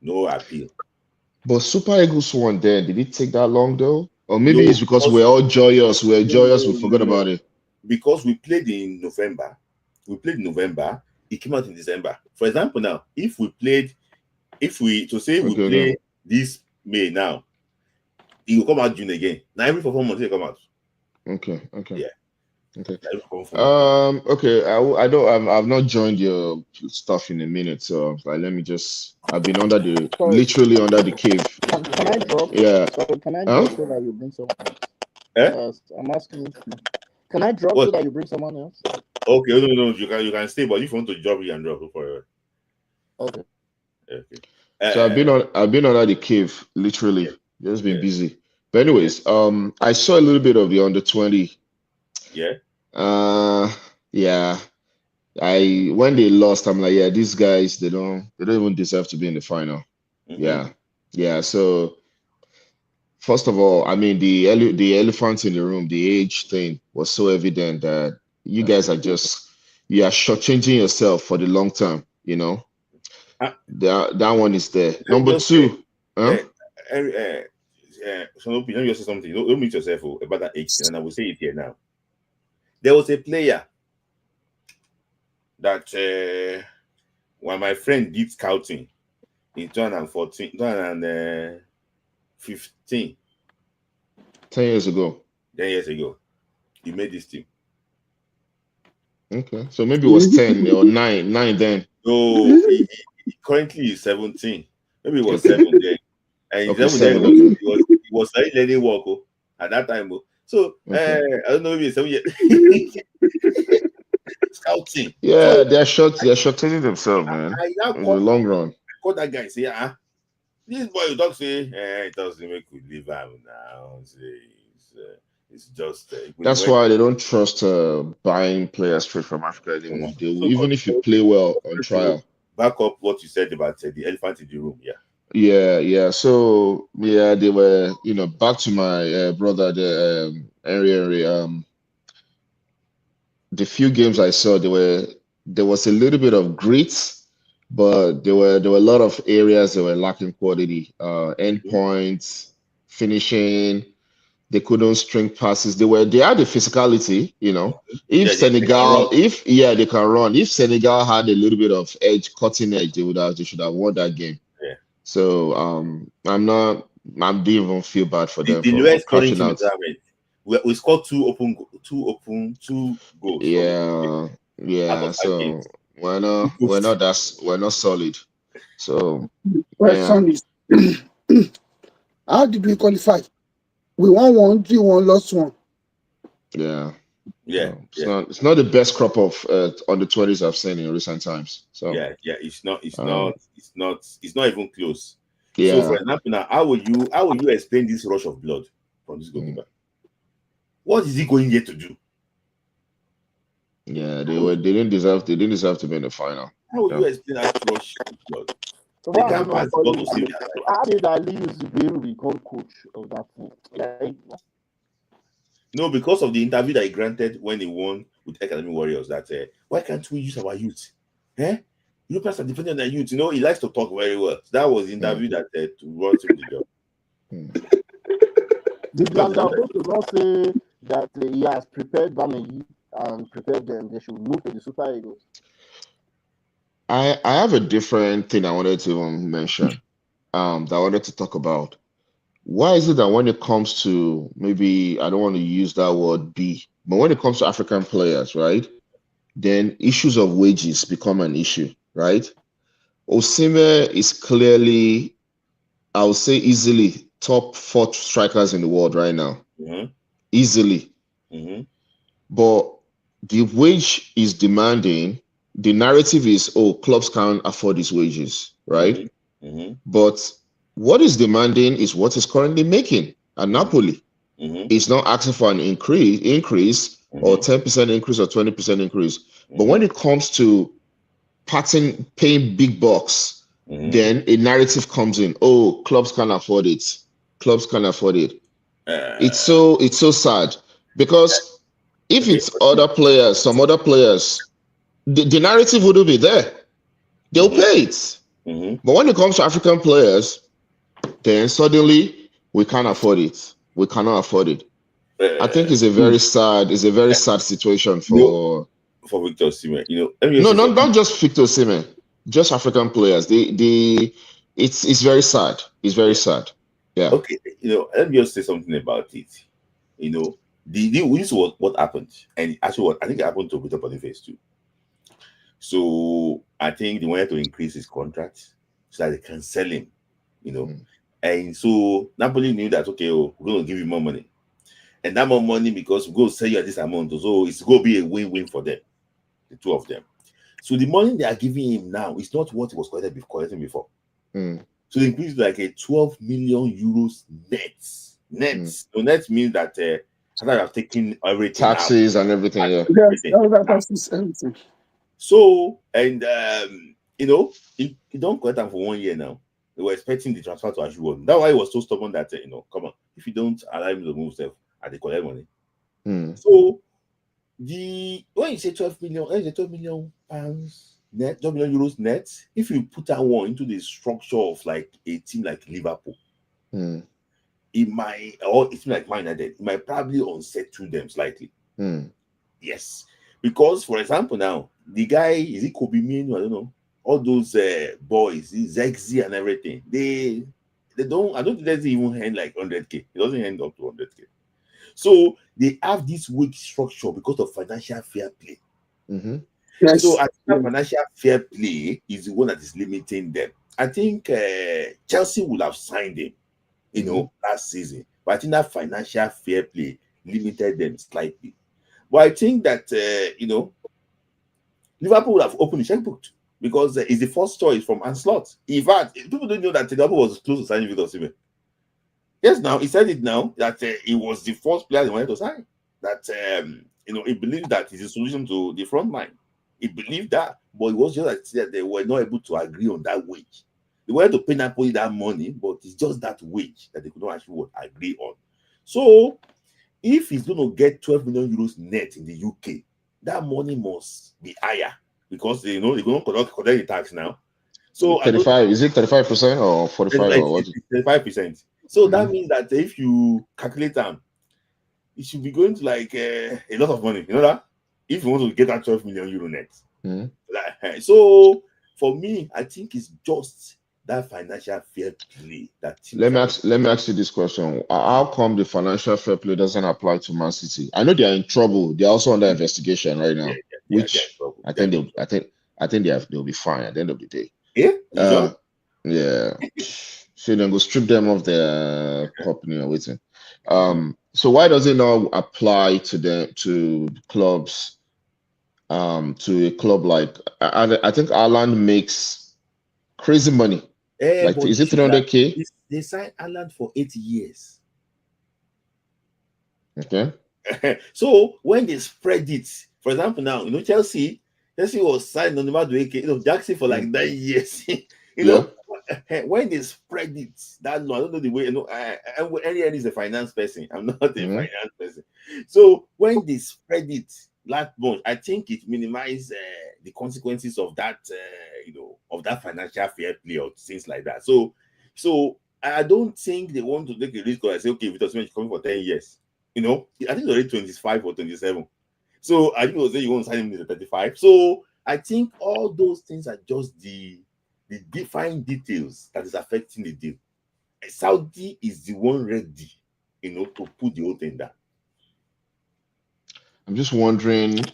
no appeal. But Super Eagles won then. Did it take that long though? Or maybe it's because we're all joyous. We're joyous. We forgot about it. Because we played in November. It came out in December. For example, now, if we play this May now, it will come out June again. Now every 4 months it will come out. Okay. Yeah. Okay. Okay. I've not joined your stuff in a minute, so like let me just. I've been literally under the cave. Can I drop? Yeah. Sorry, can I drop so that you bring someone else? I'm asking you. Can I drop so that you bring someone else? Okay. No. You can stay, but if you want to drop, you can drop forever. Okay. So I've been under the cave, literally. Just been busy. But anyways, I saw a little bit of the under 20. Yeah. When they lost, I'm like, these guys, they don't even deserve to be in the final. Yeah. So first of all, I mean the elephant in the room, the age thing was so evident that you guys are shortchanging yourself for the long term, you know. That one is there. Number 2. So let me just say something. Don't meet yourself about that age, and I will say it here now. There was a player that when my friend did scouting in 2014, 2015, 10 years ago. 10 years ago, he made this team. Okay, so maybe it was 10 or 9 then. So he currently is 17. Maybe it was 7 then. And Okay, 7 7. then he was like learning work at that time. So Okay. I don't know, maybe 7 years. Scouting. Yeah, So they're shortchanging themselves, man. I now In the long run. call that guy and say, this boy you talk say, it doesn't make we leave him now. It's just That's why they don't trust buying players straight from Africa anymore. They will, even if you play well on trial. Back up what you said about the elephant in the room. Yeah. So yeah, they were, back to my brother, the Henry. The few games I saw, there was a little bit of grit, but there were a lot of areas that were lacking quality. Endpoints, finishing. They couldn't string passes. They had the physicality, If Senegal, they can run. If Senegal had a little bit of cutting edge, they should have won that game. Yeah. So I didn't even feel bad for them. The lowest scoring team we scored two goals. Yeah. So we're not solid. So question is, how did we qualify? We won 1, 3-1, lost 1. Yeah. So it's not the best crop of on the 20s I've seen in recent times. So it's not even close. Yeah. So for example, now how will you explain this rush of blood from this goalkeeper? What is he going here to do? Yeah, they didn't deserve to be in the final. How will you explain that rush of blood? So how did Ali Zubairu become coach of that team? No, because of the interview that he granted when he won with Academy Warriors, that why can't we use our youth? Europeans are defending their youth. He likes to talk very well. So that was the interview that brought him the job. Did Landafoto not say that he has prepared Bameyi and prepared them? They should move to the Super Eagles. I have a different thing I wanted to mention. That I wanted to talk about. Why is it that when it comes to, maybe I don't want to use that word B, but when it comes to African players, right, then issues of wages become an issue, right? Osimhen is clearly, I would say easily, top 4 strikers in the world right now. Easily. But the wage is demanding. The narrative is, clubs can't afford these wages, right? But what is demanding is what is currently making at Napoli. It's not asking for an increase or 10% increase or 20% increase. But when it comes to paying big bucks, then a narrative comes in. Clubs can't afford it. Clubs can't afford it. It's so sad, because if it's some other players, the narrative wouldn't be there. They'll pay it. But when it comes to African players, then suddenly we can't afford it. We cannot afford it. I think it's a very sad situation for Victor Osimhen. No, not just Victor Osimhen, just African players. It's very sad. It's very sad. Yeah. Okay, let me just say something about it. This was what happened, and actually, I think it happened to Victor Boniface too. So I think they wanted to increase his contract so that they can sell him, And so Napoli knew that, okay, we're going to give you more money. And that more money, because we're going to sell you at this amount, so it's going to be a win-win for them, the two of them. So the money they are giving him now is not what he was collecting before. So they increased like a 12 million euros net. So net means that they have taken everything taxes out. And everything. Everything. So, and he don't collect them for 1 year now. They were expecting the transfer to actually work. That's why he was so stubborn that come on, if you don't allow him to move stuff, they collect money. So when you say 12 million pounds net, 12 million euros net, if you put that one into the structure of like a team like Liverpool, it might, or a team like Man United, it might probably unsettle them slightly. Yes. Because, for example, now the guy is it Kobe Minu? I don't know. All those boys, Zexy and everything. They don't. I don't think that's even end like 100K. It doesn't end up to 100K. So they have this weak structure because of financial fair play. Yes. So I think financial fair play is the one that is limiting them. I think Chelsea will have signed him, last season. But I think that financial fair play limited them slightly. But I think that, Liverpool would have opened the checkbook because it's the first choice from Ancelotti. In fact, people don't know that Liverpool was close to signing Victor Osimhen. Yes, now he said it now that he was the first player they wanted to sign. That he believed that is the solution to the front line. He believed that, but it was just that they were not able to agree on that wage. They wanted to pay Napoli that money, but it's just that wage that they could not actually agree on. So, if he's going to get 12 million euros net in the UK, that money must be higher because they're going to collect the tax now. So 35 is it 35% or 45 or what? 35%. So that means that if you calculate them, it should be going to like a lot of money. You know that? If you want to get that 12 million euro net. So for me, I think it's just that financial fair play that let me ask you this question. How come the financial fair play doesn't apply to Man City? I know they are in trouble. They're also under investigation right now, which I think they'll be fine at the end of the day. Yeah. Yeah. So then go strip them of their company or waiting. So why does it not apply to clubs? To a club like I think Haaland makes crazy money. Like, is it 300K? They signed Haaland for 8 years. Okay. So when they spread it, for example, now Chelsea was signed on the Madueke, Jackson for like 9 years. When they spread it that long, I don't know the way. Ariel is a finance person. I'm not a finance person. So when they spread it last month, I think it minimized the consequences of that, of that financial fair play or things like that. So I don't think they want to take a risk or say, okay, Victor Osimhen is coming for 10 years. I think it's already 25 or 27. So I think it was saying you want to sign him in the 35. So I think all those things are just the defined details that is affecting the deal. Saudi is the one ready, to put the whole thing down. I'm just wondering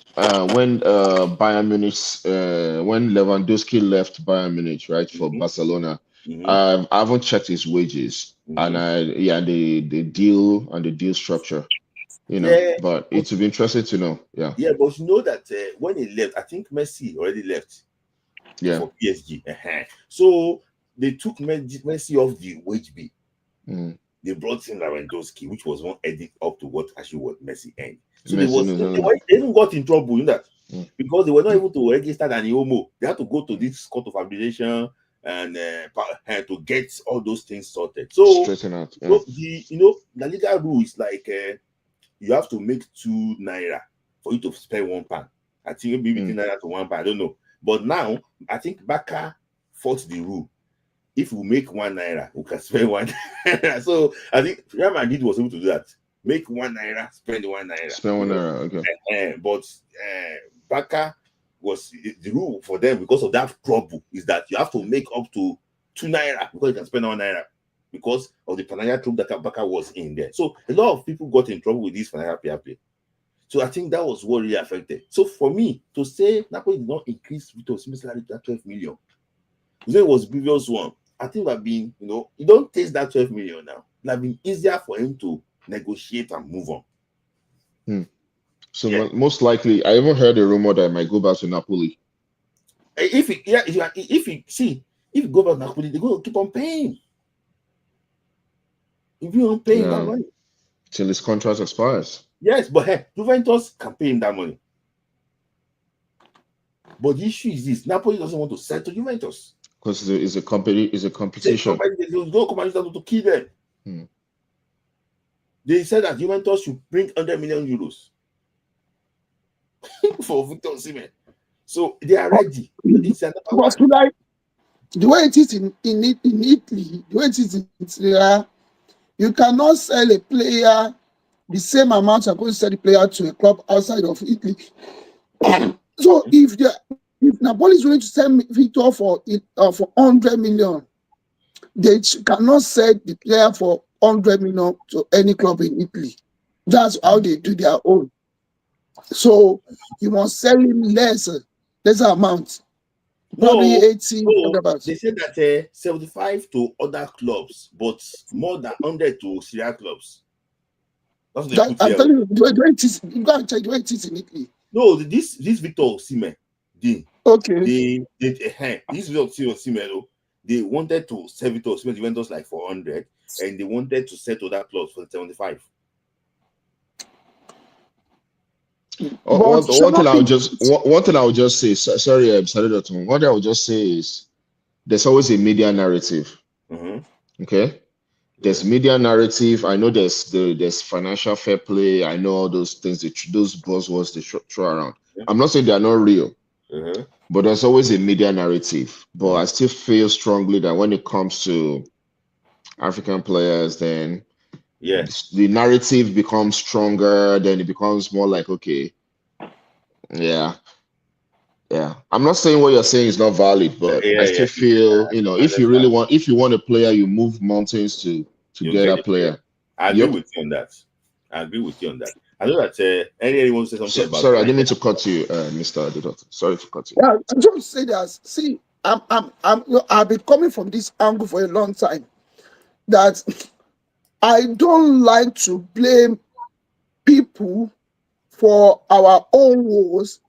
when Bayern Munich, when Lewandowski left Bayern Munich, right, for Barcelona. I haven't checked his wages and the deal and the deal structure, but it would be interesting to know. Yeah, but you know that when he left, I think Messi already left. For PSG. So they took Messi off the wage bill. They brought in Lewandowski, which was one edit up to what Messi earned. So they even got in trouble in that because they were not able to register an IOMO. They had to go to this court of arbitration and to get all those things sorted. So straighten out. The Liga rule is like you have to make 2 naira for you to spend £1. I think maybe 2 naira to £1. I don't know. But now, I think Barca fought the rule. If we make 1 naira, we can spend 1 naira. So I think Real Madrid was able to do that. Make 1 naira, spend 1 naira. Spend 1 naira, okay. But Barca was the rule for them because of that trouble is that you have to make up to 2 naira because you can spend 1 naira because of the financial trouble that Barca was in there. So a lot of people got in trouble with this financial fair play. So I think that was what really affected. So for me to say Napoli did not increase Victor Osimhen's salary to that 12 million, it was the previous one. I think that been, you don't taste that 12 million now. It have been easier for him to negotiate and move on. So most likely, I even heard a rumor that I might go back to Napoli. If you go back to Napoli, they're going to keep on paying. If you don't pay that money till his contract expires. Yes, but Juventus can pay him that money. But the issue is this: Napoli doesn't want to sell to Juventus because it's a competition. There's no competition to kill them. They said that Juventus should bring 100 million euros for Victor Osimhen. So they are ready. The way it is in Italy, the way it is in Italy, you cannot sell a player the same amount you're going to sell the player to a club outside of Italy. So if Napoli is willing to sell Victor for 100 million, they cannot sell the player for 100 million to any club in Italy. That's how they do their own. So you must sell him lesser amount. Probably 80. They said that 75 to other clubs, but more than 100 to Serie A clubs. That's what they put I'm telling you, you go and check the way it is in Italy. No, this Victor Osimhen, this Victor Osimhen, they wanted to sell Victor Osimhen, Juventus like 400, and they wanted to sell to other clubs for 75. One thing I would just say, sorry, Saludatum. One thing I would just say is there's always a media narrative. Okay, there's media narrative. I know there's financial fair play. I know all those things, those buzzwords they throw around. I'm not saying they are not real, but there's always a media narrative. But I still feel strongly that when it comes to African players, then the narrative becomes stronger. Then it becomes more like, okay, yeah. I'm not saying what you're saying is not valid, but I still feel, if you want a player, you move mountains to get a player. I agree with you on that. I know that anyone says something about. Sorry, I didn't mean to cut you, Mr. Adedoto. Sorry to cut you. Yeah, I just say that. See, I've been coming from this angle for a long time. That I don't like to blame people for our own woes.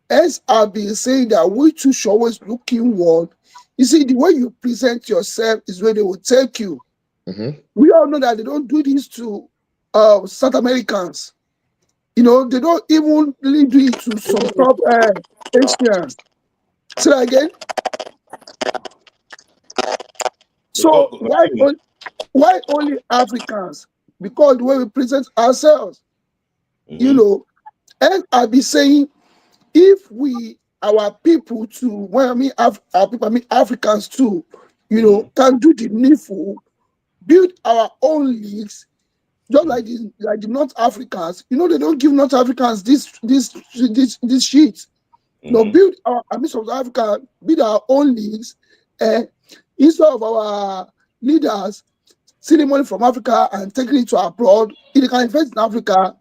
As I've been saying that we too should always look inward. You see, the way you present yourself is where they will take you. We all know that they don't do this to South Americans. They don't even really do it to some top Asians. Say that again. So why only Africans? Because the way we present ourselves, and I'll be saying, if our people too, when I mean our people, I mean Africans too, can do the needful, build our own leagues, just like the North Africans. They don't give North Africans this shit. Build South Africa, build our own leagues, instead of our leaders stealing money from Africa and taking it to abroad. If they can invest in Africa,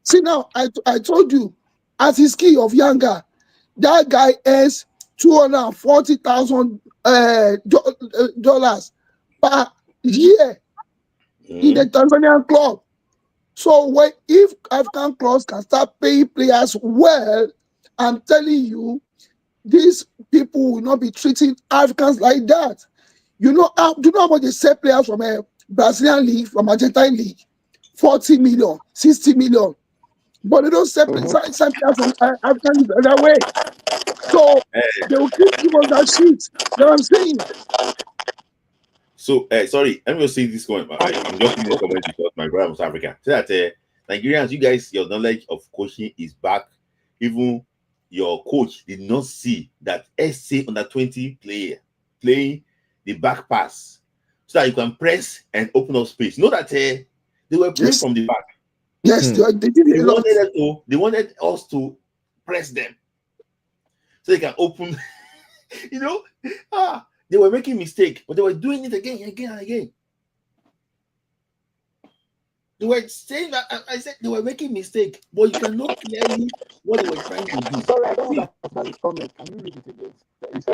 see now, I told you, as his key of Yanga, that guy earns $240,000 per year in the Tanzanian club. So if African clubs can start paying players well, I'm telling you, these people will not be treating Africans like that. Do you know how much they sell players from a Brazilian league, from Argentine league? 40 million, 60 million. But they don't sell players from African league that way. So they will keep giving us that shit. You know what I'm saying? So, sorry, let me just say this comment. I'm just reading the comment because my brother was African. So that Nigerians, you guys, your knowledge of coaching is back. Even your coach did not see that SA under 20 player playing the back pass so that you can press and open up space. Know that they were playing from the back. Yes, they did it. They wanted us to press them so they can open. They were making mistake, but they were doing it again and again and again. They were saying that I said they were making mistake, but you cannot clearly what they were trying to do. Sorry, I don't understand the comment. Can you read it again?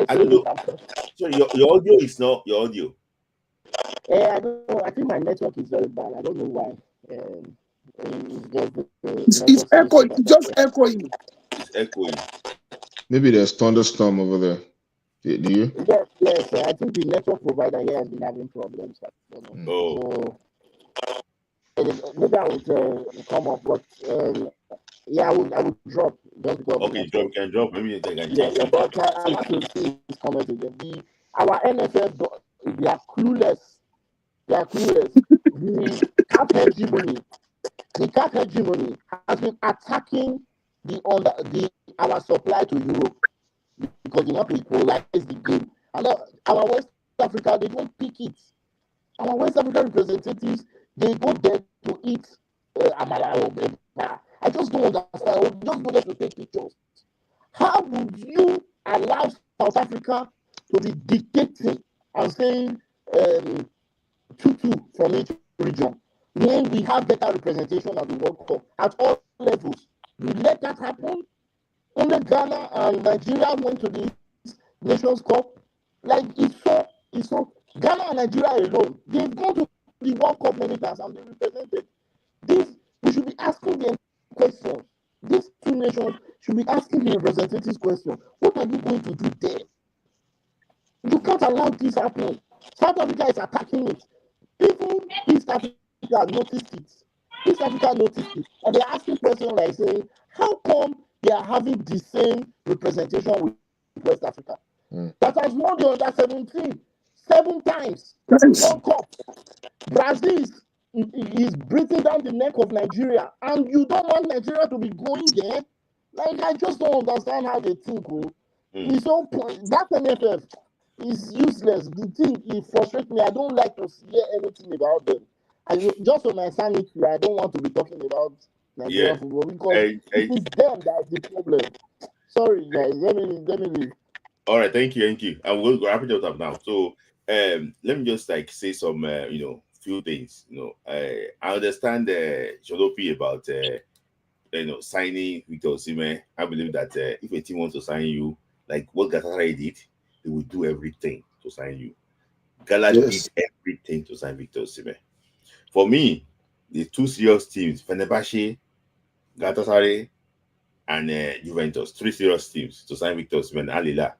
I don't know. So your audio is not your audio. I don't know. I think my network is very bad. I don't know why. It's echoing. It's just echoing. It's echoing. Maybe there's thunderstorm over there. Do you? Yes. I think the network provider here has been having problems. So, maybe I would come up, but I would drop. Okay, can drop. Maybe you can. Yeah, but I want to see this comment again. Our NFL, they are clueless. The CAF hegemony has been attacking our supply to Europe because they want to equalize the game. And our West Africa, they don't pick it. Our West African representatives, they go there to eat amala. I just don't understand. Just go there to take pictures. How would you allow South Africa to be dictating and saying 2-2 from each region when we have better representation at the World Cup at all levels? You let that happen? Only Ghana and Nigeria went to the Nations Cup. Like it's so Ghana and Nigeria alone, they've gone to the World Cup many times and they represented. We should be asking them questions. These two nations should be asking the representatives questions. What are you going to do there? You can't allow this happening. South Africa is attacking it. Even East Africa noticed it. East Africa noticed it. And they're asking questions like saying, how come they are having the same representation with West Africa? That has won the under 17 7 times. World Cup. Brazil is breathing down the neck of Nigeria, and you don't want Nigeria to be going there. Like, I just don't understand how they think. It's so that NFF is useless. The thing, it frustrates me. I don't like to hear anything about them. Just for my sanity, I don't want to be talking about Nigerian football because it is them that is the problem. Sorry, guys. Let me leave. All right, thank you. I will wrap it up now. So, let me just say some, few things. I understand Jolopi about signing Victor Osimhen. I believe that if a team wants to sign you, like what Galatasaray did, they will do everything to sign you. Galatasaray did everything to sign Victor Osimhen. For me, the two serious teams, Fenerbahce, Galatasaray, and Juventus, 3 serious teams to sign Victor Osimhen and Al Hilal.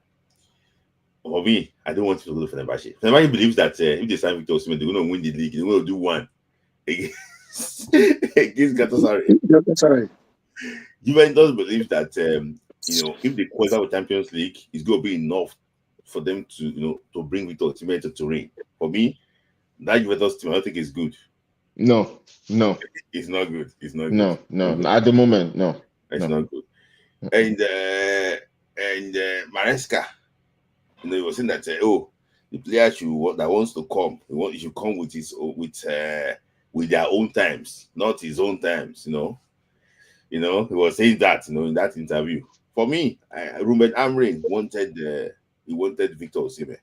For me, I don't want to go to Fenerbahce. Fenerbahce believes that if they sign Victor Osimhen, they're going to win the league. They're going to do one against Galatasaray. Juventus believes that if they qualify for Champions League, it's going to be enough for them to bring Victor Osimhen to Turin. For me, that Juventus team, I don't think is good. No, it's not good. It's not no, good. No. At the moment, no, it's not good. And Maresca, he was saying that the player that wants to come, he should come with their own times, not his own times. He was saying that in that interview. For me, Ruben Amorim wanted Victor Osimhen.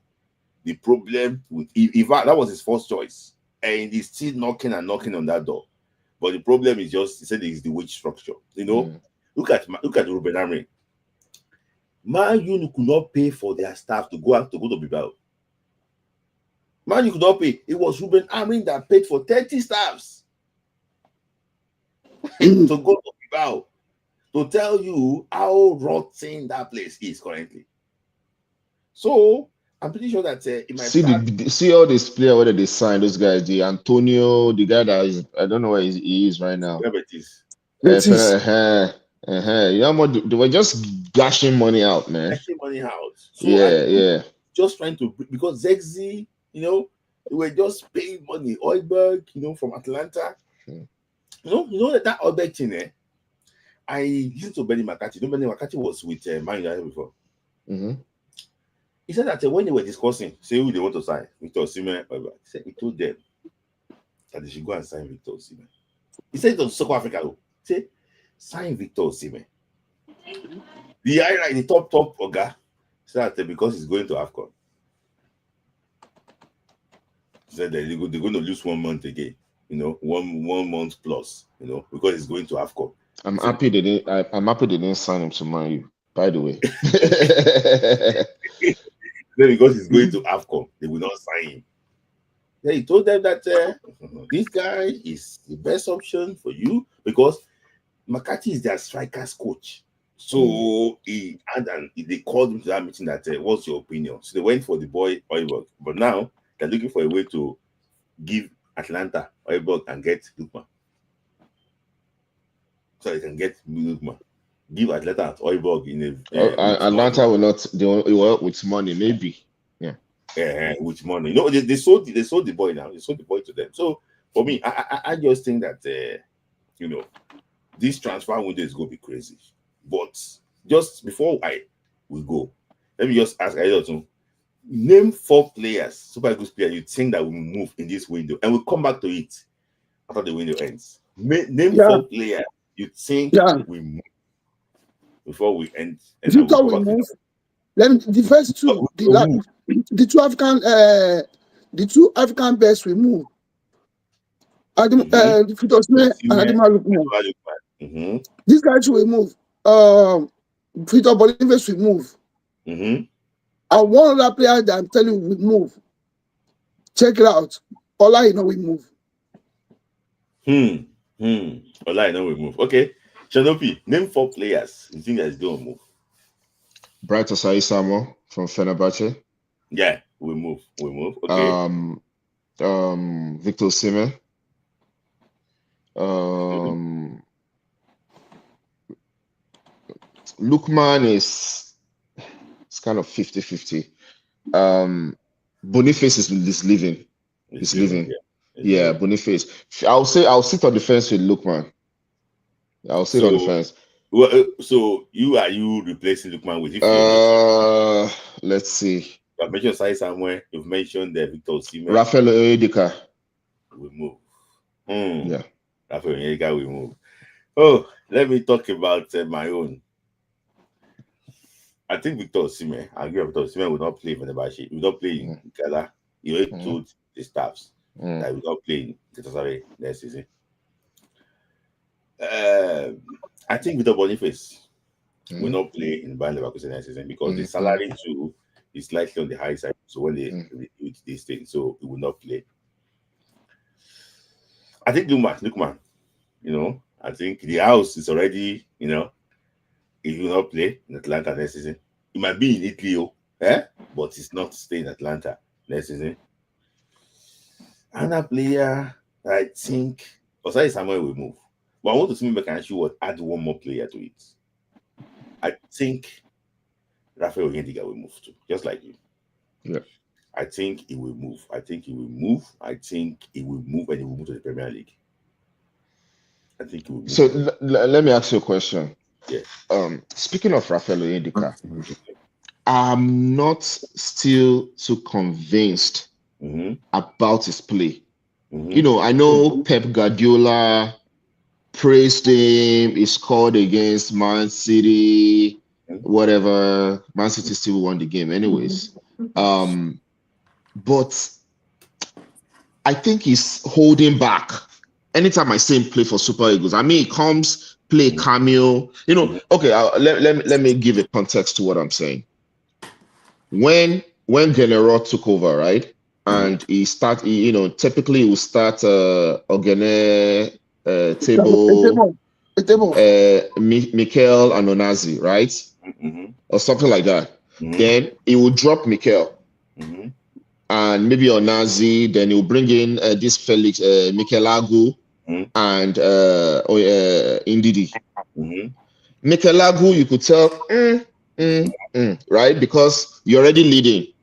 The problem with that was his first choice, and he's still knocking on that door. But the problem is he said it's the wage structure. Look at Ruben Amorim. Man U could not pay for their staff to go to Bilbao. Man U could not pay. It was Ruben Amorim that paid for 30 staffs to go to Bilbao to tell you how rotten that place is currently. So I'm pretty sure that it might see all these players whether they sign those guys. The Antonio, the guy that is, I don't know where he is right now. They were just gashing money out, man. So just trying to, because Zexi, they were just paying money. Oiberg, from Atlanta. That Oiberg thing, I used to Benny McCarthy. Benny McCarthy was with Man United before. He said that when they were discussing, say who they want to sign, Victor Osimhen, he told them that they should go and sign Victor Osimhen. He said it was South Africa, though. He said, sign Victor Osimhen. The top Oga said that because he's going to AFCON. He said that they're going to lose 1 month again, 1 month plus, because he's going to AFCON. I'm happy they didn't sign him to Man U, by the way. Then because he's going to AFCON, they will not sign him. Then he told them that this guy is the best option for you because McCarthy is their strikers coach. So they called him to that meeting that what's your opinion? So they went for the boy Oiberg, but now they're looking for a way to give Atlanta Oiberg and get Lukman. So they can get Lukman. Give Atlanta Oiberg in Atlanta will not. They will with money, maybe. With money. They sold the boy now. They sold the boy to them. So for me, I just think that this transfer window is going to be crazy. But just before we go, let me just ask Ayoto, name 4 players, Super Eagles players you think that will move in this window, and we'll come back to it after the window ends. Name 4 players You think we move before we end? And Victor will move. Then the first two, the two African best will move. Victor Osimhen and Ademola Lookman. These guys will move. Victor Boniface will move. And one other player that I'm telling you will move. Check it out. Ola Aina will move. Ola Aina will move. Okay. Shanopi, name 4 players you think that's going to move. Bright Osai Samuel from Fenerbahce. Yeah, we move. Okay. Victor Osimhen. Lookman is kind of 50-50. Boniface is leaving. He's leaving. Yeah, Boniface. I'll sit on the fence with Lookman. I'll sit on the fence. Well, so you replacing Lookman with? Let's see. You've mentioned Sai somewhere. You've mentioned Victor Osimhen. Rafael Onyedika. We move. Yeah. Rafael Onyedika we move. Oh, let me talk about my own. I think Victor Osimhen. I agree. Victor Osimhen will not play for the Fenerbahce. He will not play in Gala. He already told the staffs that he will not play in Galatasaray next season. I think Victor Boniface will not play in Bayern Leverkusen next season because the salary too is slightly on the high side. So when they stay, so he will not play. I think Lookman, I think the house is already, he will not play in Atlanta next season. He might be in Italy, but he's not staying in Atlanta next season. Another player, I think, Osai Samuel will move. But I want to see if I can actually add one more player to it. I think Rafael Onyedika will move too, just like you. Yeah. I think he will move. And he will move to the Premier League. I think he will move. So let me ask you a question. Yeah. Speaking of Rafael Onyedika, I'm not still too convinced about his play. I know Pep Guardiola praised him. He scored against Man City, whatever. Man City still won the game anyways. But I think he's holding back. Anytime I see him play for Super Eagles, I mean, he comes, play cameo. Okay, let me give a context to what I'm saying. When Gennaro took over, right? And he typically he will start Ogene, Tebo, Mikel and Onazi, right? Or something like that. Then he will drop Mikel. And maybe Onazi, then he'll bring in this Felix, Mikel Agu, and Ndidi. Mikel Agu, you could tell, right? Because you're already leading.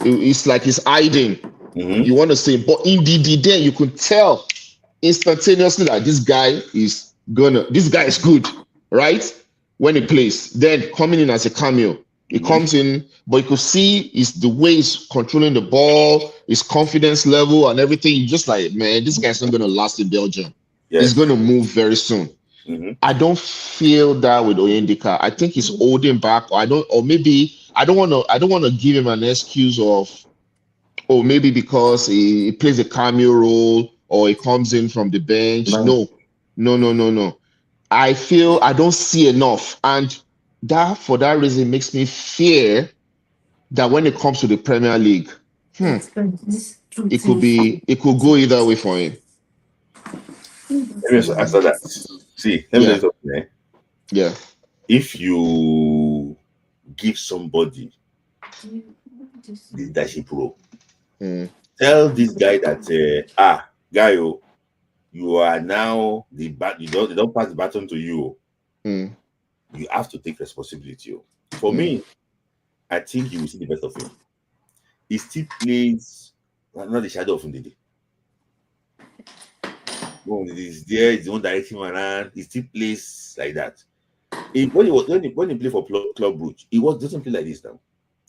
It's like he's hiding. You want to say, but Ndidi, then you could tell instantaneously that this guy is good, right? When he plays, then coming in as a cameo. He comes in, but you could see is the way he's controlling the ball, his confidence level and everything. You're just like, man, this guy's not going to last in Belgium. Yes. He's going to move very soon. I don't feel that with Onyedika. I think he's holding back. I don't want to give him an excuse of, maybe because he plays a cameo role or he comes in from the bench. No. I feel I don't see enough. And that, for that reason, makes me fear that when it comes to the Premier League, it could go either way for him. Let me answer that. See, let me tell you something. Yeah. If you give somebody the leadership role, tell this guy that Gaio, you are now they don't pass the baton to you. You have to take responsibility. For me, I think you will see the best of him. He still plays not the shadow of Ndidi. He's there, he's the one directing him around. He still plays like that. When he played for Club Brugge, he doesn't play like this now.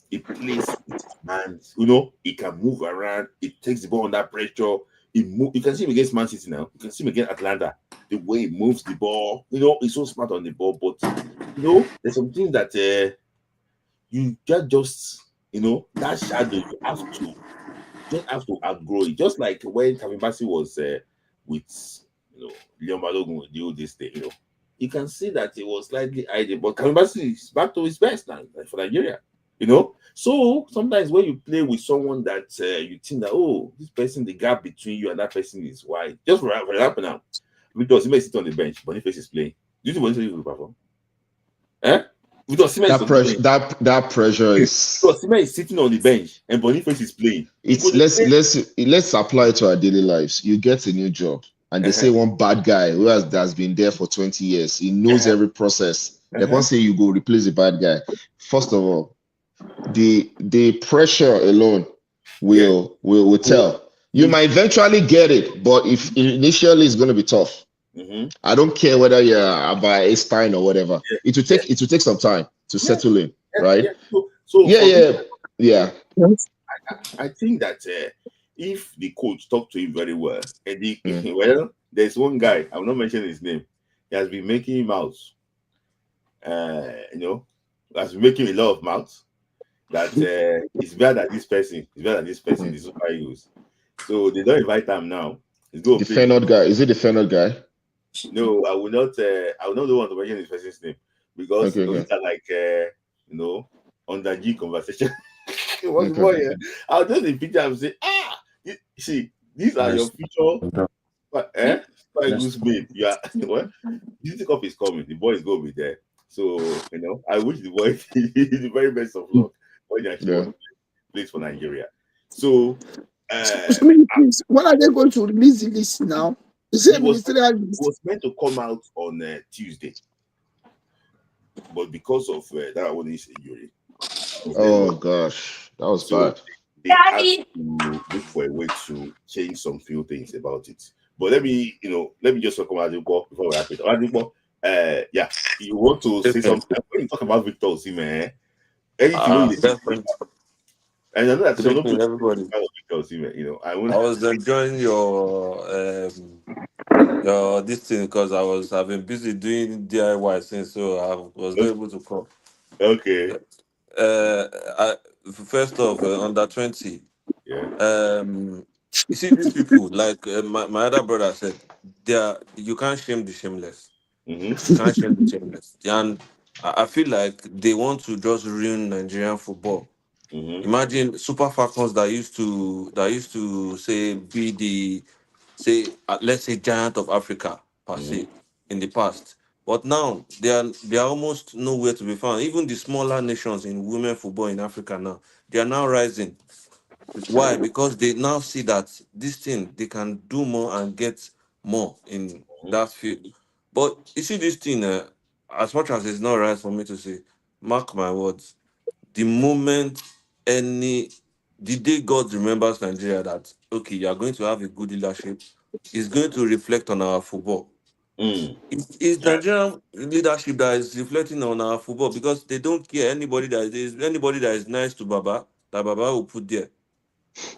He plays with his hands. He can move around. He takes the ball under pressure. You can see him against Man City now. You can see him against Atlanta. The way he moves the ball, he's so smart on the ball. But there's some things that you just that shadow you have to outgrow it. Just like when Kevin Bassey was with Leon Balogun with the old this thing, you can see that it was slightly idle. But Kevin Bassey is back to his best now for Nigeria. So sometimes when you play with someone that you think that this person, the gap between you and that person is wide. Just for example now, Victor Osimhen sit on the bench, Boniface is playing. Do you think Boniface will perform? Victor Osimhen that pressure is. Victor Osimhen is sitting on the bench and Boniface is playing. Let's apply it to our daily lives. You get a new job and they say one bad guy that's been there for 20 years, he knows every process. They can't say you go replace the bad guy. First of all, the pressure alone will tell. You might eventually get it, but if initially it's going to be tough. I don't care whether you're by a spine or whatever. It will take some time to settle in, right? I think that if the coach talked to him very well, and there's one guy, I will not mention his name. He has been making him out. Has been making a lot of mouths. That it's better than this person. It's better than this person. The Super Eagles. So they don't invite him now. The Feyenoord guy. Is it the Feyenoord guy? No, I will not. I will not want to mention his person's name because those are like under G conversation. I'll just in picture and say, see, these are your future. Super Eagles mate. Yeah, what? This cup is coming. The boy is going to be there. So I wish the boy the very best of luck. When actually plays for Nigeria. So when are they going to release the list now? It was meant to come out on Tuesday, but because of that one injury. Oh gosh, that was bad. They had to look for a way to change some few things about it. But let me just talk about Adipo before we wrap it. Adipo, you want to say something when you talk about Victor Osimhen? And I know that everybody. I was enjoying your this thing because I've been busy doing DIY since, so I was not able to come. Okay. First off, under 20. Yeah. You see these people like my other brother said, you can't shame the shameless. You can't shame the shameless, and I feel like they want to just ruin Nigerian football. Imagine Super Falcons that used to be let's say giant of Africa per se in the past, but now they are almost nowhere to be found. Even the smaller nations in women football in Africa now, they are now rising. Why? Because they now see that this thing they can do more and get more in that field. But you see this thing, as much as it's not right for me to say, mark my words, the moment the day God remembers Nigeria that, okay, you are going to have a good leadership, is going to reflect on our football. It's Nigerian leadership that is reflecting on our football because they don't care anybody that is nice to Baba, that Baba will put there.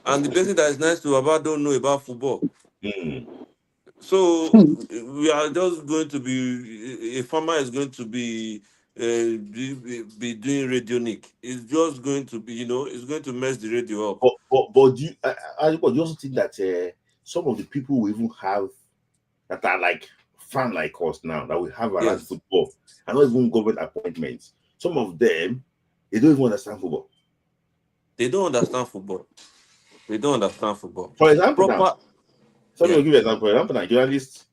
And the person that is nice to Baba don't know about football. So we are just going to be, a farmer is going to be doing radionic. It's just going to be, it's going to mess the radio up. But do you also think that some of the people we even have that are like fan like us now, that we have around football, and not even government appointments, some of them, they don't even understand football. They don't understand football. For example, let me give you an example. For example, a journalist,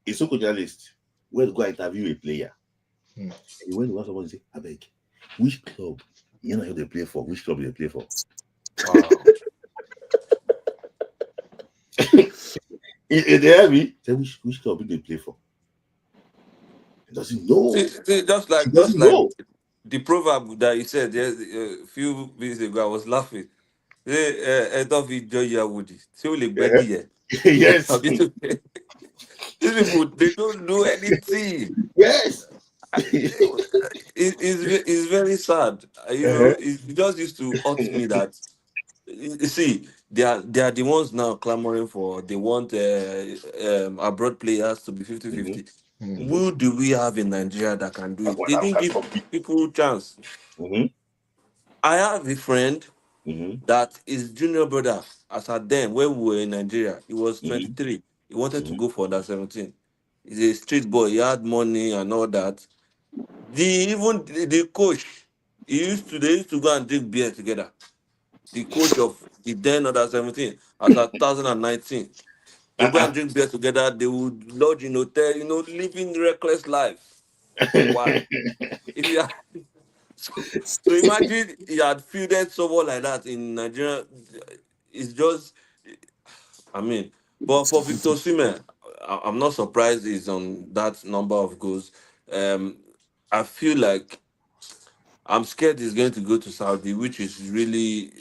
a so-called journalist, went to go interview a player. And when you want someone to say, I beg, which club you know who they play for? Which club they play for? Wow. They have me say which club they play for. He doesn't know. See, just like the proverb that he said a few minutes ago, I was laughing. Yes. These people, they don't do anything. Yes. It's very sad. It just used to hurt me that You see, they are the ones now clamoring for. They want abroad players to be 50-50. Who do we have in Nigeria that can do it? They didn't give people chance. I have a friend that his junior brother, as at then when we were in Nigeria, he was 23. He wanted to go for under 17. He's a street boy. He had money and all that. The coach, they used to go and drink beer together. The coach of the then under 17 as at 2019. They go and drink beer together. They would lodge in hotel, living reckless life. Why? If you are, so imagine he had fielded someone like that in Nigeria. It's just, I mean, but for Victor Osimhen, I'm not surprised he's on that number of goals. I feel like I'm scared he's going to go to Saudi, which is really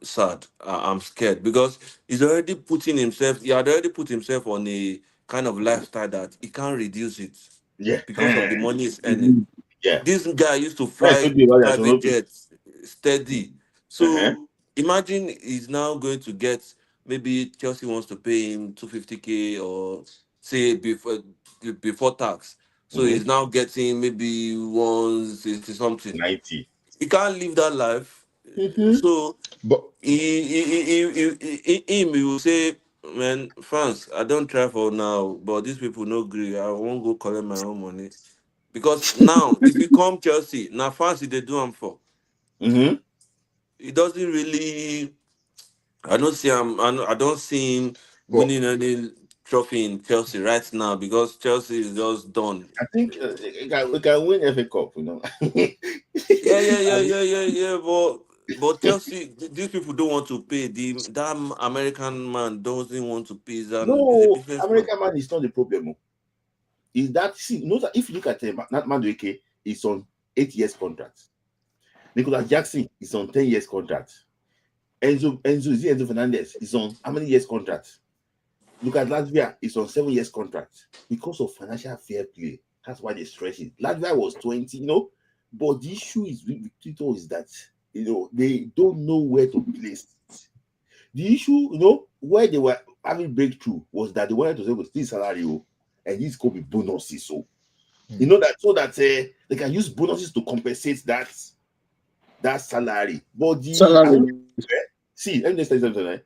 sad. I'm scared because he had already put himself on a kind of lifestyle that he can't reduce it. Yeah. Because of the money he's earning. Yeah. This guy used to fly private jets steady. So imagine he's now going to get, maybe Chelsea wants to pay him 250K or say before tax. So he's now getting maybe 160 something. 90. He can't live that life. So But he will say, man, France, I don't travel now, but these people no agree. I won't go collect my own money. Because now, if you come Chelsea, now fancy they do him for. It doesn't really. I don't see him winning any trophy in Chelsea right now because Chelsea is just done. I think we can win FA Cup, Yeah. But Chelsea, these people don't want to pay. That American man doesn't want to pay. He's a American man is not the problem. Is that if you look at Madueke, he's on 8 years contract. Nicolas Jackson is on 10 years contract. Enzo Fernandez is on how many years contract? Look at Latvia, is on 7 years contract because of financial fair play. That's why they stretch it. Latvia was 20, but the issue is with Tito is that they don't know where to place it. The issue, where they were having breakthrough was that they wanted to say with this salary, and this could be bonuses. So that they can use bonuses to compensate that salary. But the Salary. see, let me just tell you something.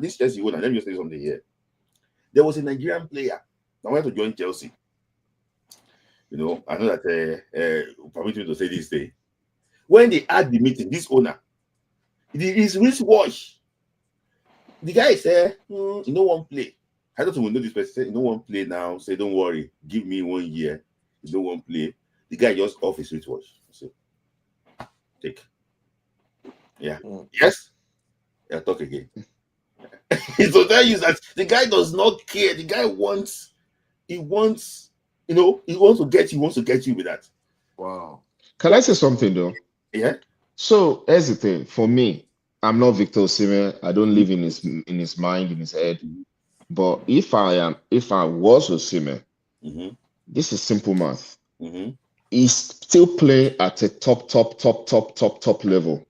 This Chelsea owner, let me just tell you something here. There was a Nigerian player that wanted to join Chelsea. I know that permit me to say this day. When they had the meeting, this owner, his wristwatch, the guy said, won't play. I thought he would know this person. Said, won't play now. Say, don't worry, give me 1 year. You don't want to play. The guy just off his wristwatch. So, take. Yeah. Yes. Yeah. Talk again. So tell you that the guy does not care. The guy wants. He wants to get you. He wants to get you with that. Wow. Can I say something though? Yeah. So here's the thing. For me, I'm not Victor Osimhen. I don't live in his mind, in his head. But if I was Osimhen, this is simple math. He's still playing at a top level.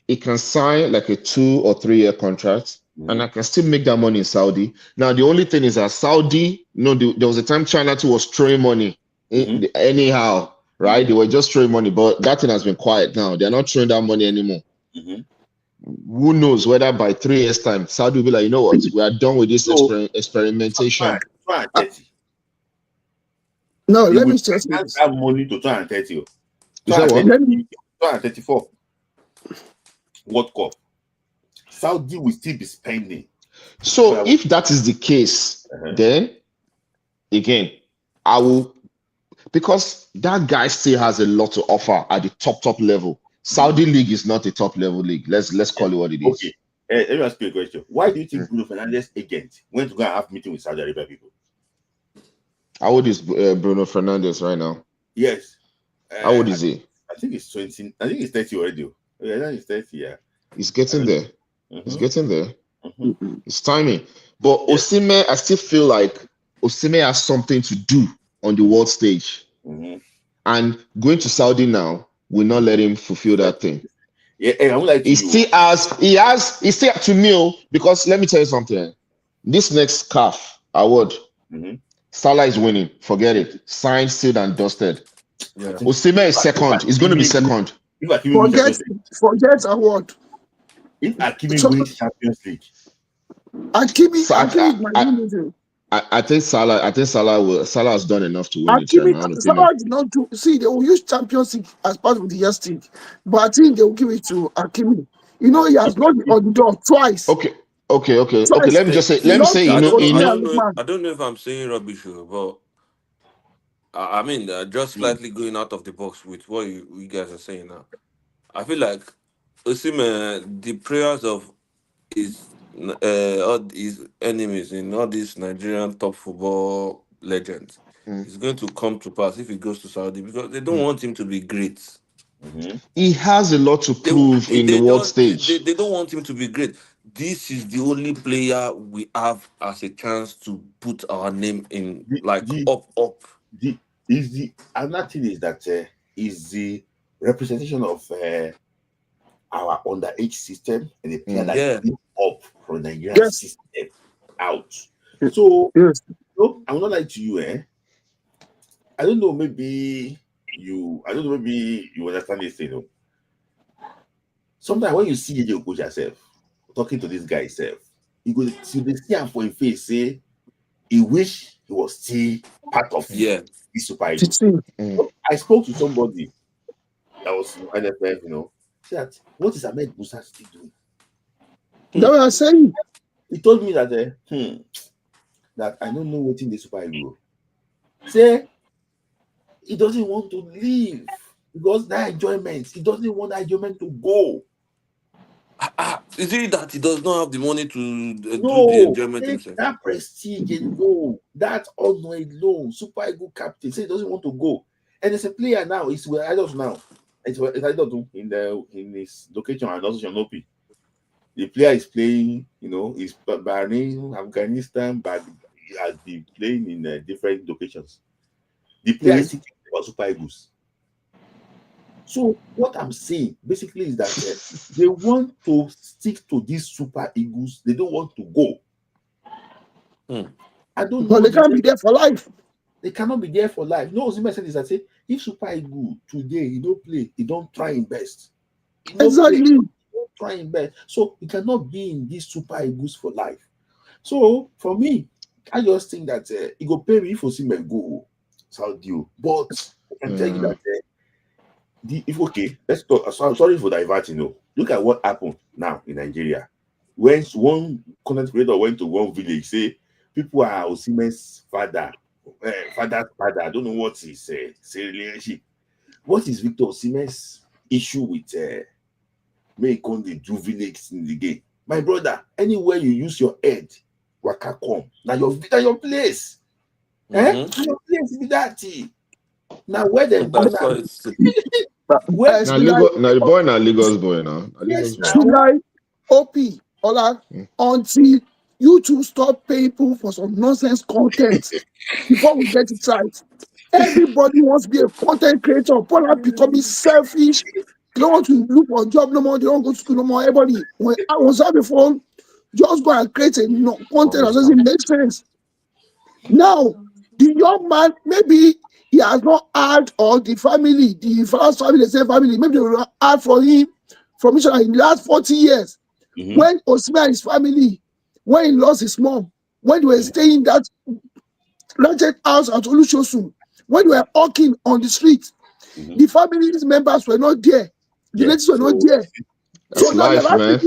He can sign like a 2 or 3 year contract, and I can still make that money in Saudi. Now the only thing is that Saudi, there was a time China too was throwing money anyhow, right? They were just throwing money, but that thing has been quiet now. They're not throwing that money anymore. Who knows whether by 3 years' time, Saudi will be like, you know what, we are done with this experimentation. No, let me just that money to 230. Is that what? 234 World Cup. Saudi will still be spending. So if that is the case, then again, I will, because that guy still has a lot to offer at the top level. Saudi league is not a top level league. Let's call it what it is. Okay. Let me ask you a question. Why do you think Bruno Fernandes' agent went to go and have a meeting with Saudi Arabia people? How old is Bruno Fernandes right now? Yes. How old is he? I think he's 20. I think he's 30 already. Yeah, I think he's 30. Yeah. He's getting there. He's getting there. It's timing. But Osimhen, I still feel like Osimhen has something to do on the world stage. And going to Saudi now will not let him fulfill that thing. Yeah, I would like to He still to me, because let me tell you something. This next CAF award, Salah is winning. Forget it. Signed, sealed, and dusted. Yeah. Osimhen is second. He's going to be second. If Hakimi wins Forget award. If Hakimi wins Champions League, Hakimi is my winner. I think Salah has done enough to win Hakimi, Salah did not do. See, they will use Champions League as part of the year's league, but I think they will give it to Hakimi. You know, he has knocked on the door twice. Okay. Let me say, I don't know if I'm saying rubbish, but I mean, just slightly going out of the box with what you guys are saying now. I feel like Osimhen, the prayers of all his enemies in all these Nigerian top football legends is going to come to pass if he goes to Saudi, because they don't want him to be great. He has a lot to prove in the world stage. They don't want him to be great. This is the only player we have as a chance to put our name in, up. Another thing is that is the representation of our underage system and the player that came up from the Nigerian system out. So, I'm not like to you, I don't know, maybe you understand this thing. Sometimes when you see AJ Okocha yourself talking to this guy yourself, you go see him for his face, say he wish he was still part of the Super Eagles. I spoke to somebody that was in NFF, that what is Ahmed Musa still doing? That's what I'm saying. He told me that that I don't know what in the Super Eagles. Say he doesn't want to leave because that enjoyment, he doesn't want that enjoyment to go. Is it that he does not have the money to do the enjoyment himself? That prestige and go, that honor alone, Super Eagles captain, say he doesn't want to go. And there's a player now, it's with idols now. It's either in his location and also Shanopi. The player is playing, he's Bahrain, Afghanistan, but he has been playing in different locations. The player is thinking about Super Eagles. So what I'm saying basically is that they want to stick to these Super Eagles. They don't want to go. I don't know. But they can't be there for life. They cannot be there for life. No, Osimhen said is that if Super Eagles today he don't play, he don't try his best. Exactly. He don't try his best. So he cannot be in these Super Eagles for life. So for me, I just think that it go pay me if Osimhen go Saudi. But I can tell you that let's talk. Sorry for diverting. Look at what happened now in Nigeria. When one content creator went to one village, say people are Osimhen's father's father. I don't know what his relationship. What is Victor Osimhen's issue with May Conde do village in the game? My brother, anywhere you use your head, waka come. Now your place. Your place be that. Now where they now the boy now Lagos boy now. July, OP, Ola, until you two stop paying people for some nonsense content before we get it right. Everybody wants to be a content creator. People are becoming selfish. They don't want to look for a job no more. They don't go to school no more. Everybody, when I was out before, just go and create a content that doesn't make sense. Now, the young man, maybe he has not had, or the family, the first family, the same family, maybe they will add for him from each other in the last 40 years. When Osimhen and his family, when he lost his mom, when they were staying in that rented house at Olusosun, when they were walking on the street, the family members were not there. The relatives were not there. That's life, man.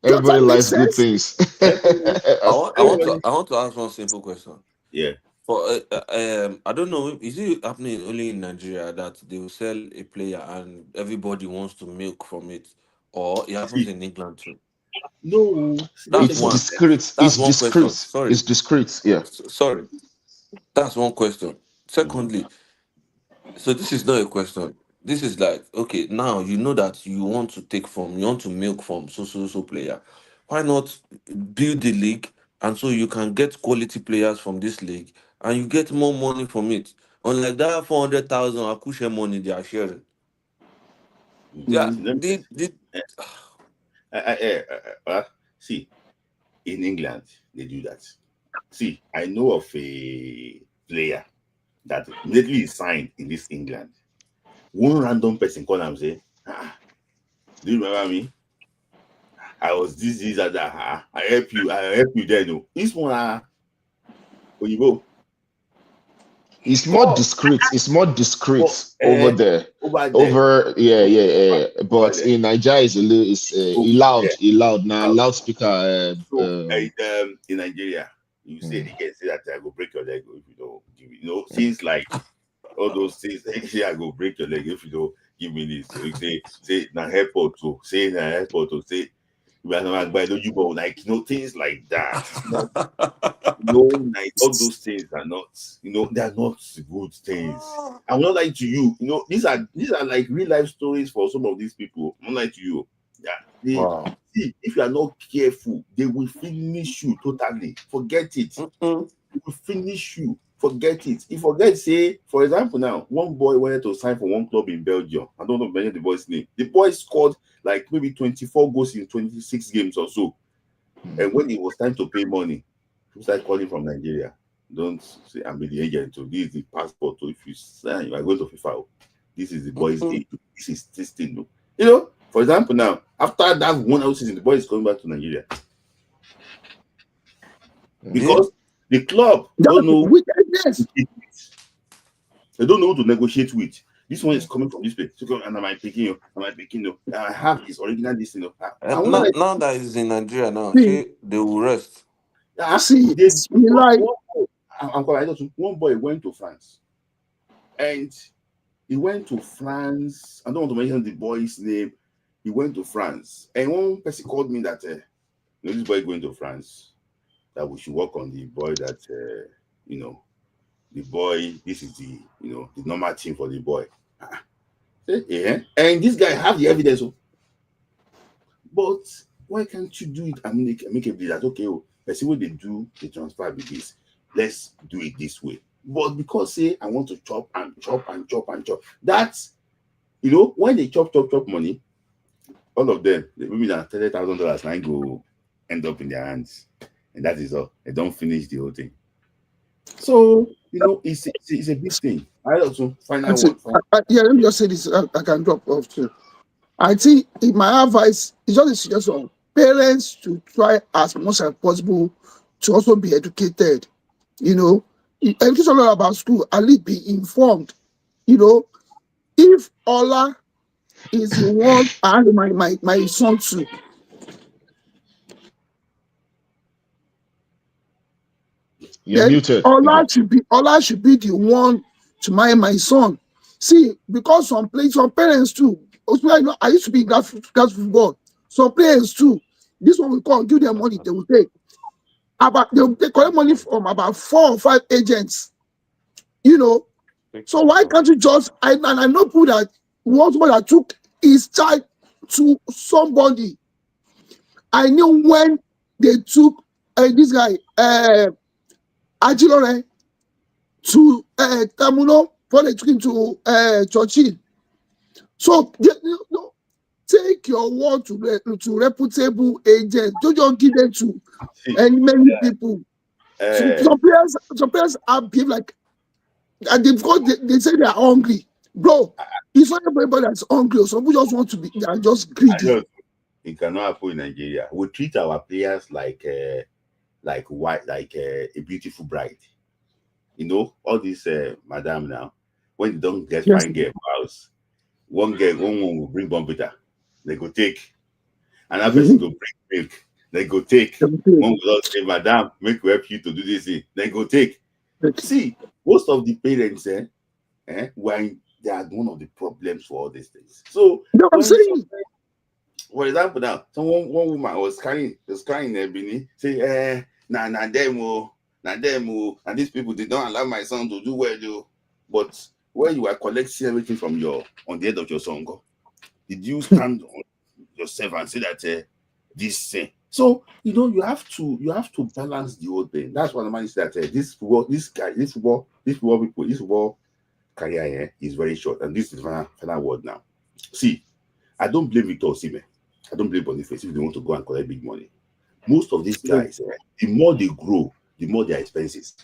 Everybody likes good things. I want to ask one simple question. Yeah. For I don't know, is it happening only in Nigeria that they will sell a player and everybody wants to milk from it, or it happens in England too? No, it's discreet. It's discreet. Sorry, it's discreet. Yeah. Sorry, that's one question. Secondly, so this is not a question. This is like, okay, now you know that you want to milk from so player. Why not build the league, and so you can get quality players from this league and you get more money from it? Unlike that 400,000 Akushe money they are sharing. Yeah, see, in England, they do that. See, I know of a player that immediately signed in this England. One random person called and say, do you remember me? I was this, that. I help you then. No. This one, Oyibo. It's more discreet. It's more discreet over there. Yeah. But in Nigeria, it's loud now. Loudspeaker. In Nigeria, you say they can say that I go break your leg if you don't give me. Things like all those things. They say I go break your leg if you don't give me this. So you say na airport to say na airport to say like things like that. Like all those things are not, they are not good things. I'm not like to you. These are like real life stories for some of these people. I'm not like to you. Yeah. See, if you are not careful, they will finish you totally. Forget it. They will finish you. Forget it. If forget, say, for example, now one boy wanted to sign for one club in Belgium. I don't know the boy's name. The boy scored like maybe 24 goals in 26 games or so. And when it was time to pay money, he started calling from Nigeria. Don't say I'm the agent. So this is the passport. So if you sign, you are going to FIFA. This is the boy's age. This is this thing. For example, now after that 1 hour season, the boy is coming back to Nigeria because the club don't know. They don't know who to negotiate with. This one is coming from this place. So, and am I picking you? I have his original this thing. Now that he's in Nigeria now, they will rest. One boy went to France. And he went to France. I don't want to mention the boy's name. He went to France. And one person called me that this boy going to France, that we should work on the boy that the boy, this is the the normal thing for the boy. Yeah. And this guy have the evidence. But why can't you do it and make it be that okay? Let's see what they do, they transfer with this. Let's do it this way. But because say I want to chop and chop and chop and chop. That's when they chop money, all of them, maybe that $30,000 now go end up in their hands. And that is all. They don't finish the whole thing. So it's a big thing. I also find out let me just say this. I can drop off too. I think my advice is just a suggestion. Parents to try as much as possible to also be educated. Education all about school, at least be informed. If Ola is the one I had my son to. You're muted. Ola should be the one to marry my son. See, because some parents too. I used to be in grass football. Some players too. This one will come, give them money, they will take. They collect money from about 4 or 5 agents. So why can't you just? I know people that somebody that took his child to somebody. I knew when they took this guy Ajilore to Tamuno, before they took him to Churchill. So take your word to reputable agents. Don't just give them to many people. Some players are behave like, and they say they are hungry, bro. It's not everybody that's hungry. Some people just want to be. They are just greedy. It cannot happen in Nigeria. We treat our players like a beautiful bride. All this madam now, when they don't get fine girl house, one will bring bumpita, they go take. Another person go bring milk, they go take. One will say, madam, make we help you to do this thing, they go take. See, most of the parents, when they are one of the problems for all these things. So, for example, now, one woman was crying in Benin, say, and these people, they don't allow my son to do well, though. But when you are collecting everything from on the head of your son, did you stand on yourself and say that this thing? So you have to balance the whole thing. That's what I say that this football career is very short, and this is final word now. See, I don't blame Victor Osimhen. I don't blame Boniface if they want to go and collect big money. Most of these guys, the more they grow, the more their expenses.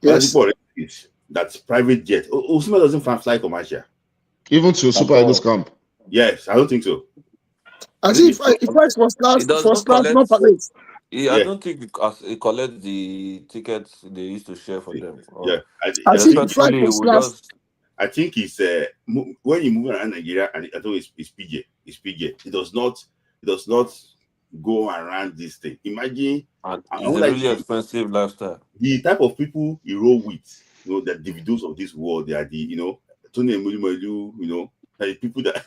Yes. That's private jet. Osimhen doesn't fly commercial. Even to Super Eagles camp. Yes, I don't think so. I think if I first class, not parade. I don't think he collects the tickets they used to share for them. Yeah, I think first class. I think it's when you move around Nigeria, and I thought it's PJ. It's PJ. It does not go around this thing. Imagine, and it's a really expensive lifestyle. The type of people he roll with, the Davidos of this world, they are the Tony Emulimalu, the people that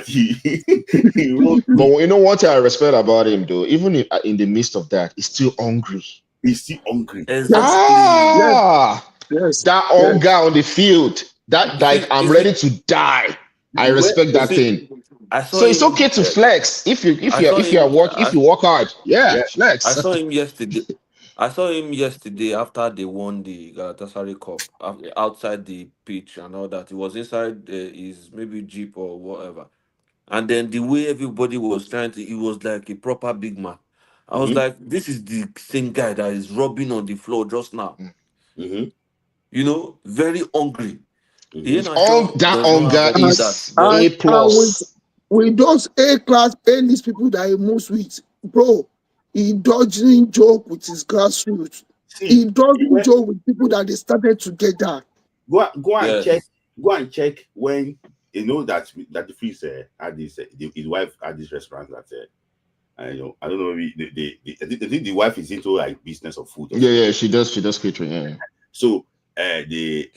he rolled. But you know what I respect about him though, even in the midst of that, he's still hungry. He's still hungry. Exactly. Yes. That hunger on the field. That like I'm ready to die. I respect that thing. So it's okay to flex if you work hard. Yeah, flex. I saw him yesterday after they won the Galatasaray Cup outside the pitch and all that. He was inside his maybe Jeep or whatever. And then the way everybody was he was like a proper big man. I was like, this is the same guy that is rubbing on the floor just now. Very hungry. That hunger is A plus. With those A-class A-list people that he moves with, bro, he doesn't joke with his grassroots. He doesn't joke with people that they started together. Go and check when that the Freeze had this. His wife had this restaurant that I don't know. Maybe I think the wife is into like business of food. Yeah, she does catering. Yeah. So the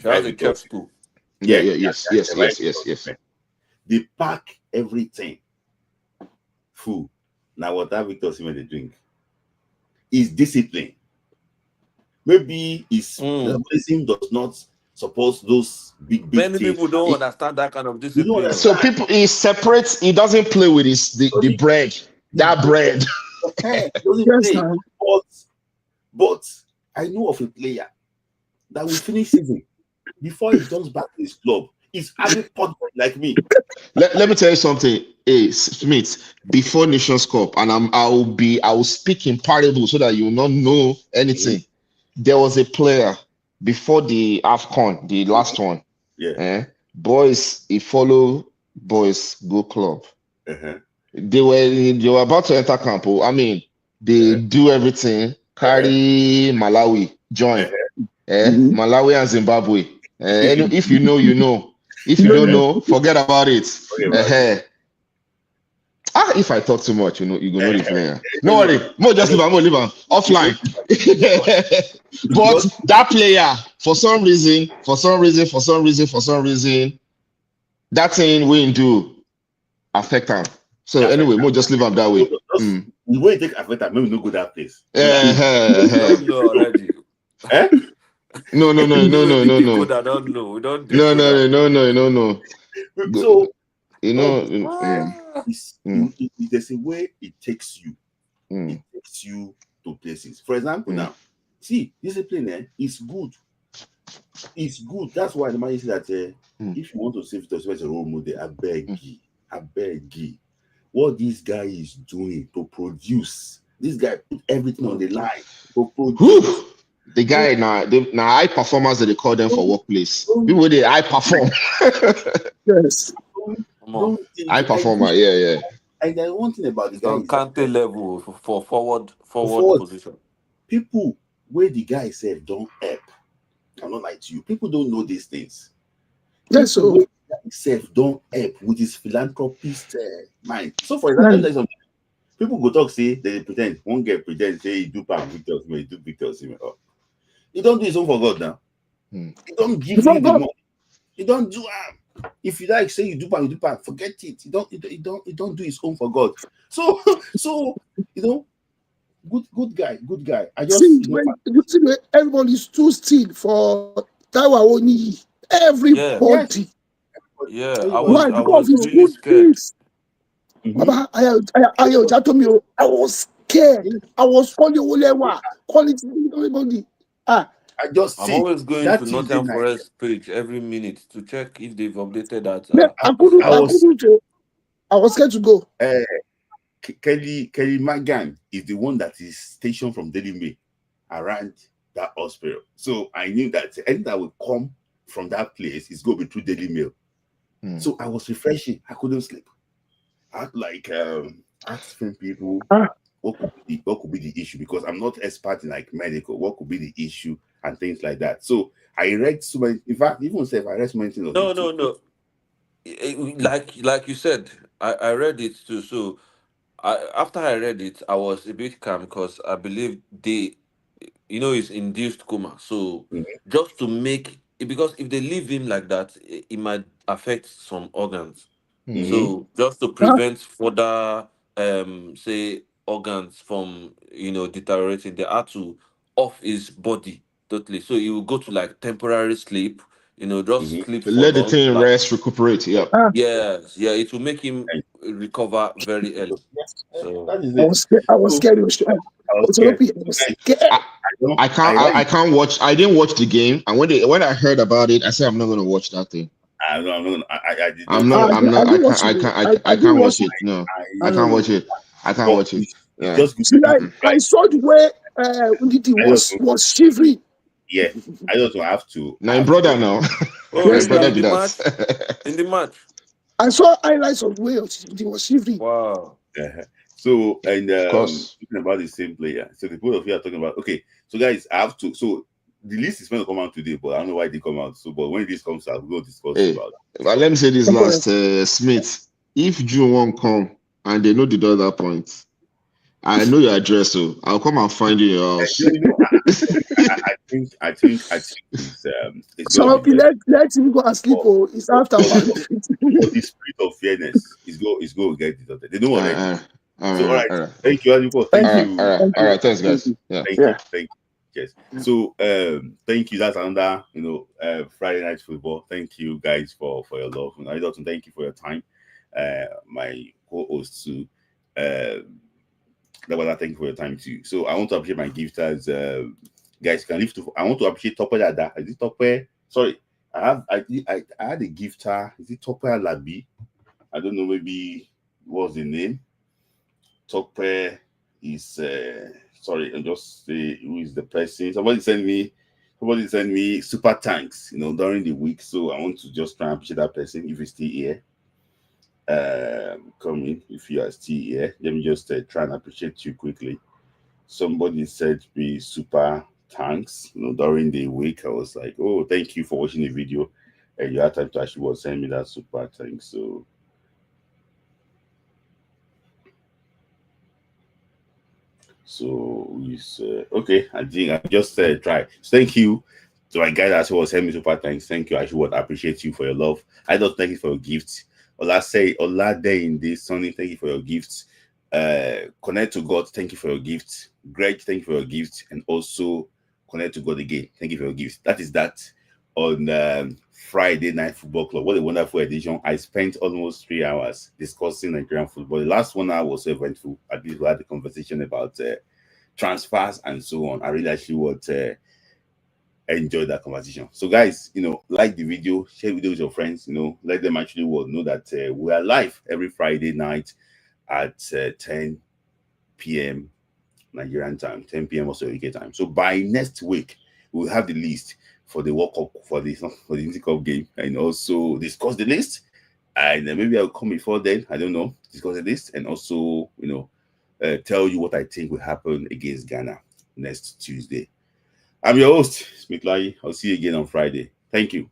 school. Yes. They pack everything full. Now, what have Victor Osimhen they drink is discipline. Maybe the team does not support those big Many things. people don't understand that kind of discipline. So he separates. He doesn't play with the bread. That bread. But I know of a player that will finish season before he comes back to his club. He's having pot like me. Let me tell you something, Smith. Before Nations Cup, and I will speak in parable so that you will not know anything. There was a player before the AFCON, the last one. Boys, he follow boys go club. They were about to enter camp. I mean, they do everything. Carry Malawi, join. Malawi and Zimbabwe. And if you know, you know. If you don't know, forget about it. If I talk too much, you're gonna know the player. No worry, just leave him offline. But that player, for some reason, that thing we do affect him. So anyway, just leave him that way. The way take affect him, maybe no go that place. No. We don't know. We don't. No. So there's a way it takes you. It takes you to places. For example, now, see, discipline is good. It's good. That's why the man says that if you want to save the as a role model, I beg you. What this guy is doing to produce, this guy put everything on the line to produce. The guy now high performers that they call them for workplace. People they high perform. Yes. High performer, yeah. And then one thing about the guy on Kante level for forward position. People where the guy said don't help. I'm not like to you. People don't know these things. Yes, so himself don't help with his philanthropist mind. So for example, people go talk say they pretend. One guy pretend say he do Victor Osimhen. He don't do his own for God now. He don't give you the money. He don't do if you like say you do part, forget it. He don't do his own for God. So good guy. I just see everybody's too still for Taiwa Oni. Everybody. Yeah, I was really scared. I was scared. I was calling everybody. I'm always going to Nottingham Forest page every minute to check if they've updated that. I was scared to go. Kelly Magan is the one that is stationed from Daily Mail around that hospital. So I knew that anything that would come from that place is going to be through Daily Mail. So I was refreshing. I couldn't sleep. I had like asking people what could be the issue, because I'm not expert in like medical. What could be the issue and things like that. So I read so many. In fact, even if I read so many things. No. Like you said, I read it too. So after I read it, I was a bit calm because I believe it's induced coma. So just to make because if they leave him like that, it might affect some organs. So just to prevent further say organs from deteriorating, they had to off his body totally. So he will go to like temporary sleep, just sleep for Let the long. thing Like, rest, recuperate. Yep. yes, it will make him recover very early. So That is I it. was scared. I was scared. I can't watch. I didn't watch the game, and when I heard about it, I said I'm not going to watch that thing. I can't watch it. No, I can't watch it. I can't watch it. Yeah. I saw the way Ndidi was shivering. Yeah, I also have to. My brother now. My brother did that. In the match. I saw highlights of the way he was shivering. Wow. So, and talking about the same player. So the both of you are talking about. Okay, so guys, I have to. So the list is going to come out today, but I don't know why they come out. So, but when this comes out, we'll discuss about it. But let me say this last, Smith. If June won't come and they know the other point, I know your address, so I'll come and find you in your house. I think it's so let him go and sleep. It's after one. For the spirit of fairness, is go to get it out there. They know already. All right. Thank you, Aliko. Thank you. All right. Thanks, guys. Thank you. Yes. So thank you. That's another Friday Night Football. Thank you guys for your love. And I also thank you for your time. My co-host too. Thank you for your time too. So I want to appreciate my gifters. Guys, can lift. I want to appreciate Tope Dada. Is it Tope? Sorry, I had a gifter. Is it Tope Labi? I don't know. Maybe what's the name? Tope is sorry. I'll just say who is the person. Somebody sent me super thanks. During the week. So I want to just try and appreciate that person if he's still here. Come in if you are still here. Let me just try and appreciate you quickly. Somebody said me super thanks. During the week, I was like, oh, thank you for watching the video, and you had time to actually send me that super thanks. So it's okay. I think I just try. So thank you to my guy that was sending me super thanks. Thank you. I should appreciate you for your love. I don't thank you for your gifts. Ola day in this Sunday, thank you for your gifts. Connect to God, thank you for your gifts. Greg, thank you for your gifts. And also Connect to God again, thank you for your gifts. That is that on Friday Night Football Club. What a wonderful edition. I spent almost 3 hours discussing Nigerian football. The last 1 hour was so eventful. At least we had a conversation about transfers and so on. I really actually would enjoy that conversation. So guys, like the video, share the video with your friends, let them actually know that we are live every Friday night at 10 p.m. Nigerian time, 10 p.m. also UK time. So by next week, we'll have the list for the World Cup, for the Inter Cup game, and also discuss the list. And maybe I'll come before then, I don't know, discuss the list, and also, tell you what I think will happen against Ghana next Tuesday. I'm your host, Smith Lai. I'll see you again on Friday. Thank you.